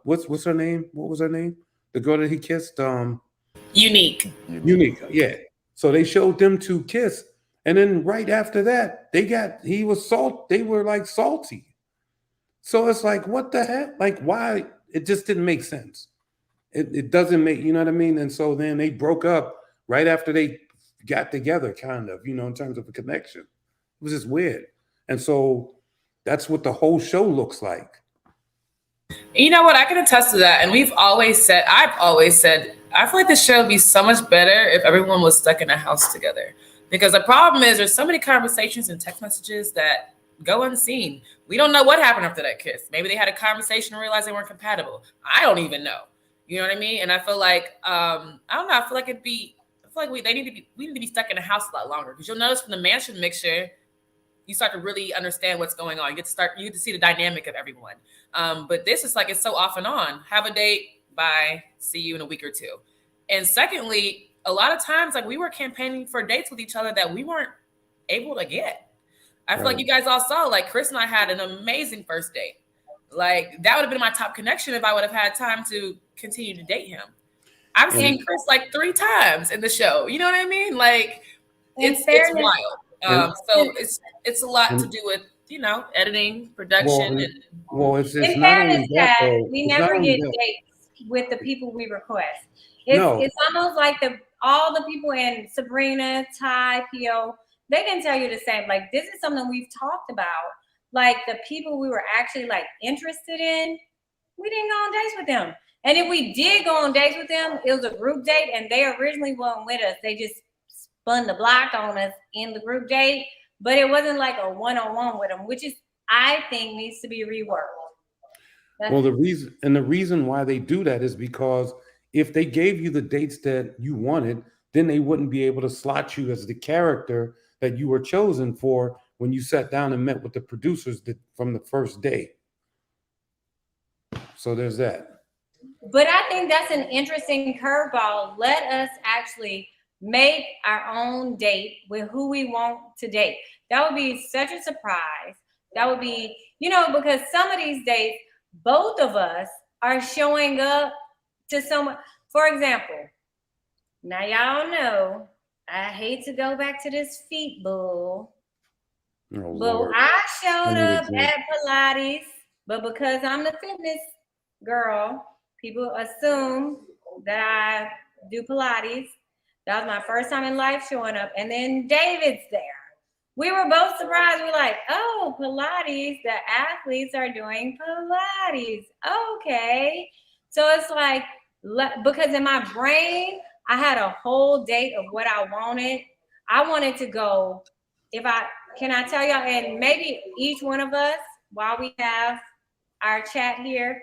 [SPEAKER 7] what's her name? What was her name? The girl that he kissed,
[SPEAKER 2] Unique.
[SPEAKER 7] yeah. So they showed them two kiss, and then right after that, they were like salty. So it's like, what the heck? Like, why? It just didn't make sense. It doesn't make, you know what I mean? And so then they broke up right after they got together, kind of, in terms of a connection. It was just weird. And so that's what the whole show looks like.
[SPEAKER 2] You know what? I can attest to that. And I've always said, I feel like the show would be so much better if everyone was stuck in a house together. Because the problem is there's so many conversations and text messages that go unseen. We don't know what happened after that kiss. Maybe they had a conversation and realized they weren't compatible. I don't even know. You know what I mean? And I feel like, I don't know. I feel like we need to be stuck in a house a lot longer. Because you'll notice from the mansion mixture, you start to really understand what's going on. You get to see the dynamic of everyone. But this is like, it's so off and on. Have a date, bye, see you in a week or two. And secondly, a lot of times, like, we were campaigning for dates with each other that we weren't able to get. I feel like you guys all saw, like, Chris and I had an amazing first date. Like, that would have been my top connection if I would have had time to continue to date him. I've seen Chris like 3 times in the show. You know what I mean? Like, it's wild. So it's a lot to do with, editing, production.
[SPEAKER 7] It's
[SPEAKER 5] in
[SPEAKER 7] not
[SPEAKER 5] fairness,
[SPEAKER 7] only that, though.
[SPEAKER 5] we never get dates with the people we request. It's almost like all the people in Sabrina, Ty, PO, they can tell you the same. Like, this is something we've talked about. Like, the people we were actually like interested in, we didn't go on dates with them. And if we did go on dates with them, it was a group date, and they originally weren't with us. They just spun the block on us in the group date, but it wasn't like a one-on-one with them, which is, I think, needs to be reworked.
[SPEAKER 7] The reason why they do that is because if they gave you the dates that you wanted, then they wouldn't be able to slot you as the character that you were chosen for when you sat down and met with the producers from the first day. So there's that.
[SPEAKER 5] But I think that's an interesting curveball. Let us actually make our own date with who we want to date. That would be such a surprise. That would be, because some of these dates, both of us are showing up to someone. For example, now y'all know, I hate to go back to this feet bull, but I showed up at Pilates, but because I'm the fitness girl, people assume that I do Pilates. That was my first time in life showing up. And then David's there. We were both surprised. We're like, oh, Pilates, the athletes are doing Pilates. Okay. So it's like, because in my brain, I had a whole date of what I wanted. I wanted to go, can I tell y'all, and maybe each one of us, while we have our chat here,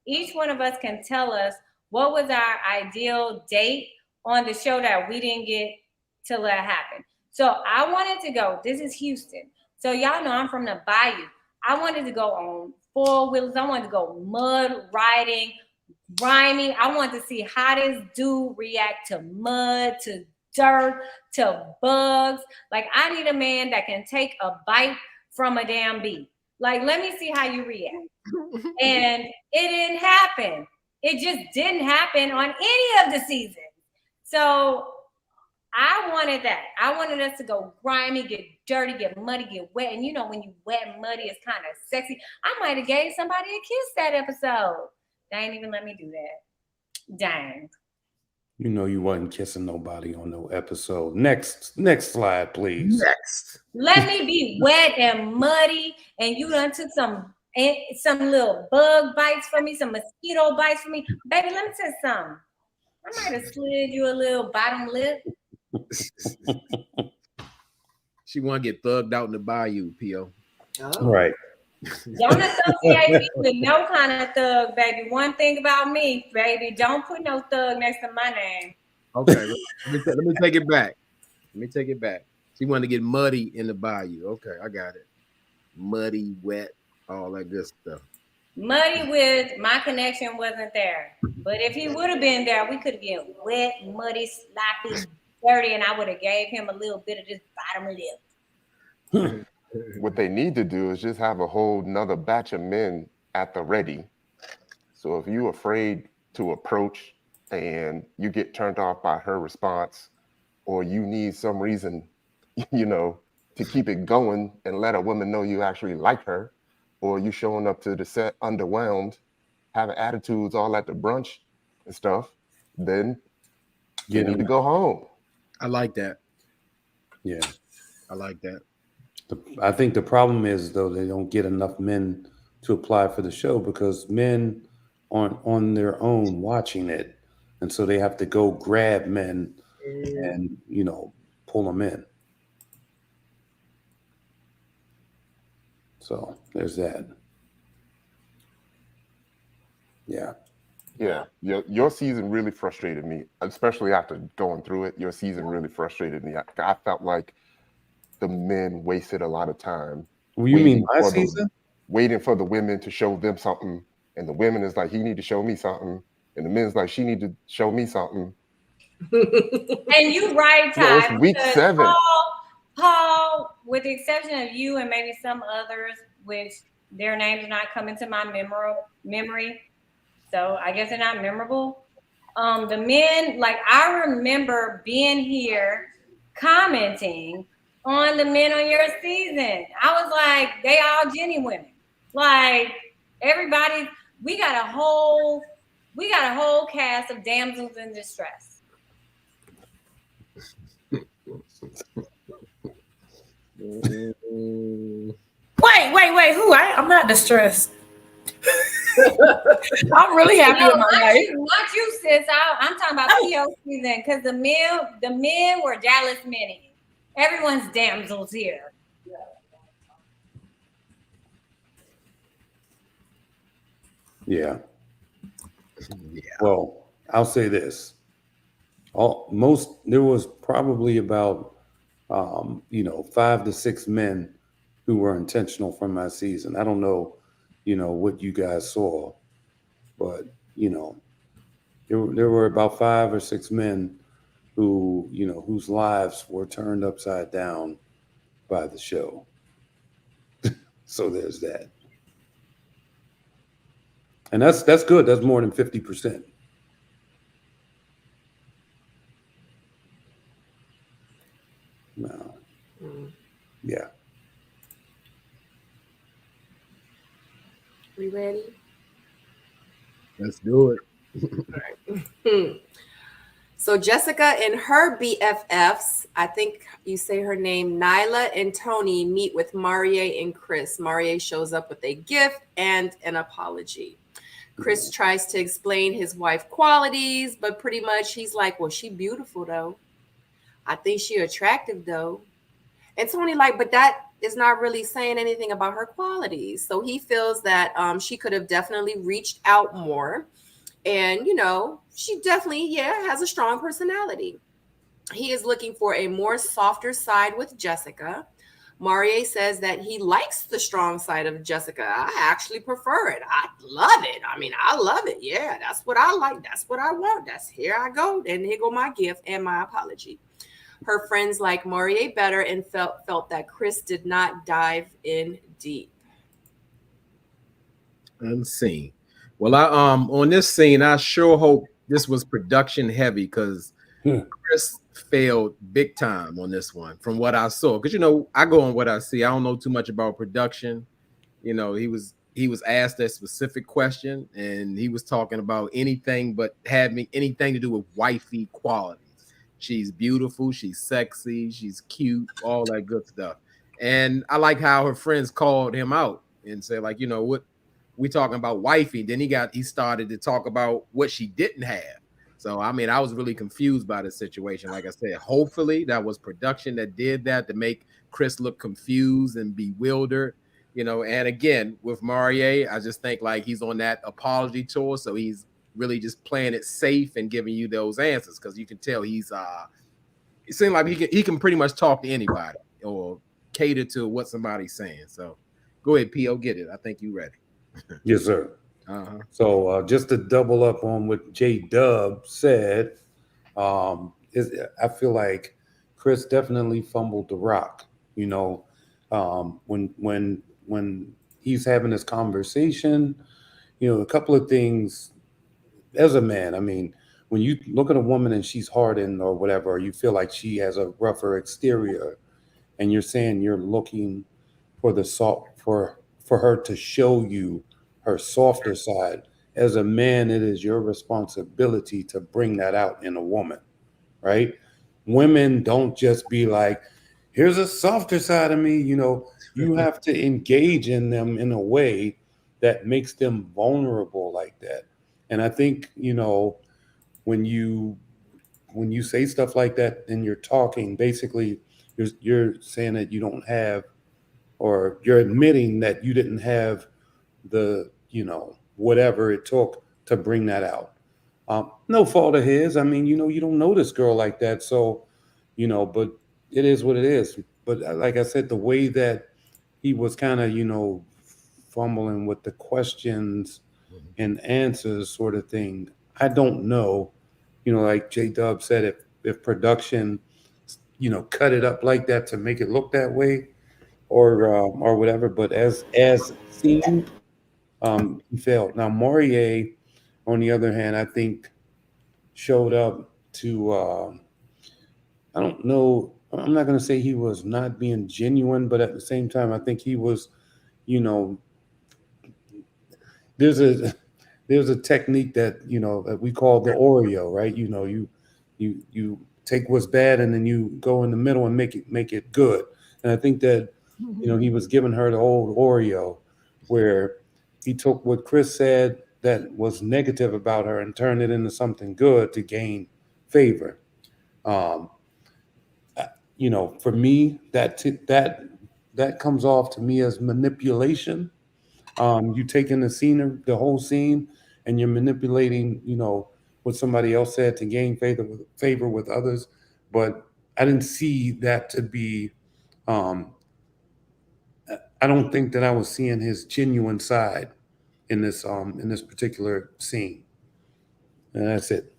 [SPEAKER 5] each one of us can tell us what was our ideal date on the show that we didn't get to let happen. So I wanted to go, this is Houston. So y'all know I'm from the Bayou. I wanted to go on 4-wheelers. I wanted to go mud riding, grimy. I wanted to see how this dude react to mud, to dirt, to bugs. Like, I need a man that can take a bite from a damn bee. Like, let me see how you react. And it didn't happen. It just didn't happen on any of the seasons. So I wanted that. I wanted us to go grimy, get dirty, get muddy, get wet. And when you wet and muddy, it's kind of sexy. I might have gave somebody a kiss that episode. They ain't even let me do that. Dang.
[SPEAKER 7] You know you wasn't kissing nobody on no episode. Next slide, please.
[SPEAKER 6] Next.
[SPEAKER 5] Let me be wet and muddy, and you done took some little bug bites for me, some mosquito bites for me. Baby, let me tell you something. I might have slid you a little bottom lip.
[SPEAKER 6] She want to get thugged out in the bayou, P.O.
[SPEAKER 1] Oh.
[SPEAKER 7] Right.
[SPEAKER 5] Don't associate me with no kind of thug, baby. One thing about me, baby, don't put no thug next to my name.
[SPEAKER 6] Okay, let me take it back. Let me take it back. She wanted to get muddy in the bayou. Okay, I got it. Muddy, wet, all that good stuff.
[SPEAKER 5] Muddy with my connection wasn't there. But if he would have been there, we could have been wet, muddy, sloppy, dirty, and I would have gave him a little bit of this bottom lip.
[SPEAKER 3] What they need to do is just have a whole nother batch of men at the ready. So if you're afraid to approach and you get turned off by her response, or you need some reason, to keep it going and let a woman know you actually like her, or you showing up to the set underwhelmed, having attitudes all at the brunch and stuff, then you need to go home.
[SPEAKER 6] I like that.
[SPEAKER 7] Yeah.
[SPEAKER 6] I like that.
[SPEAKER 7] I think the problem is, though, they don't get enough men to apply for the show because men aren't on their own watching it. And so they have to go grab men and, pull them in. So there's that. Yeah.
[SPEAKER 3] Yeah. Your season really frustrated me, especially after going through it. Your season really frustrated me. I felt like the men wasted a lot of time.
[SPEAKER 7] Well, you mean my season?
[SPEAKER 3] Waiting for the women to show them something. And the women is like, he need to show me something. And the men's like, she need to show me something.
[SPEAKER 5] And you right, Ty.
[SPEAKER 3] It's week 7.
[SPEAKER 5] Paul, with the exception of you and maybe some others, which their names are not coming to my memory. So I guess they're not memorable. The men, like I remember being here commenting on the men on your season. I was like, they all genuine. Like everybody, we got a whole cast of damsels in distress.
[SPEAKER 2] Wait. Who? I'm not distressed. I'm really happy with my life.
[SPEAKER 5] Not you, sis. I'm talking about PO season because the men were Dallas many. Everyone's damsels here.
[SPEAKER 7] Yeah. Well, I'll say this. There was probably about 5 to 6 men who were intentional from my season. I don't know, what you guys saw, but there were about 5 or 6 men who, whose lives were turned upside down by the show. So there's that. And that's good. That's more than 50%. No. Yeah.
[SPEAKER 1] We ready?
[SPEAKER 6] Let's do
[SPEAKER 1] it. So Jessica and her BFFs, I think you say her name, Nyla and Tony, meet with Marie and Chris. Marie shows up with a gift and an apology. Chris tries to explain his wife's qualities, but pretty much he's like, well, she beautiful though. I think she attractive though. And Tony like, but that is not really saying anything about her qualities. So he feels that she could have definitely reached out more. And, she definitely, has a strong personality. He is looking for a more softer side with Jessica. Marie says that he likes the strong side of Jessica. I actually prefer it. I love it. I love it. Yeah, that's what I like. That's what I want. Here I go. And here go my gift and my apology. Her friends like Marie better and felt that Chris did not dive in deep.
[SPEAKER 6] Unseen. Well, I on this scene, I sure hope this was production heavy because Chris failed big time on this one from what I saw. Because I go on what I see. I don't know too much about production. He was he was asked a specific question, and he was talking about anything but having anything to do with wifey qualities. She's beautiful, she's sexy, she's cute, all that good stuff. And I like how her friends called him out and said, like, you know what, we talking about wifey. Then he started to talk about what she didn't have. So I mean, I was really confused by the situation. Like I said, hopefully that was production that did that to make Chris look confused and bewildered. You know, and again, with Marie, I just think like he's on that apology tour, so he's really just playing it safe and giving you those answers, because you can tell he's it seems like he can pretty much talk to anybody or cater to what somebody's saying. So go ahead, P.O., get it. I think you ready.
[SPEAKER 7] Yes, sir. So just to double up on what J-Dub said, I feel like Chris definitely fumbled the rock. You know, when he's having this conversation, you know, a couple of things as a man. I mean, when you look at a woman and she's hardened or whatever, or you feel like she has a rougher exterior, and you're saying you're looking for the for her to show you her softer side. As a man, it is your responsibility to bring that out in a woman, right? Women don't just be like, here's a softer side of me. You know, you have to engage in them in a way that makes them vulnerable like that. And I think, you know, when you say stuff like that and you're talking, basically you're saying that you don't have, or you're admitting that you didn't have the, you know, whatever it took to bring that out. No fault of his. I mean, you know, you don't know this girl like that. So, you know, but it is what it is. But like I said, the way that he was kind of, you know, fumbling with the questions and answers sort of thing, I don't know. You know, like J-Dub said, if production, you know, cut it up like that to make it look that way, or whatever. But as seen, he failed. Now Morier, on the other hand, I think showed up to. I don't know. I'm not going to say he was not being genuine, but at the same time, I think he was. You know, there's a technique that, you know, that we call the Oreo, right? You know, you take what's bad and then you go in the middle and make it good. And I think that, you know, he was giving her the old Oreo, where he took what Chris said that was negative about her and turned it into something good to gain favor. You know, for me, that comes off to me as manipulation. You taking the whole scene, and you're manipulating, you know, what somebody else said to gain favor with others. But I didn't see that to be. I don't think that I was seeing his genuine side in this particular scene. And that's it.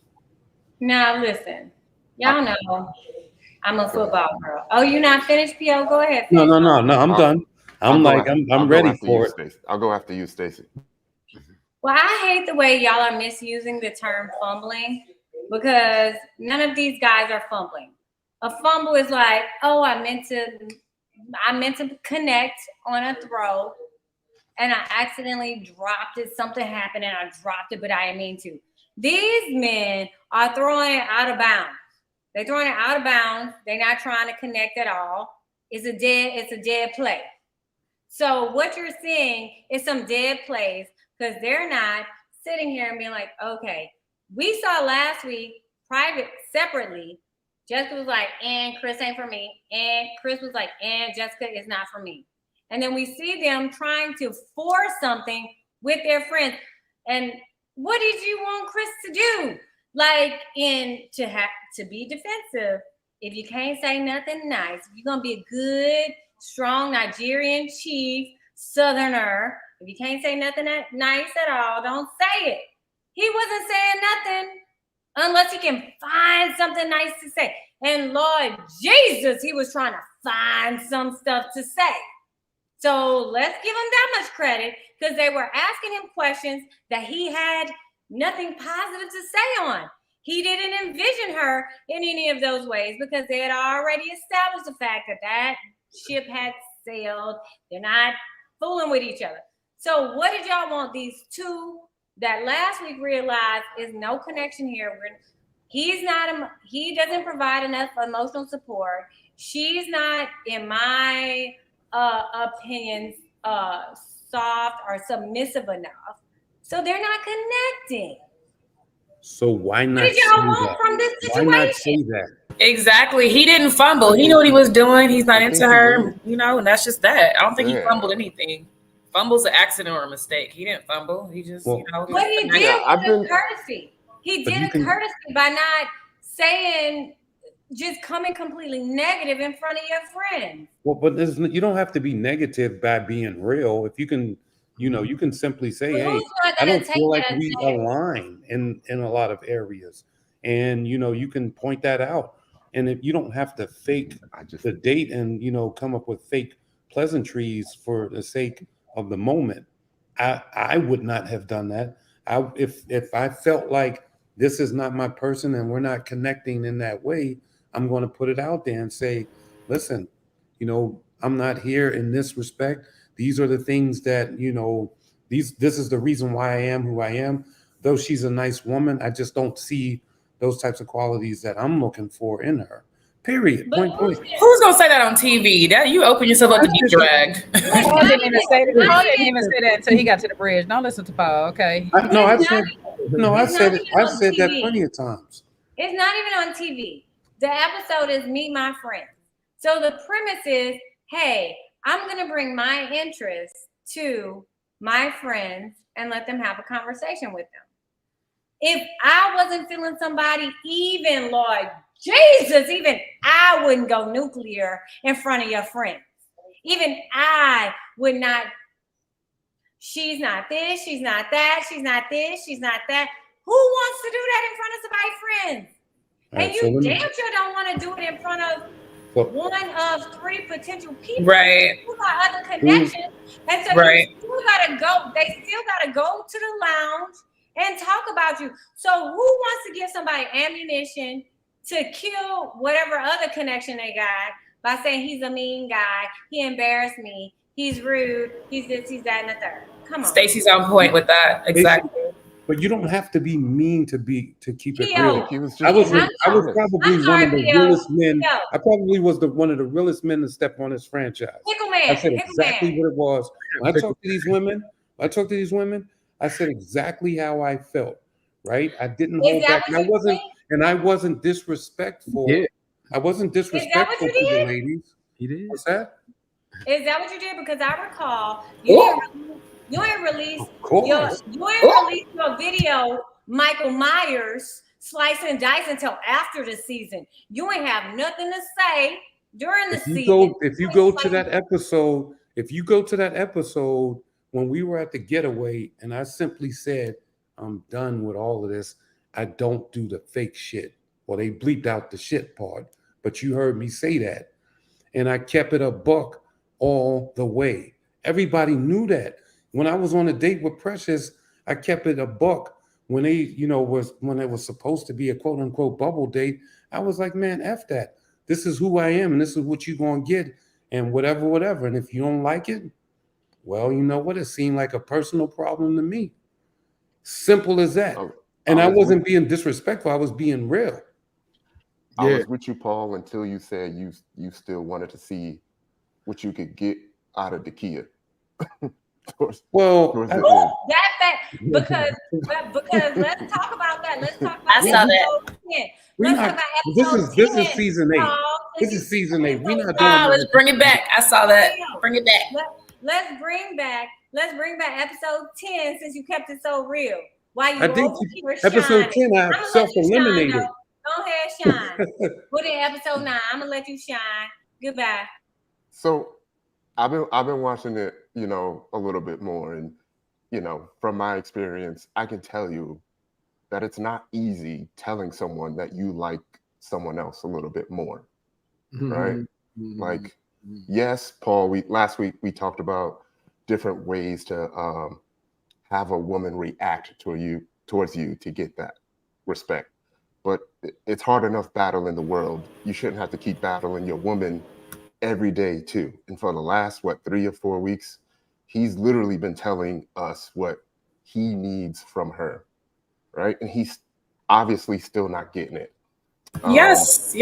[SPEAKER 5] Now listen, y'all know I'm a football girl. Oh, you not finished, P.O.? Go ahead.
[SPEAKER 7] No. I'm done. I'm ready for it.
[SPEAKER 3] I'll go after you, Stacey.
[SPEAKER 5] Well, I hate the way y'all are misusing the term fumbling, because none of these guys are fumbling. A fumble is like, oh, I meant to connect on a throw and I accidentally dropped it. Something happened and I dropped it, but I didn't mean to. These men are throwing it out of bounds. They're throwing it out of bounds. They're not trying to connect at all. It's a dead play. So what you're seeing is some dead plays, because they're not sitting here and being like, okay, we saw last week separately, Jessica was like, and Chris ain't for me. And Chris was like, and Jessica is not for me. And then we see them trying to force something with their friends. And what did you want Chris to do? Like, to be defensive, if you can't say nothing nice, if you're going to be a good, strong Nigerian chief, Southerner, if you can't say nothing nice at all, don't say it. He wasn't saying nothing unless he can find something nice to say. And Lord Jesus, he was trying to find some stuff to say. So let's give him that much credit, because they were asking him questions that he had nothing positive to say on. He didn't envision her in any of those ways, because they had already established the fact that ship had sailed. They're not fooling with each other. So what did y'all want? These two that last week realized is no connection here. He doesn't provide enough emotional support. She's not, in my opinion, soft or submissive enough. So they're not connecting.
[SPEAKER 7] So why not?
[SPEAKER 5] What did y'all want from this situation?
[SPEAKER 7] Why not say that?
[SPEAKER 2] Exactly. He didn't fumble. He knew what he was doing. He's not into her,
[SPEAKER 3] did.
[SPEAKER 2] and that's just that. I don't think he fumbled anything. Fumble's an accident or a mistake. He didn't fumble. He just,
[SPEAKER 5] What he did was a courtesy. He did a courtesy by not saying, just coming completely negative in front of your friends.
[SPEAKER 7] Well, but you don't have to be negative by being real. If you can, you can simply say, hey, I don't feel like we align in a lot of areas. And, you can point that out. And if you don't have to fake the date and, come up with fake pleasantries for the sake of the moment. I would not have done that. If I felt like this is not my person and we're not connecting in that way, I'm going to put it out there and say, listen, I'm not here in this respect. These are the things that, this is the reason why I am who I am. Though she's a nice woman, I just don't see those types of qualities that I'm looking for in her. Period. Point.
[SPEAKER 2] Who's gonna say that on TV? That you open yourself up to be dragged.
[SPEAKER 4] Paul didn't even say that until he got to the bridge. Don't listen to Paul, okay?
[SPEAKER 7] I said that plenty of times.
[SPEAKER 5] It's not even on TV. The episode is Meet My Friends. So the premise is, hey, I'm gonna bring my interests to my friends and let them have a conversation with them. If I wasn't feeling somebody, even Lord Jesus, even I wouldn't go nuclear in front of your friends. Even I would not. She's not this, she's not that, she's not this, she's not that. Who wants to do that in front of somebody's friends? And you damn sure don't want to do it in front of one of three potential people.
[SPEAKER 2] Right.
[SPEAKER 5] Who got other connections. And so you still gotta go. They still gotta go to the lounge and talk about you. So who wants to give somebody ammunition to kill whatever other connection they got by saying he's a mean guy, he embarrassed me, he's rude, he's this, he's that, and the third? Come on.
[SPEAKER 2] Stacey's on point with that. Exactly.
[SPEAKER 7] But you don't have to be mean to keep it real.
[SPEAKER 3] I was
[SPEAKER 7] probably one of the realest men. I probably was one of the realest men to step on this franchise. I said exactly what it was. When I talk to these women, I said exactly how I felt. Right? I didn't hold back. And I wasn't disrespectful. Yeah. I wasn't disrespectful to the ladies.
[SPEAKER 6] He did.
[SPEAKER 7] What's that?
[SPEAKER 5] Is that what you did? Because I recall you didn't release your video, Michael Myers slicing and dicing until after the season. You ain't have nothing to say during the season.
[SPEAKER 7] If you go to that episode when we were at the getaway, and I simply said, I'm done with all of this. I don't do the fake shit. Well, they bleeped out the shit part, but you heard me say that. And I kept it a buck all the way. Everybody knew that. When I was on a date with Precious, I kept it a buck. When they, when it was supposed to be a quote unquote bubble date, I was like, man, F that. This is who I am, and this is what you're gonna get, and whatever. And if you don't like it, well, you know what? It seemed like a personal problem to me. Simple as that. And I wasn't being disrespectful. I was being real.
[SPEAKER 3] I was with you, Paul, until you said you still wanted to see what you could get out of the Kia.
[SPEAKER 5] Because let's talk about that. Let's talk about episode 10. Let's talk about episode 10.
[SPEAKER 7] This is season 8. This is season 8. We're not doing
[SPEAKER 2] let's bring it back. I saw that. Bring it back.
[SPEAKER 5] Let's bring back episode 10 since you kept it so real. Why you
[SPEAKER 7] over here episode 10 I self-eliminated.
[SPEAKER 5] Go ahead, shine. Put in episode 9. I'm gonna let you shine. Goodbye.
[SPEAKER 3] So I've been watching it, a little bit more, and from my experience, I can tell you that it's not easy telling someone that you like someone else a little bit more, right? Mm-hmm. Like, yes, Paul. Last week we talked about different ways to have a woman react towards you to get that respect, but it's hard enough battle in the world. You shouldn't have to keep battling your woman every day too. And for the last 3 or 4 weeks, he's literally been telling us what he needs from her, right? And he's obviously still not getting it.
[SPEAKER 2] Yes,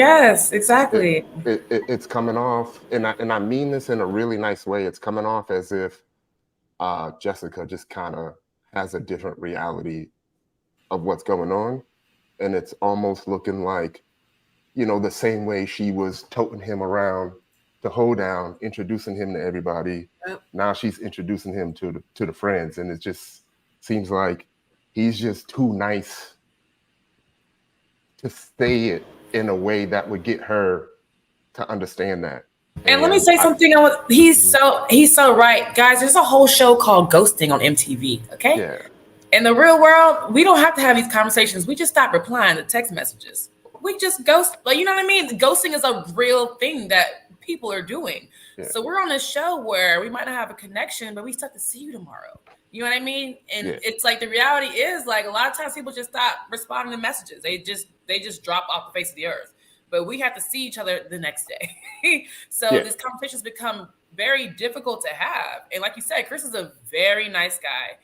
[SPEAKER 2] exactly.
[SPEAKER 3] It's coming off, and I mean this in a really nice way. It's coming off as if Jessica just kind of has a different reality of what's going on, and it's almost looking like, you know, the same way she was toting him around to hold down, introducing him to everybody.
[SPEAKER 1] Yep.
[SPEAKER 3] Now she's introducing him to the friends, and it just seems like he's just too nice to say it in a way that would get her to understand that.
[SPEAKER 2] And let me say something. He's so right, guys. There's a whole show called Ghosting on MTV. Okay.
[SPEAKER 3] Yeah.
[SPEAKER 2] In the real world, we don't have to have these conversations. We just stop replying to text messages. We just ghost. Like, you know what I mean? Ghosting is a real thing that people are doing.
[SPEAKER 3] Yeah.
[SPEAKER 2] So we're on a show where we might not have a connection, but we still have to see you tomorrow. You know what I mean? And it's like the reality is, like, a lot of times people just stop responding to messages. They just drop off the face of the earth. But we have to see each other the next day. So this conversation's become very difficult to have. And like you said, Chris is a very nice guy.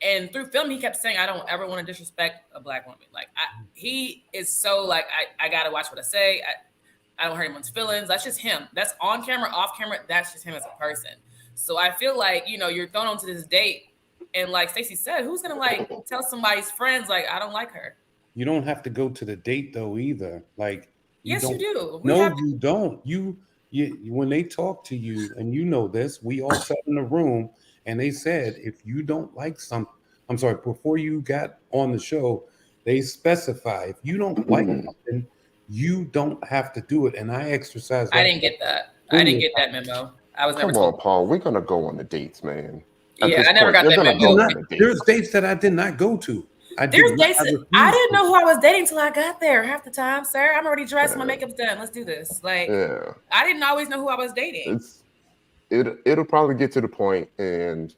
[SPEAKER 2] And through film, he kept saying, I don't ever want to disrespect a Black woman. Like, he is so like, I got to watch what I say. I don't hurt anyone's feelings. That's just him. That's on camera, off camera. That's just him as a person. So I feel like, you know, you're thrown onto this date. And like Stacey said, who's going to like tell somebody's friends, like, I don't like her?
[SPEAKER 7] You don't have to go to the date though either. Like, you
[SPEAKER 2] do.
[SPEAKER 7] You don't. You when they talk to you, and you know this, we all sat in the room and they said, if you don't like something, I'm sorry, before you got on the show, they specify if you don't like something, you don't have to do it. And I exercise that.
[SPEAKER 2] I didn't get that. I didn't get that memo. I was never told.
[SPEAKER 3] Come on, Paul. We're gonna go on the dates, man.
[SPEAKER 2] Yeah, I never got that memo.
[SPEAKER 7] There's dates that I did not go to.
[SPEAKER 2] There's dates I didn't know who I was dating till I got there half the time, sir. I'm already dressed, my makeup's done. Let's do this. Like, I didn't always know who I was dating.
[SPEAKER 3] It'll probably get to the point, and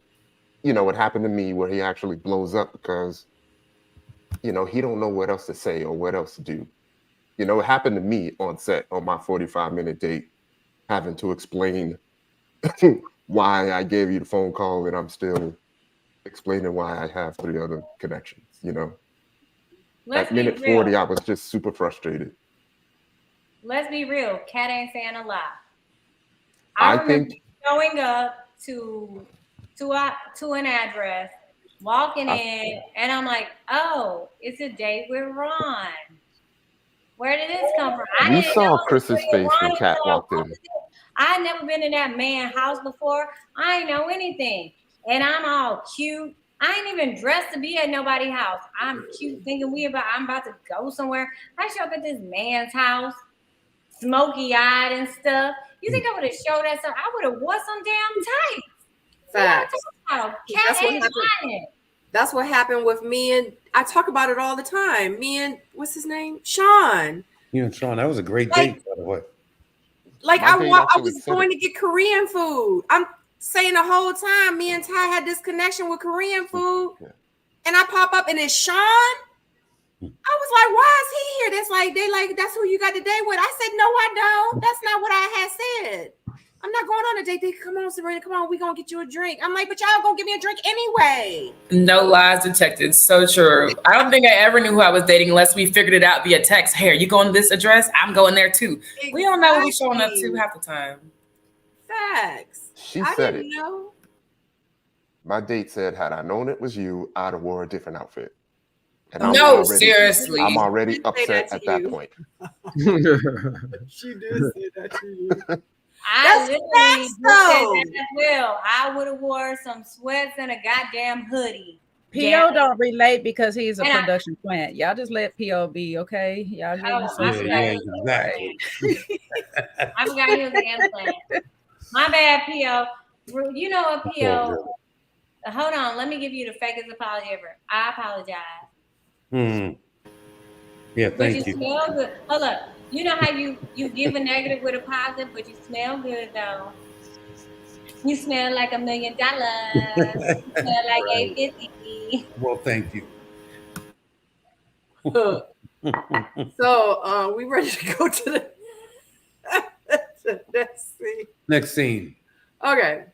[SPEAKER 3] you know, it happened to me where he actually blows up because, you know, he don't know what else to say or what else to do. You know, it happened to me on set on my 45-minute date, having to explain why I gave you the phone call and I'm still explaining why I have 3 other connections, you know. At minute 40, I was just super frustrated.
[SPEAKER 5] Let's be real. Cat ain't saying a lie.
[SPEAKER 3] I
[SPEAKER 5] remember
[SPEAKER 3] think
[SPEAKER 5] showing up to an address, walking in, and I'm like, oh, it's a date with Ron. Where did this come from?
[SPEAKER 3] You saw Chris's face when Cat walked in.
[SPEAKER 5] I had never been in that man's house before. I ain't know anything. And I'm all cute. I ain't even dressed to be at nobody's house. I'm cute, thinking I'm about to go somewhere. I show up at this man's house, smoky-eyed and stuff. You think I would have showed that stuff? I would have wore some damn tights.
[SPEAKER 1] That's what happened with me, and I talk about it all the time. Me and what's his name? Sean.
[SPEAKER 7] You and Sean, that was a great date, by the way.
[SPEAKER 1] Like I was going to get Korean food. I'm saying the whole time, me and Ty had this connection with Korean food, and I pop up and it's Sean. I was like, why is he here? That's who you got the date with. I said, no, I don't. That's not what I had said. I'm not going on a date. They come on, Sabrina, come on, we gonna get you a drink. I'm like, but y'all gonna give me a drink anyway.
[SPEAKER 2] No lies detected. So true. I don't think I ever knew who I was dating unless we figured it out via text. Hey, are you going to this address? I'm going there too. Exactly. We don't know what we're showing up to half the time.
[SPEAKER 1] Facts.
[SPEAKER 3] I didn't know. My date said, had I known it was you, I'd have wore a different outfit. And
[SPEAKER 2] seriously.
[SPEAKER 3] I'm already upset at that point.
[SPEAKER 6] She did say that to you.
[SPEAKER 5] I literally said that as well. I would have wore some sweats and a goddamn hoodie.
[SPEAKER 4] P.O. don't relate because he's a production plant. Y'all just let P.O. be, okay? Y'all give him some
[SPEAKER 7] exactly.
[SPEAKER 5] I forgot he was an implant. My bad, P.O. You know what, P.O. Hold on, let me give you the fakest apology ever. I apologize.
[SPEAKER 7] Yeah, thank you.
[SPEAKER 5] Smell good. Hold up. You know how you give a negative with a positive, but you smell good though. You smell like $1 million. You smell like $850.
[SPEAKER 7] Well, thank you.
[SPEAKER 1] So we ready to go to the next scene.
[SPEAKER 7] Next scene.
[SPEAKER 1] Okay.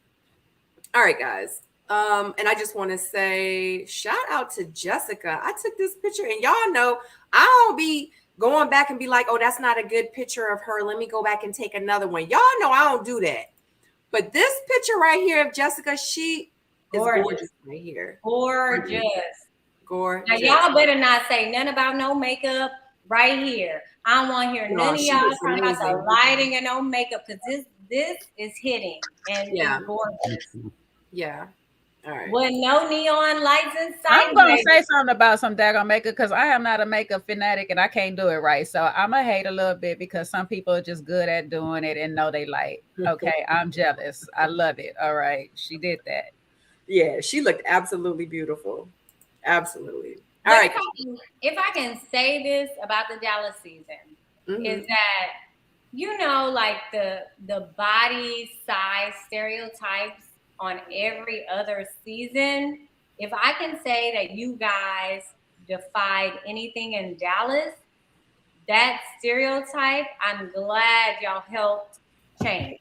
[SPEAKER 1] All right, guys. And I just want to say shout out to Jessica. I took this picture, and y'all know I don't be going back and be like, oh, that's not a good picture of her. Let me go back and take another one. Y'all know I don't do that. But this picture right here of Jessica, she is gorgeous right here.
[SPEAKER 5] Gorgeous.
[SPEAKER 1] Gorgeous.
[SPEAKER 5] Now y'all better not say nothing about no makeup right here. I don't want to hear none of y'all talking about the lighting and no makeup, because this is hitting and it's gorgeous.
[SPEAKER 1] Yeah. All right.
[SPEAKER 5] With no neon lights inside.
[SPEAKER 4] I'm gonna say something about some daggone makeup, because I am not a makeup fanatic and I can't do it right. So I'm gonna hate a little bit because some people are just good at doing it and know they like. Okay, I'm jealous. I love it. All right, she did that.
[SPEAKER 1] Yeah, she looked absolutely beautiful. Absolutely. All right.
[SPEAKER 5] If I can say this about the Dallas season, is that, you know, like the body size stereotypes on every other season, if I can say that you guys defied anything in Dallas, that stereotype, I'm glad y'all helped change,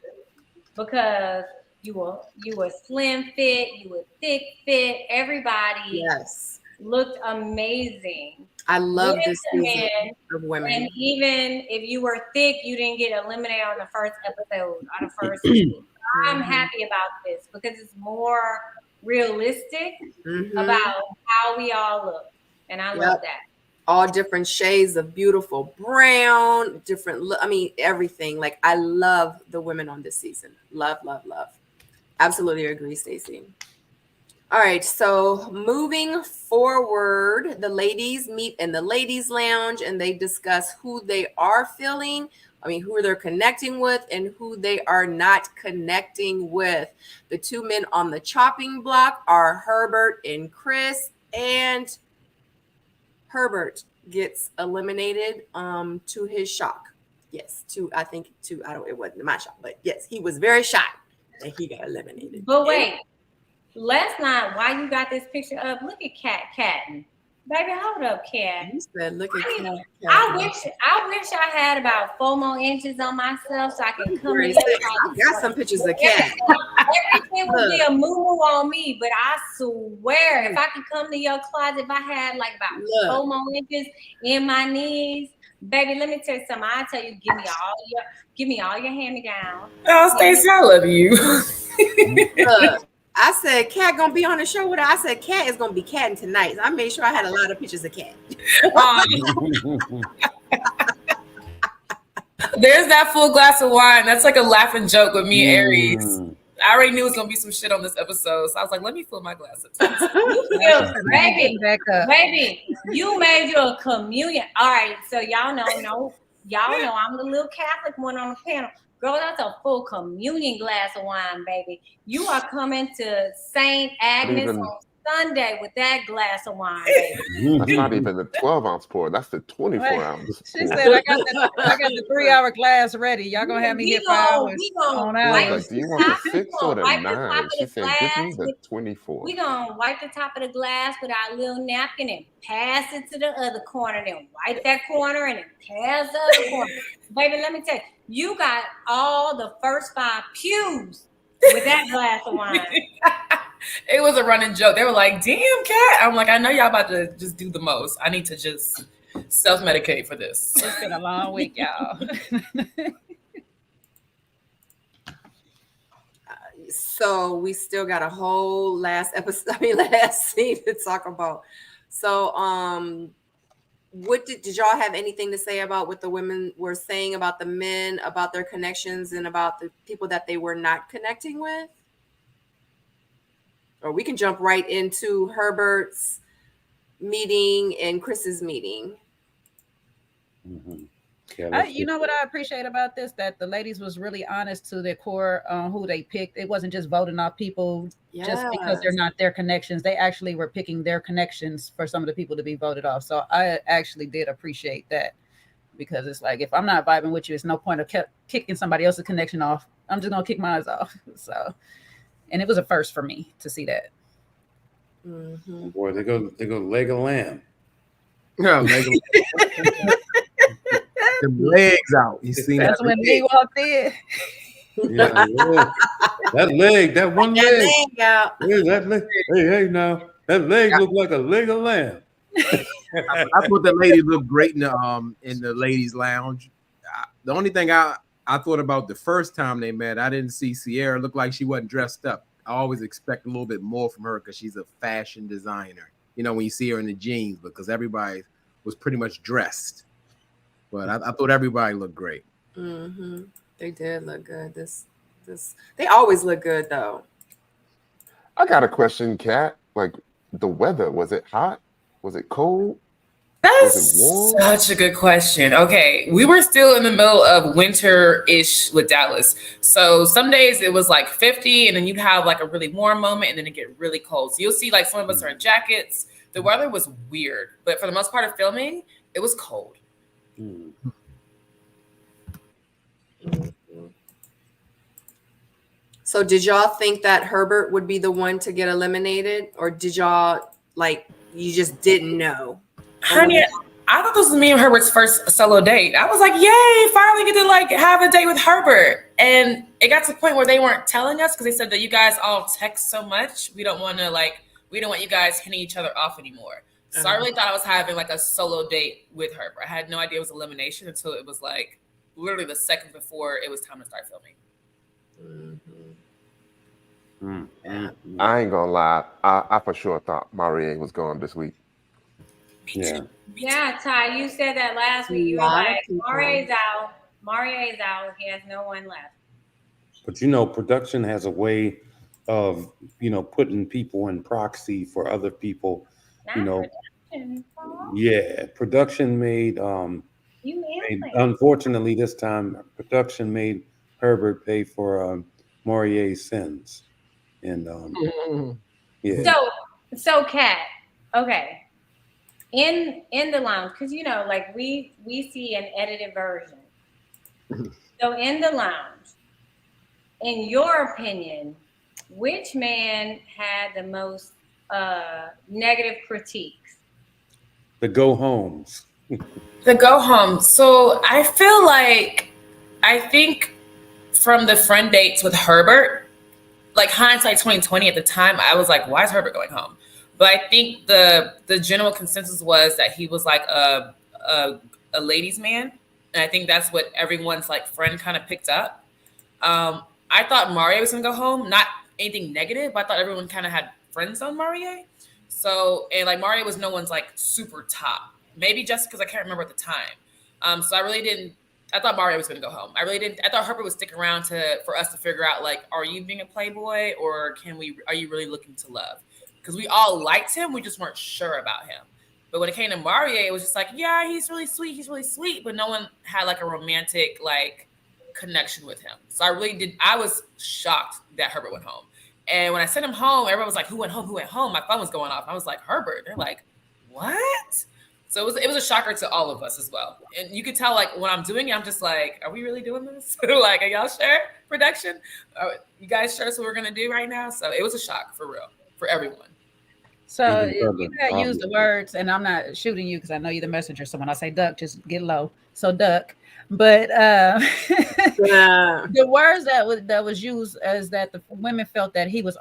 [SPEAKER 5] because you were slim fit, you were thick fit, everybody looked amazing.
[SPEAKER 1] I love this season of women.
[SPEAKER 5] And even if you were thick, you didn't get eliminated on the first episode, on the first season. I'm happy about this because it's more realistic about how we all look. And I love that.
[SPEAKER 1] All different shades of beautiful brown, everything. Like, I love the women on this season. Love, love, love. Absolutely agree, Stacey. All right, so moving forward, the ladies meet in the ladies' lounge and they discuss who they are feeling. Who they're connecting with and who they are not connecting with. The two men on the chopping block are Herbert and Chris, and Herbert gets eliminated to his shock. Yes, it wasn't my shock, but yes, he was very shocked that he got eliminated.
[SPEAKER 5] But wait, let's not, why you got this picture up? Look at Katin. Baby, hold up, Kat.
[SPEAKER 1] You said, look at Kat.
[SPEAKER 5] I wish I had about 4 more inches on myself so I can come in.
[SPEAKER 1] I got some pictures of Kat.
[SPEAKER 5] Everything would be a moo-moo on me, but I swear, if I could come to your closet, if I had like about 4 more inches in my knees, baby, let me tell you something. I'll tell you, give me all your hand-me-downs.
[SPEAKER 2] Oh, Stacey, I love you.
[SPEAKER 1] I said, Kat gonna be on the show with her. I said, Kat is gonna be catting tonight. So I made sure I had a lot of pictures of Kat.
[SPEAKER 2] There's that full glass of wine. That's like a laughing joke with me and Aries. I already knew it was gonna be some shit on this episode, so I was like, let me fill my glass up.
[SPEAKER 5] Baby, you made your communion. All right, so y'all know I'm the little Catholic one on the panel. Girl, that's a full communion glass of wine, baby. You are coming to St. Agnes on Sunday with that glass of wine, baby.
[SPEAKER 3] That's not even the 12-ounce pour. That's the 24-ounce.
[SPEAKER 4] She said, I got the 3-hour glass ready. Y'all gonna have me here 5 hours.
[SPEAKER 3] Do you want the 6 or the 9? She said, give me the 24.
[SPEAKER 5] We're gonna wipe the top of the glass with our little napkin and pass it to the other corner, then wipe that corner and then pass the other corner. Baby, let me tell you, you got all the first 5 pews with that glass of wine.
[SPEAKER 2] It was a running joke. They were like, damn, Kat. I'm like, I know y'all about to just do the most. I need to just self-medicate for this.
[SPEAKER 4] It's been a long week, y'all.
[SPEAKER 1] So we still got a whole last scene to talk about. So what did y'all have anything to say about what the women were saying about the men, about their connections, and about the people that they were not connecting with? Or we can jump right into Herbert's meeting and Chris's meeting.
[SPEAKER 4] You know what I appreciate about this? That the ladies was really honest to their core on who they picked. It wasn't just voting off people just because they're not their connections. They actually were picking their connections for some of the people to be voted off. So I actually did appreciate that, because it's like, if I'm not vibing with you, it's no point of kicking somebody else's connection off. I'm just gonna kick mine off. So, and it was a first for me to see that.
[SPEAKER 7] Boy, they go leg of lamb.
[SPEAKER 6] Yeah, leg of lamb. The legs out. You see
[SPEAKER 4] That's when they walked in.
[SPEAKER 7] Yeah, look. That leg, that one
[SPEAKER 1] That
[SPEAKER 7] leg.
[SPEAKER 1] leg out.
[SPEAKER 7] Yeah, that leg. Hey, now that leg look like a leg of lamb.
[SPEAKER 6] I thought the lady looked great in the ladies' lounge. The only thing I thought about the first time they met, I didn't see Sierra look like she wasn't dressed up. I always expect a little bit more from her because she's a fashion designer. You know, when you see her in the jeans, because everybody was pretty much dressed. But I thought everybody looked great.
[SPEAKER 1] Mm-hmm. They did look good. They always look good though.
[SPEAKER 3] I got a question, Kat. Like the weather, was it hot? Was it cold? Was it
[SPEAKER 2] That's
[SPEAKER 3] warm?
[SPEAKER 2] such a good question. Okay, we were still in the middle of winter-ish with Dallas. So some days it was like 50, and then you'd have like a really warm moment, and then it get really cold. So you'll see like some of us are in jackets. The weather was weird, but for the most part of filming, it was cold.
[SPEAKER 1] Mm-hmm. So did y'all think that Herbert would be the one to get eliminated, or did y'all like you just didn't know?
[SPEAKER 2] Honey, I thought this was me and Herbert's first solo date. I was like, yay, finally get to like have a date with Herbert. And it got to the point where they weren't telling us because they said that you guys all text so much. We don't want you guys hitting each other off anymore. So I really thought I was having like a solo date with Herbert. I had no idea it was elimination until it was like literally the second before it was time to start filming.
[SPEAKER 3] I ain't gonna lie. I for sure thought Marie was going this week.
[SPEAKER 7] Yeah.
[SPEAKER 5] Yeah, Ty, you said that last week. You were like, Marie's out. Marie's out. He has no one left.
[SPEAKER 7] But you know, production has a way of, you know, putting people in proxy for other people.
[SPEAKER 5] Not
[SPEAKER 7] You know,
[SPEAKER 5] production, Paul.
[SPEAKER 7] yeah. Production made unfortunately this time production made Herbert pay for Maurier's sins. And yeah.
[SPEAKER 5] So Kat, okay. In the lounge, because you know, like we see an edited version. So in the lounge, in your opinion, which man had the most negative critiques?
[SPEAKER 7] The go homes.
[SPEAKER 2] The go home. So I feel like I think from the friend dates with Herbert, like hindsight 2020 at the time, I was like, why is Herbert going home? But I think the general consensus was that he was like a ladies' man. And I think that's what everyone's like friend kind of picked up. I thought Marie was gonna go home, not anything negative, but I thought everyone kind of had friends on Marie. So, and like Marie was no one's like super top. Maybe just because I can't remember at the time. So I really didn't. I thought Mario was going to go home. I really didn't. I thought Herbert would stick around for us to figure out, like, are you being a playboy or are you really looking to love? Because we all liked him. We just weren't sure about him. But when it came to Mario, it was just like, yeah, he's really sweet. He's really sweet. But no one had like a romantic like connection with him. So I was shocked that Herbert went home. And when I sent him home, everyone was like, who went home? Who went home? My phone was going off. I was like, Herbert. They're like, what? So it was a shocker to all of us as well. And you could tell, like, when I'm doing it, I'm just like, are we really doing this? Like, are y'all sure, production? Are you guys sure that's what we're going to do right now? So it was a shock for real, for everyone.
[SPEAKER 4] So you had used the words, and I'm not shooting you because I know you're the messenger. So when I say duck, just get low. So duck. But the words that was used as that the women felt that he was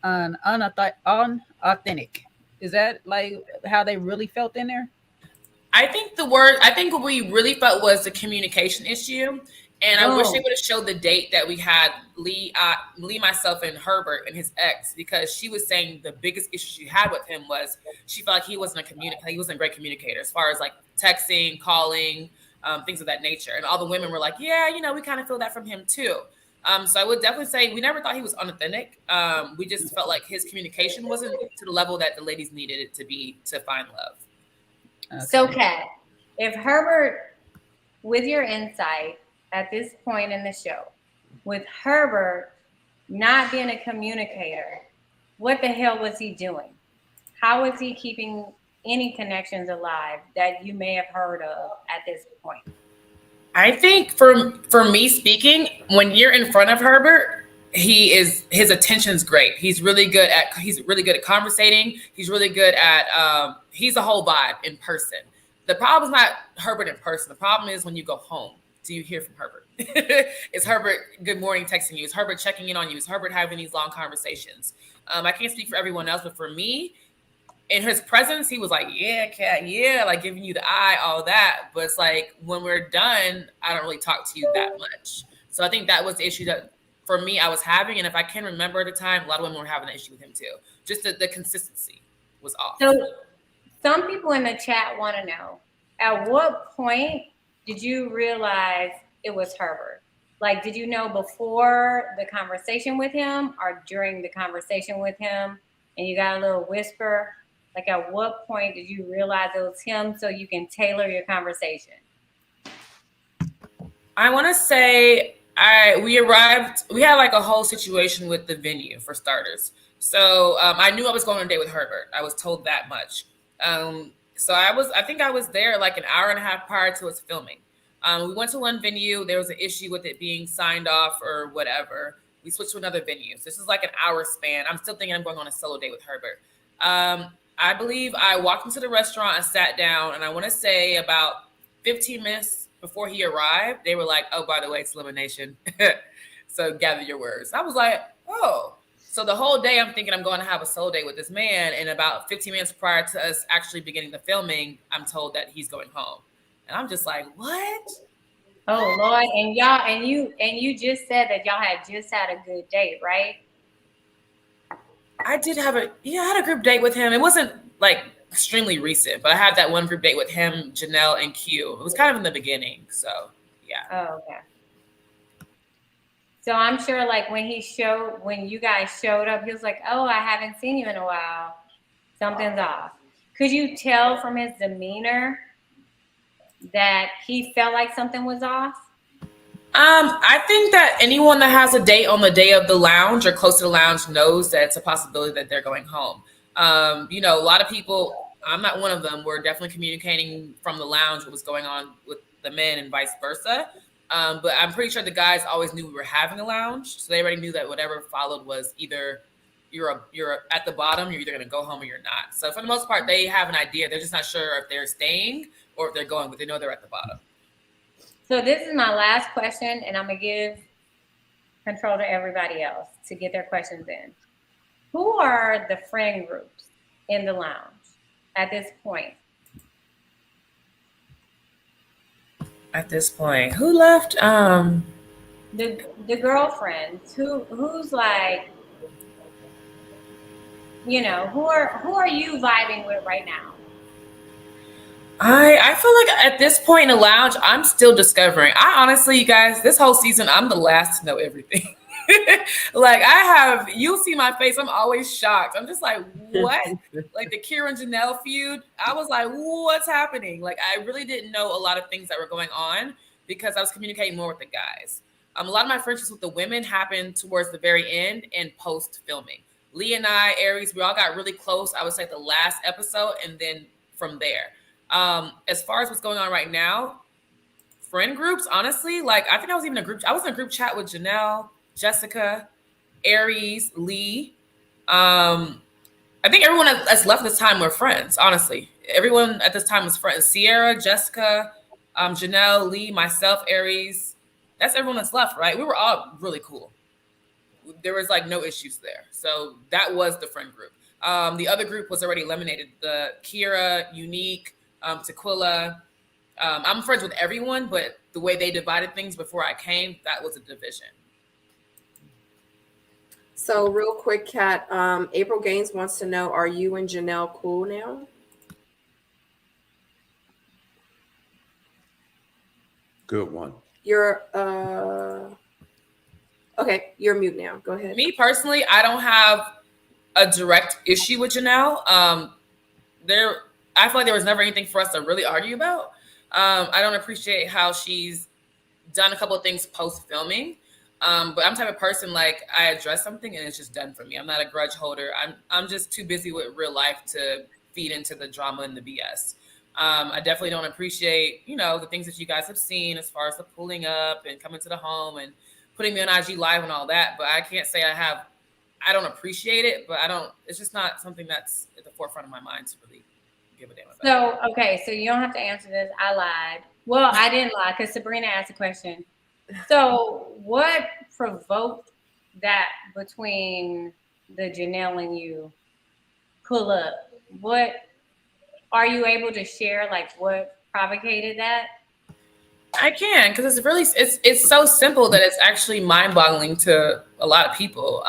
[SPEAKER 4] unauthentic. Is that like how they really felt in there?
[SPEAKER 2] I think what we really felt was the communication issue. And I wish they would have showed the date that we had Lee, myself, and Herbert and his ex, because she was saying the biggest issue she had with him was she felt like he wasn't a great communicator as far as like texting, calling, things of that nature. And all the women were like, yeah, we kind of feel that from him too. So I would definitely say we never thought he was unauthentic. We just felt like his communication wasn't to the level that the ladies needed it to be to find love.
[SPEAKER 5] Okay. So, Kat, if Herbert, with your insight at this point in the show, with Herbert not being a communicator, what the hell was he doing? How was he keeping any connections alive that you may have heard of at this point?
[SPEAKER 2] I think for me speaking, when you're in front of Herbert, his attention's great. He's really good at conversating. He's really good at he's a whole vibe in person. The problem is not Herbert in person. The problem is when you go home. do you hear from Herbert? Is Herbert good morning texting you? Is Herbert checking in on you? Is Herbert having these long conversations? I can't speak for everyone else, but for me, in his presence, he was like, yeah, cat, yeah, like giving you the eye, all that. But it's like, when we're done, I don't really talk to you that much. So I think that was the issue that for me I was having. And if I can remember at the time, a lot of women were having an issue with him too. Just the consistency was off.
[SPEAKER 5] So some people in the chat want to know, at what point did you realize it was Herbert? Like, did you know before the conversation with him or during the conversation with him and you got a little whisper? Like, at what point did you realize it was him so you can tailor your conversation?
[SPEAKER 2] I want to say we arrived, we had like a whole situation with the venue for starters. So I knew I was going on a date with Herbert. I was told that much. So I think I was there like an hour and a half prior to us filming. We went to one venue. There was an issue with it being signed off or whatever. We switched to another venue. So this is like an hour span. I'm still thinking I'm going on a solo date with Herbert. I believe I walked into the restaurant and sat down, and I want to say about 15 minutes before he arrived, they were like, oh, by the way, it's elimination. So gather your words. I was like, oh. So the whole day I'm thinking I'm going to have a solo date with this man, and about 15 minutes prior to us actually beginning the filming, I'm told that he's going home. And I'm just like, what?
[SPEAKER 5] Oh Lord, and y'all, and you just said that y'all had just had a good date, right?
[SPEAKER 2] I did have I had a group date with him. It wasn't like extremely recent, but I had that one group date with him, Janelle, and Q. It was kind of in the beginning, so yeah.
[SPEAKER 5] Oh, okay. So I'm sure like when you guys showed up, he was like, oh, I haven't seen you in a while. Something's off. Could you tell from his demeanor that he felt like something was off?
[SPEAKER 2] I think that anyone that has a date on the day of the lounge or close to the lounge knows that it's a possibility that they're going home. A lot of people, I'm not one of them, were definitely communicating from the lounge what was going on with the men and vice versa. But I'm pretty sure the guys always knew we were having a lounge. So they already knew that whatever followed was either you're at the bottom, you're either going to go home or you're not. So for the most part, they have an idea. They're just not sure if they're staying or if they're going, but they know they're at the bottom.
[SPEAKER 5] So this is my last question, and I'm going to give control to everybody else to get their questions in. Who are the friend groups in the lounge at this point?
[SPEAKER 2] At this point, who left?
[SPEAKER 5] The girlfriends. Who's like, who are you vibing with right now?
[SPEAKER 2] I feel like at this point in the lounge, I'm still discovering. I honestly, you guys, this whole season, I'm the last to know everything. Like you'll see my face. I'm always shocked. I'm just like, what? Like the Kira and Janelle feud. I was like, what's happening? Like I really didn't know a lot of things that were going on because I was communicating more with the guys. A lot of my friendships with the women happened towards the very end and post filming. Lee and I, Aries, we all got really close. I would say the last episode, and then from there. As far as what's going on right now, friend groups, honestly, like I think I was in a group chat with Janelle, Jessica, Aries, Lee. I think everyone that's left this time were friends, honestly. Everyone at this time was friends. Sierra, Jessica, Janelle, Lee, myself, Aries. That's everyone that's left, right? We were all really cool. There was like no issues there. So that was the friend group. The other group was already eliminated. The Kira, Unique, Tequila. I'm friends with everyone, but the way they divided things before I came, that was a division.
[SPEAKER 1] So real quick, Kat, April Gaines wants to know, are you and Janelle cool now?
[SPEAKER 7] Good one.
[SPEAKER 1] You're okay, you're mute now. Go ahead.
[SPEAKER 2] Me personally, I don't have a direct issue with Janelle. I feel like there was never anything for us to really argue about. I don't appreciate how she's done a couple of things post-filming. But I'm the type of person, like, I address something and it's just done for me. I'm not a grudge holder. I'm just too busy with real life to feed into the drama and the BS. I definitely don't appreciate, the things that you guys have seen as far as the pulling up and coming to the home and putting me on IG Live and all that. But I can't say I don't appreciate it, but it's just not something that's at the forefront of my mind to really give a damn about.
[SPEAKER 5] So, okay, so you don't have to answer this. I lied. Well, I didn't lie because Sabrina asked a question. So, what provoked that between the Janelle and you pull up? What are you able to share? Like, what provocated that?
[SPEAKER 2] I can, because it's really it's so simple that it's actually mind-boggling to a lot of people.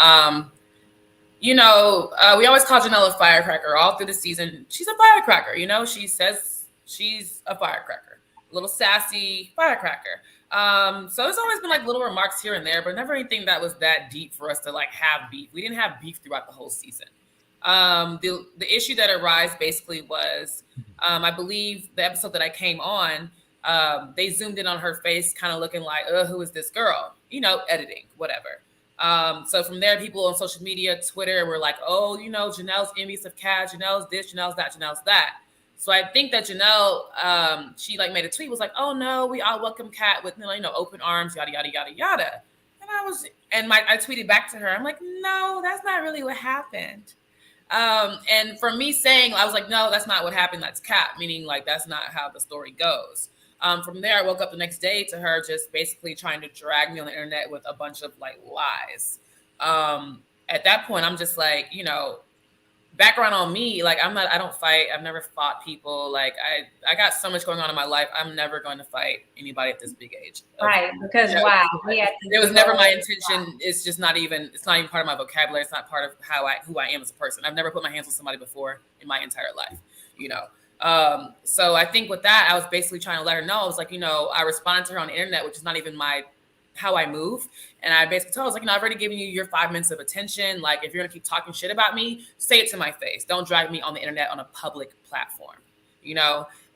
[SPEAKER 2] We always call Janelle a firecracker all through the season. She's a firecracker, she says she's a firecracker, a little sassy firecracker. So there's always been like little remarks here and there, but never anything that was that deep for us to like have beef. We didn't have beef throughout the whole season. The issue that arose basically was, I believe the episode that I came on, they zoomed in on her face, kind of looking like, who is this girl? Editing, whatever. So from there, people on social media, Twitter, were like, oh, Janelle's envious of Kat, Janelle's this, Janelle's that, Janelle's that. So I think that Janelle, she like made a tweet, was like, oh no, we all welcome Kat with, open arms, yada, yada, yada, yada. And I tweeted back to her, I'm like, no, that's not really what happened. And for me saying, I was like, no, that's not what happened. That's Kat, meaning like, that's not how the story goes. From there, I woke up the next day to her just basically trying to drag me on the internet with a bunch of like lies. At that point, I'm just like, background on me, like I don't fight. I've never fought people. Like I got so much going on in my life. I'm never going to fight anybody at this big age.
[SPEAKER 5] Right. Because wow.
[SPEAKER 2] It was never my intention. It's not even part of my vocabulary. It's not part of who I am as a person. I've never put my hands on somebody before in my entire life, So I think with that, I was basically trying to let her know. I was like, I responded to her on the internet, which is not even how I move. And I basically told her, I was like, I've already given you your 5 minutes of attention. Like, if you're going to keep talking shit about me, say it to my face. Don't drag me on the internet on a public platform,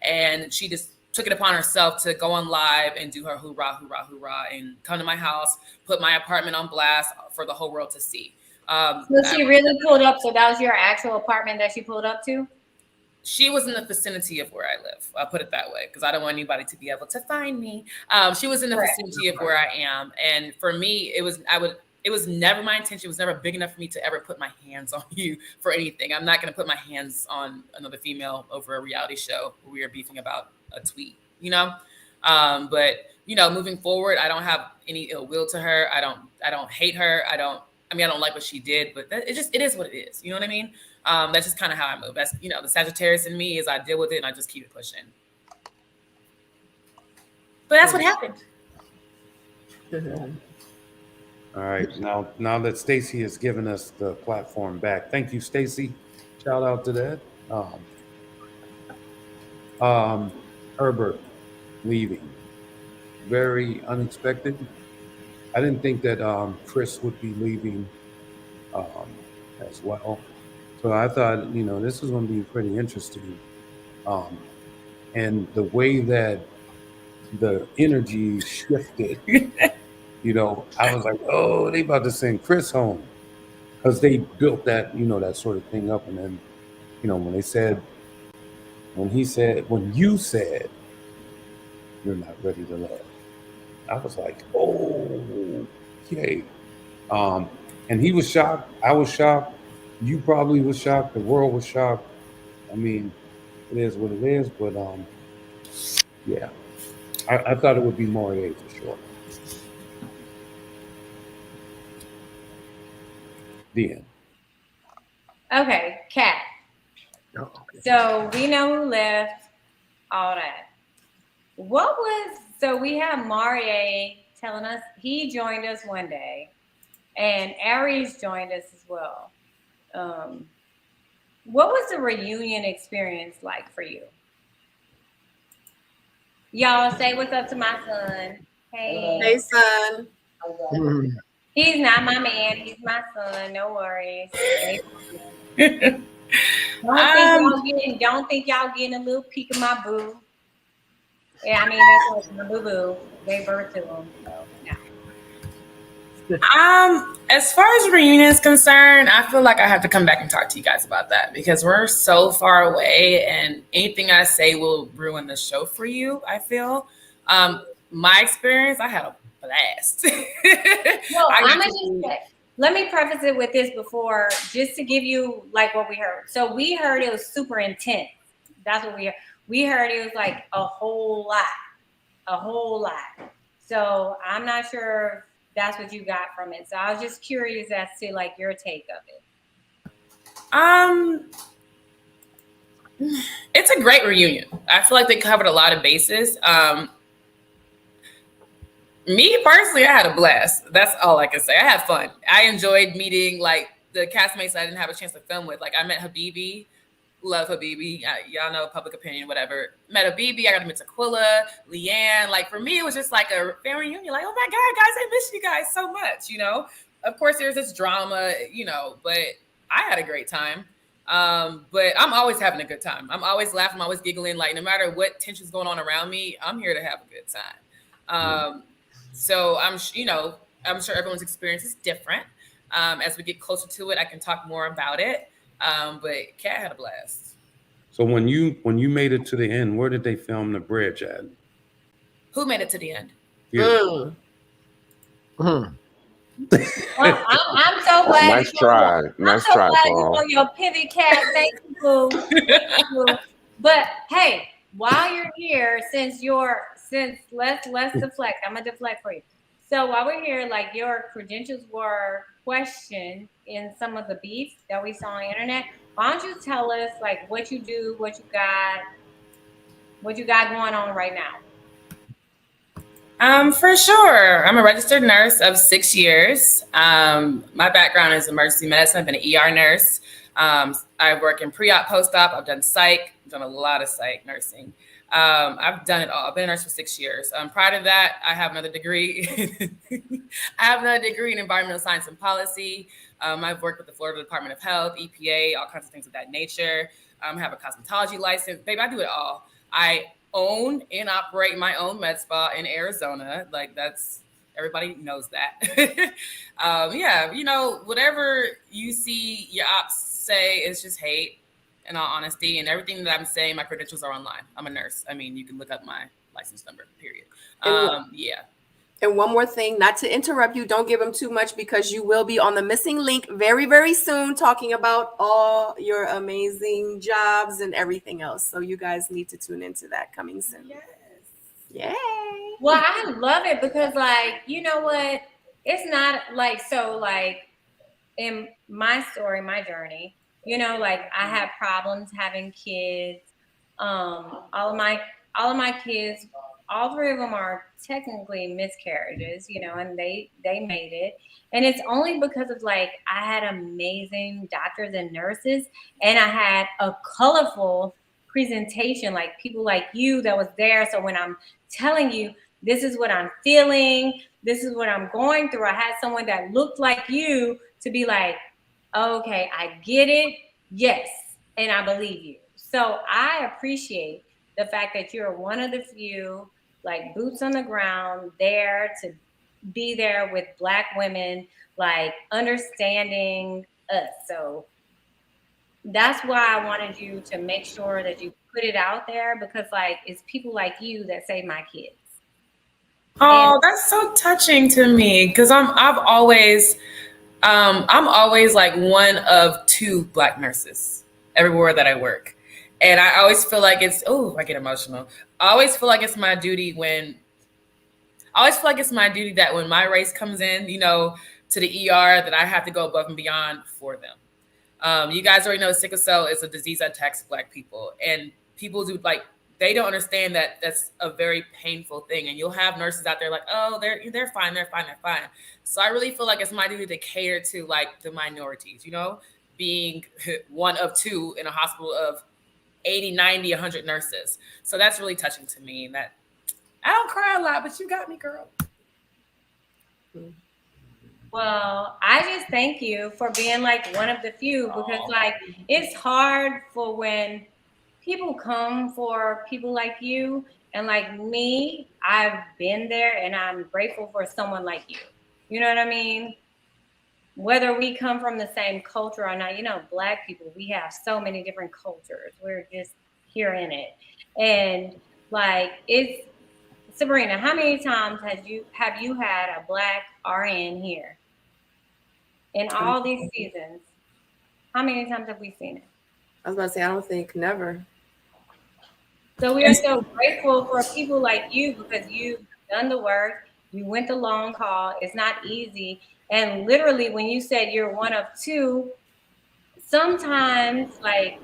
[SPEAKER 2] And she just took it upon herself to go on live and do her hoorah, hoorah, hoorah, and come to my house, put my apartment on blast for the whole world to see.
[SPEAKER 5] So she really pulled up. So that was your actual apartment that she pulled up to?
[SPEAKER 2] She was in the vicinity of where I live. I'll put it that way, because I don't want anybody to be able to find me. She was in the vicinity of where I am. And for me, it was never my intention. It was never big enough for me to ever put my hands on you for anything. I'm not going to put my hands on another female over a reality show where we are beefing about a tweet, But, moving forward, I don't have any ill will to her. I don't hate her. I don't like what she did, but it is what it is. You know what I mean? That's just kind of how I move. That's, the Sagittarius in me is I deal with it and I just keep it pushing. But that's what happened.
[SPEAKER 7] All right. Now that Stacy has given us the platform back. Thank you, Stacy. Shout out to that. Herbert leaving. Very unexpected. I didn't think that Chris would be leaving as well. So I thought, this was going to be pretty interesting. And the way that the energy shifted, I was like, oh, they about to send Chris home. Because they built that, that sort of thing up. And then, when you said, you're not ready to love, I was like, oh, okay. And he was shocked. I was shocked. You probably was shocked. The world was shocked. I mean, it is what it is. But yeah, I thought it would be more for sure. The end.
[SPEAKER 5] Okay, Kat. So we know who left, all that. So we have Marie telling us he joined us one day, and Aries joined us as well. What was the reunion experience like for you? Y'all say what's up to my son.
[SPEAKER 1] Hey, son.
[SPEAKER 5] He's not my man. He's my son. No worries. Don't think y'all getting a little peek of my boo. Yeah, that's my boo-boo. They birthed him. So, yeah.
[SPEAKER 2] As far as reunion is concerned, I feel like I have to come back and talk to you guys about that because we're so far away and anything I say will ruin the show for you, I feel. My experience, I had a blast.
[SPEAKER 5] Well, let me preface it with this before, just to give you like what we heard. So we heard it was super intense. That's what we heard. We heard it was like a whole lot. a whole lot. So I'm not sure if that's what you got from it. So I was just curious as to like your take of it.
[SPEAKER 2] It's a great reunion. I feel like they covered a lot of bases. Me personally, I had a blast. That's all I can say. I had fun. I enjoyed meeting like the castmates I didn't have a chance to film with. Like I met Habibi, love Habibi. Y'all know public opinion, whatever. Met Habibi. I got to meet Taquilla, Leanne. Like for me, it was just like a family reunion. Like, oh my God, guys, I miss you guys so much. You know, of course there's this drama, you know, but I had a great time. But I'm always having a good time. I'm always laughing. I'm always giggling. Like no matter what tension's going on around me, I'm here to have a good time. So I'm sure everyone's experience is different. As we get closer to it, I can talk more about it. But Kat had a blast.
[SPEAKER 7] So when you made it to the end, where did they film the bridge at?
[SPEAKER 2] Who made it to the end?
[SPEAKER 7] You.
[SPEAKER 5] Well, I'm so glad.
[SPEAKER 3] Nice try. Nice
[SPEAKER 5] I'm so
[SPEAKER 3] try,
[SPEAKER 5] glad
[SPEAKER 3] Paul.
[SPEAKER 5] you know your pivot, Cat. Thank you, boo. But hey, while you're here, let's deflect. I'm gonna deflect for you. So while we're here, like your credentials were questioned in some of the beef that we saw on the internet. Why don't you tell us like what you do, what you got going on right now?
[SPEAKER 2] For sure. I'm a registered nurse of 6 years. My background is emergency medicine. I've been an ER nurse. I work in pre-op, post-op. I've done psych. I've done a lot of psych nursing. I've done it all. I've been a nurse for 6 years. Prior to that, I have another degree. I have another degree in environmental science and policy. I've worked with the Florida Department of Health, EPA, all kinds of things of that nature. I have a cosmetology license. Babe, I do it all. I own and operate my own med spa in Arizona. Like that's, everybody knows that. Yeah, you know, whatever you see your ops say is just hate, in all honesty. And everything that I'm saying, my credentials are online. I'm a nurse. I mean, you can look up my license number, period. Yeah.
[SPEAKER 1] And one more thing, not to interrupt you, don't give them too much because you will be on the missing link very, very soon talking about all your amazing jobs and everything else. So you guys need to tune into that coming soon.
[SPEAKER 2] Yes.
[SPEAKER 1] Yay.
[SPEAKER 5] Well, I love it because like, you know what? It's not like, so like in my story, my journey, you know, like I had problems having kids. All of my kids, all three of them are technically miscarriages, you know, and they made it. And it's only because of like I had amazing doctors and nurses, and I had a colorful presentation, like people like you that was there. So when I'm telling you, this is what I'm feeling, this is what I'm going through, I had someone that looked like you to be like, okay, I get it. Yes. And I believe you. So I appreciate the fact that you're one of the few, like boots on the ground, there to be there with Black women, like understanding us. So that's why I wanted you to make sure that you put it out there, because like it's people like you that save my kids.
[SPEAKER 2] Oh, that's so touching to me because I'm always like one of 2 Black nurses everywhere that I work. And I always feel like it's, I get emotional. I always feel like it's my duty that when my race comes in, you know, to the ER, that I have to go above and beyond for them. You guys already know sickle cell is a disease that attacks Black people, and people do like, they don't understand that that's a very painful thing. And you'll have nurses out there like, oh, they're fine. So I really feel like it's my duty to cater to like the minorities, you know, being one of 2 in a hospital of 80, 90, 100 nurses. So that's really touching to me. And that I don't cry a lot, but you got me, girl.
[SPEAKER 5] Well, I just thank you for being like one of the few, because like it's hard for when people come for people like you, and like me, I've been there, and I'm grateful for someone like you. You know what I mean? Whether we come from the same culture or not, you know, Black people, we have so many different cultures. We're just here in it. And like, it's, Sabrina, how many times have you had a Black RN here? In all these seasons, how many times have we seen it?
[SPEAKER 1] I was about to say, I don't think never.
[SPEAKER 5] So we are so grateful for people like you because you've done the work. You went the long haul. It's not easy. And literally, when you said you're one of two, sometimes like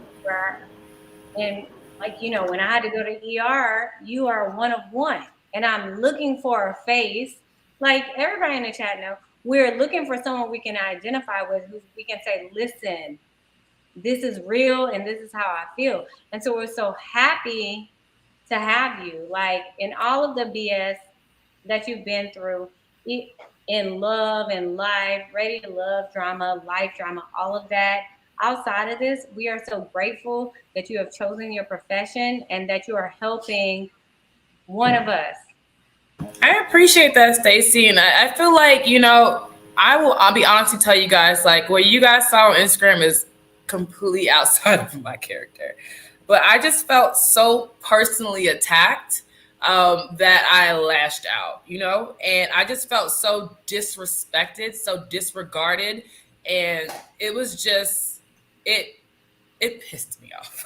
[SPEAKER 5] and like when I had to go to ER, you are one of one, and I'm looking for a face. Like everybody in the chat know, we're looking for someone we can identify with, who we can say, listen, this is real, and this is how I feel. And so we're so happy to have you, like in all of the BS that you've been through, in love and life, ready to love drama, life drama, all of that. Outside of this, we are so grateful that you have chosen your profession and that you are helping one of us.
[SPEAKER 2] I appreciate that, Stacey, and I feel like I'll be honest to tell you guys, like what you guys saw on Instagram is completely outside of my character, but I just felt so personally attacked that I lashed out, and I just felt so disrespected, so disregarded, and it was just it pissed me off.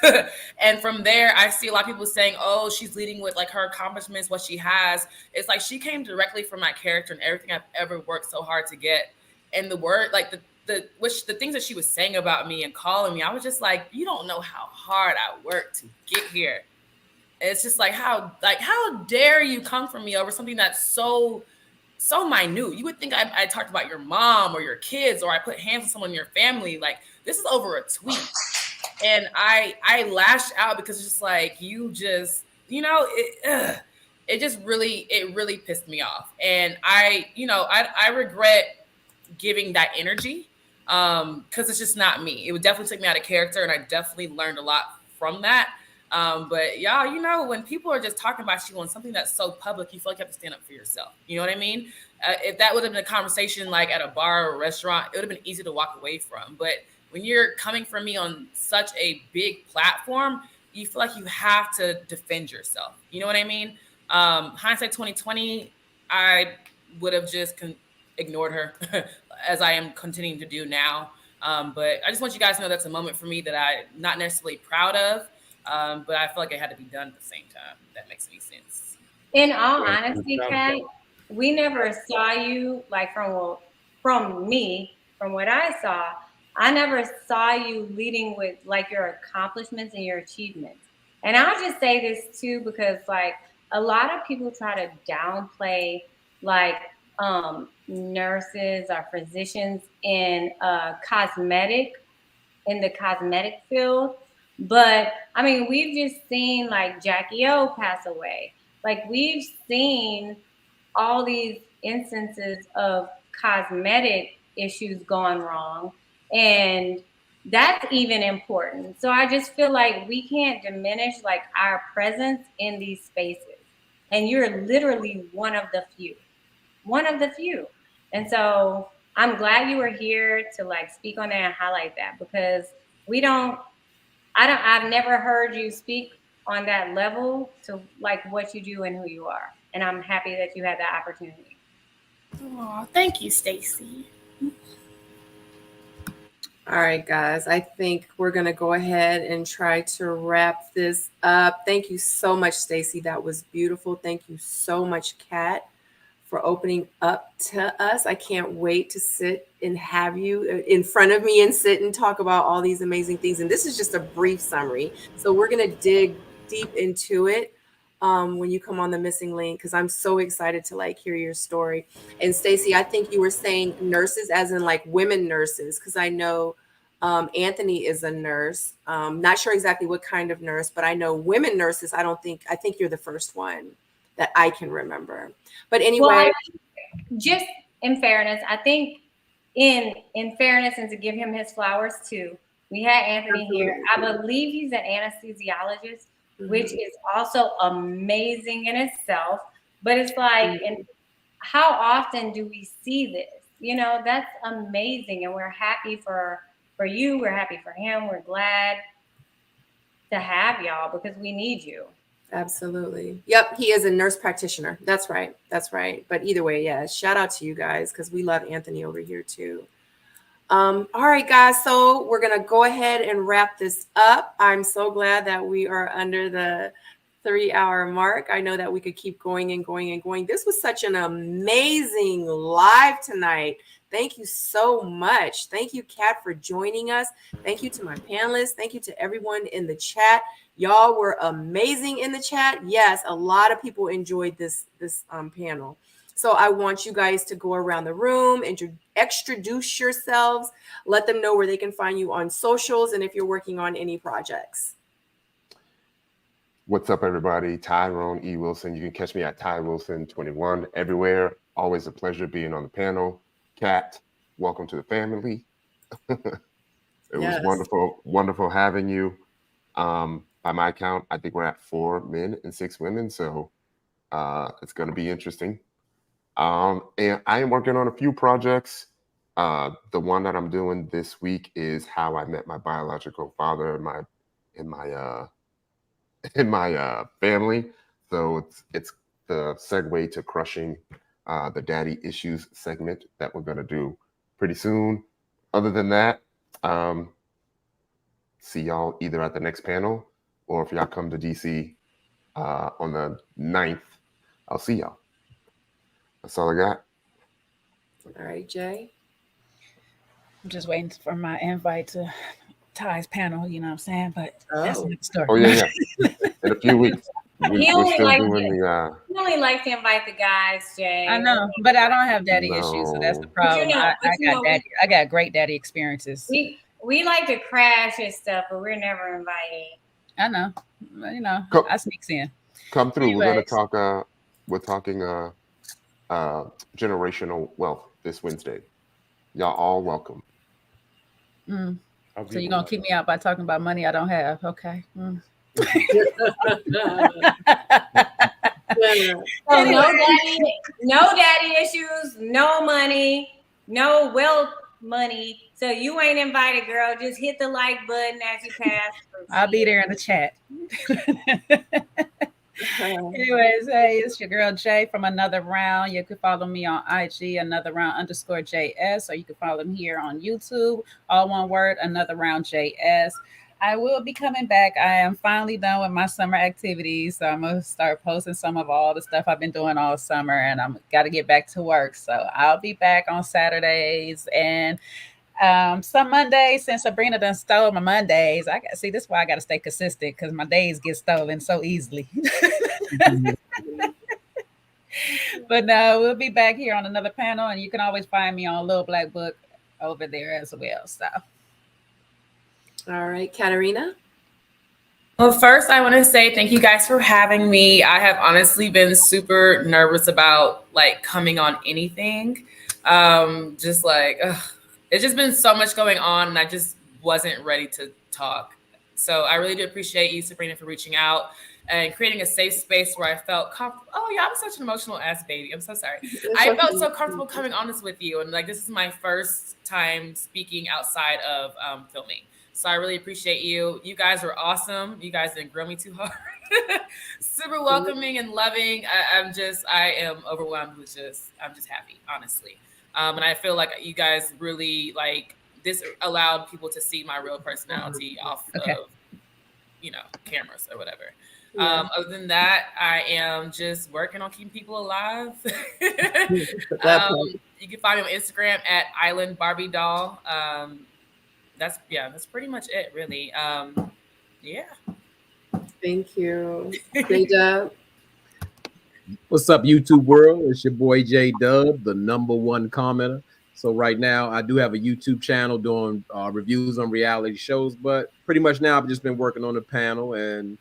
[SPEAKER 2] And from there, I see a lot of people saying, oh, she's leading with like her accomplishments, what she has. It's like she came directly from my character and everything I've ever worked so hard to get. And the word, like the things that she was saying about me and calling me, I was just like, you don't know how hard I worked to get here. And it's just like, how dare you come for me over something that's so minute? You would think I talked about your mom or your kids, or I put hands on someone in your family. Like, this is over a tweet. And I lashed out because it's just like, you just, it really pissed me off. And I regret giving that energy because it's just not me. It would definitely take me out of character, and I definitely learned a lot from that. But y'all, when people are just talking about you on something that's so public, you feel like you have to stand up for yourself. You know what I mean? If that would have been a conversation like at a bar or a restaurant, it would have been easy to walk away from. But when you're coming from me on such a big platform, you feel like you have to defend yourself. You know what I mean? Hindsight 2020, I would have just ignored her as I am continuing to do now. But I just want you guys to know that's a moment for me that I'm not necessarily proud of, but I feel like it had to be done at the same time. If that makes any sense.
[SPEAKER 5] In all honesty, Kat, we never saw you like from me, from what I saw. I never saw you leading with like your accomplishments and your achievements. And I'll just say this too, because like a lot of people try to downplay like nurses or physicians in the cosmetic field. But I mean, we've just seen like Jackie O pass away. Like we've seen all these instances of cosmetic issues gone wrong. And that's even important. So I just feel like we can't diminish like our presence in these spaces. And you're literally one of the few. And so I'm glad you were here to like speak on that and highlight that, because I've never heard you speak on that level to like what you do and who you are. And I'm happy that you had that opportunity.
[SPEAKER 2] Oh, thank you, Stacey.
[SPEAKER 1] All right, guys, I think we're going to go ahead and try to wrap this up. Thank you so much, Stacey. That was beautiful. Thank you so much, Kat, for opening up to us. I can't wait to sit and have you in front of me and sit and talk about all these amazing things. And this is just a brief summary. So we're going to dig deep into it when you come on the missing link, because I'm so excited to like hear your story. And Stacey, I think you were saying nurses as in like women nurses, because I know Anthony is a nurse. Not sure exactly what kind of nurse, but I know women nurses. I think you're the first one that I can remember. But anyway,
[SPEAKER 5] well, just in fairness, I think in fairness, and to give him his flowers too, we had Anthony here. I believe he's an anesthesiologist, which is also amazing in itself. But it's like, and how often do we see this? That's amazing, and we're happy for you. We're happy for him. We're glad to have y'all because we need you.
[SPEAKER 1] Absolutely. Yep. He is a nurse practitioner. That's right. But either way, yeah, shout out to you guys, because we love Anthony over here too. All right, guys. So we're going to go ahead and wrap this up. I'm so glad that we are under the 3-hour mark. I know that we could keep going and going and going. This was such an amazing live tonight. Thank you so much. Thank you, Kat, for joining us. Thank you to my panelists. Thank you to everyone in the chat. Y'all were amazing in the chat. Yes, a lot of people enjoyed this panel. So I want you guys to go around the room, introduce yourselves, let them know where they can find you on socials, and if you're working on any projects.
[SPEAKER 3] What's up, everybody? Tyrone E. Wilson. You can catch me at Ty Wilson 21 everywhere. Always a pleasure being on the panel. Kat, welcome to the family. It was wonderful having you. By my count, I think we're at 4 men and 6 women, so it's going to be interesting. And I am working on a few projects. The one that I'm doing this week is how I met my biological father in my family. So it's the segue to crushing the daddy issues segment that we're going to do pretty soon. Other than that, see y'all either at the next panel, or if y'all come to DC on the 9th, I'll see y'all. That's all I got.
[SPEAKER 1] All right, Jay.
[SPEAKER 4] I'm just waiting for my invite to Ty's panel, you know what I'm saying? But that's another story.
[SPEAKER 3] Oh, yeah. In a few weeks.
[SPEAKER 5] He only likes to invite the guys, Jay.
[SPEAKER 4] I know, but I don't have daddy issues, so that's the problem. I got great daddy experiences.
[SPEAKER 5] We like to crash and stuff, but we're never invited.
[SPEAKER 4] I know. I sneaks in.
[SPEAKER 3] Come through. Anyways. We're going to talk. We're talking generational wealth this Wednesday. Y'all all welcome.
[SPEAKER 4] So you're going to keep me out by talking about money I don't have. Okay.
[SPEAKER 5] So no daddy issues, no money, no wealth money. So you ain't invited, girl. Just hit the like button as you pass.
[SPEAKER 4] I'll be there in the chat. Anyways, hey, it's your girl Jay from Another Round. You can follow me on IG, Another Round _JS, or you can follow me here on YouTube. All one word, Another Round JS. I will be coming back. I am finally done with my summer activities, so I'm gonna start posting some of all the stuff I've been doing all summer, and I'm got to get back to work. So I'll be back on Saturdays and some Mondays. Since Sabrina done stole my Mondays, this is why I got to stay consistent, because my days get stolen so easily. But no, we'll be back here on another panel, and you can always find me on Little Black Book over there as well. So.
[SPEAKER 1] All right, Katarina.
[SPEAKER 2] Well, first, I want to say thank you guys for having me. I have honestly been super nervous about coming on anything. It's just been so much going on, and I just wasn't ready to talk. So I really do appreciate you, Sabrina, for reaching out and creating a safe space where I felt comfortable. Oh yeah, I'm such an emotional ass baby. I'm so sorry. I felt so comfortable coming on this with you, and this is my first time speaking outside of filming. So I really appreciate you. You guys are awesome. You guys didn't grill me too hard. Super welcoming and loving. I am overwhelmed with I'm just happy, honestly. And I feel like you guys really this allowed people to see my real personality off of, cameras or whatever. Yeah. Other than that, I am just working on keeping people alive. You can find me on Instagram at Island Barbie Doll. That's pretty much it, really. Yeah.
[SPEAKER 1] Thank you. J-Dub.
[SPEAKER 6] What's up, YouTube world? It's your boy J-Dub, the #1 commenter. So right now, I do have a YouTube channel doing reviews on reality shows, but pretty much now I've just been working on the panel and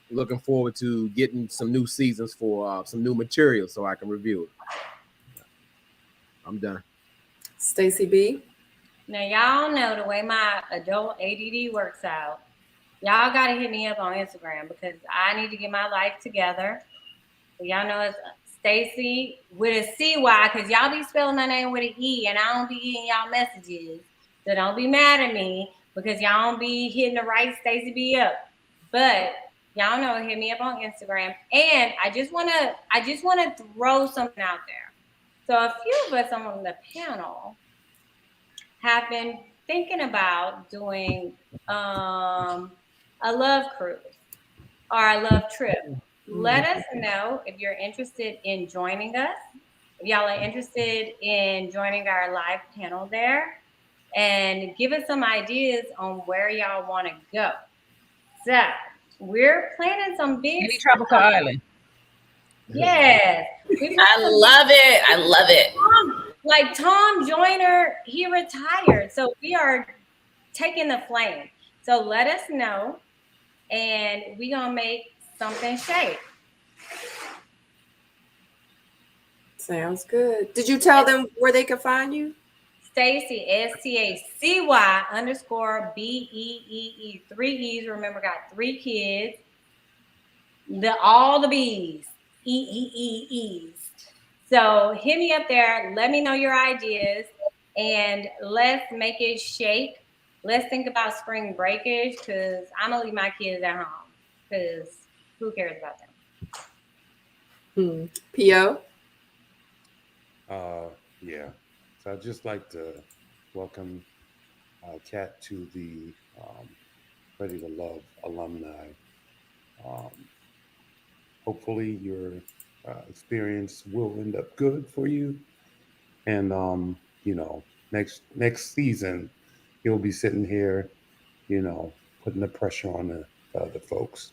[SPEAKER 6] looking forward to getting some new seasons for some new material so I can review it. I'm done.
[SPEAKER 1] Stacey B.
[SPEAKER 5] Now, y'all know the way my adult ADD works out. Y'all got to hit me up on Instagram because I need to get my life together. So y'all know it's Stacey with a CY, because y'all be spelling my name with an E, and I don't be getting y'all messages. So don't be mad at me because y'all don't be hitting the right Stacey B up. But y'all know, hit me up on Instagram. And I just wanna throw something out there. So a few of us on the panel have been thinking about doing a love cruise. our love trip. Let us know if you're interested in joining us. If y'all are interested in joining our live panel there, and give us some ideas on where y'all want to go. So we're planning some big
[SPEAKER 4] Any tropical island.
[SPEAKER 5] Yes.
[SPEAKER 2] I love it. I love it.
[SPEAKER 5] Like Tom Joyner, he retired. So we are taking the flame. So let us know, and we're going to make something shake.
[SPEAKER 1] Sounds good. Did you tell them where they could find you?
[SPEAKER 5] Stacy, STACY _BEEE. 3 E's. Remember, got 3 kids. All the B's. E's. So hit me up there. Let me know your ideas, and let's make it shake. Let's think about spring breakage, because I'm gonna leave my kids at home, because who cares about them?
[SPEAKER 1] P.O.?
[SPEAKER 7] Yeah. So I'd just like to welcome Kat to the Ready to Love alumni. Hopefully your experience will end up good for you. And, you know, next season, you'll be sitting here, you know, putting the pressure on the other folks.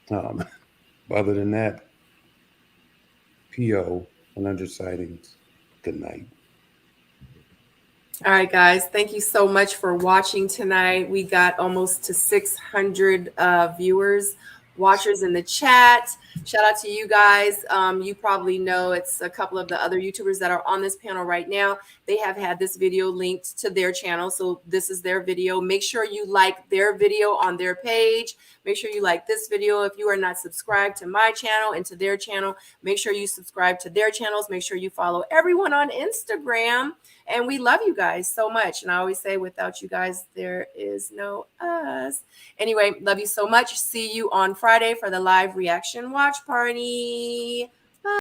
[SPEAKER 7] Other than that, P.O. and Under Sightings, good night.
[SPEAKER 1] All right, guys. Thank you so much for watching tonight. We got almost to 600 viewers, watchers in the chat. Shout out to you guys. You probably know it's a couple of the other YouTubers that are on this panel right now. They have had this video linked to their channel. So this is their video. Make sure you like their video on their page. Make sure you like this video. If you are not subscribed to my channel and to their channel, make sure you subscribe to their channels. Make sure you follow everyone on Instagram. And we love you guys so much. And I always say, without you guys, there is no us. Anyway, love you so much. See you on Friday for the live reaction watch party.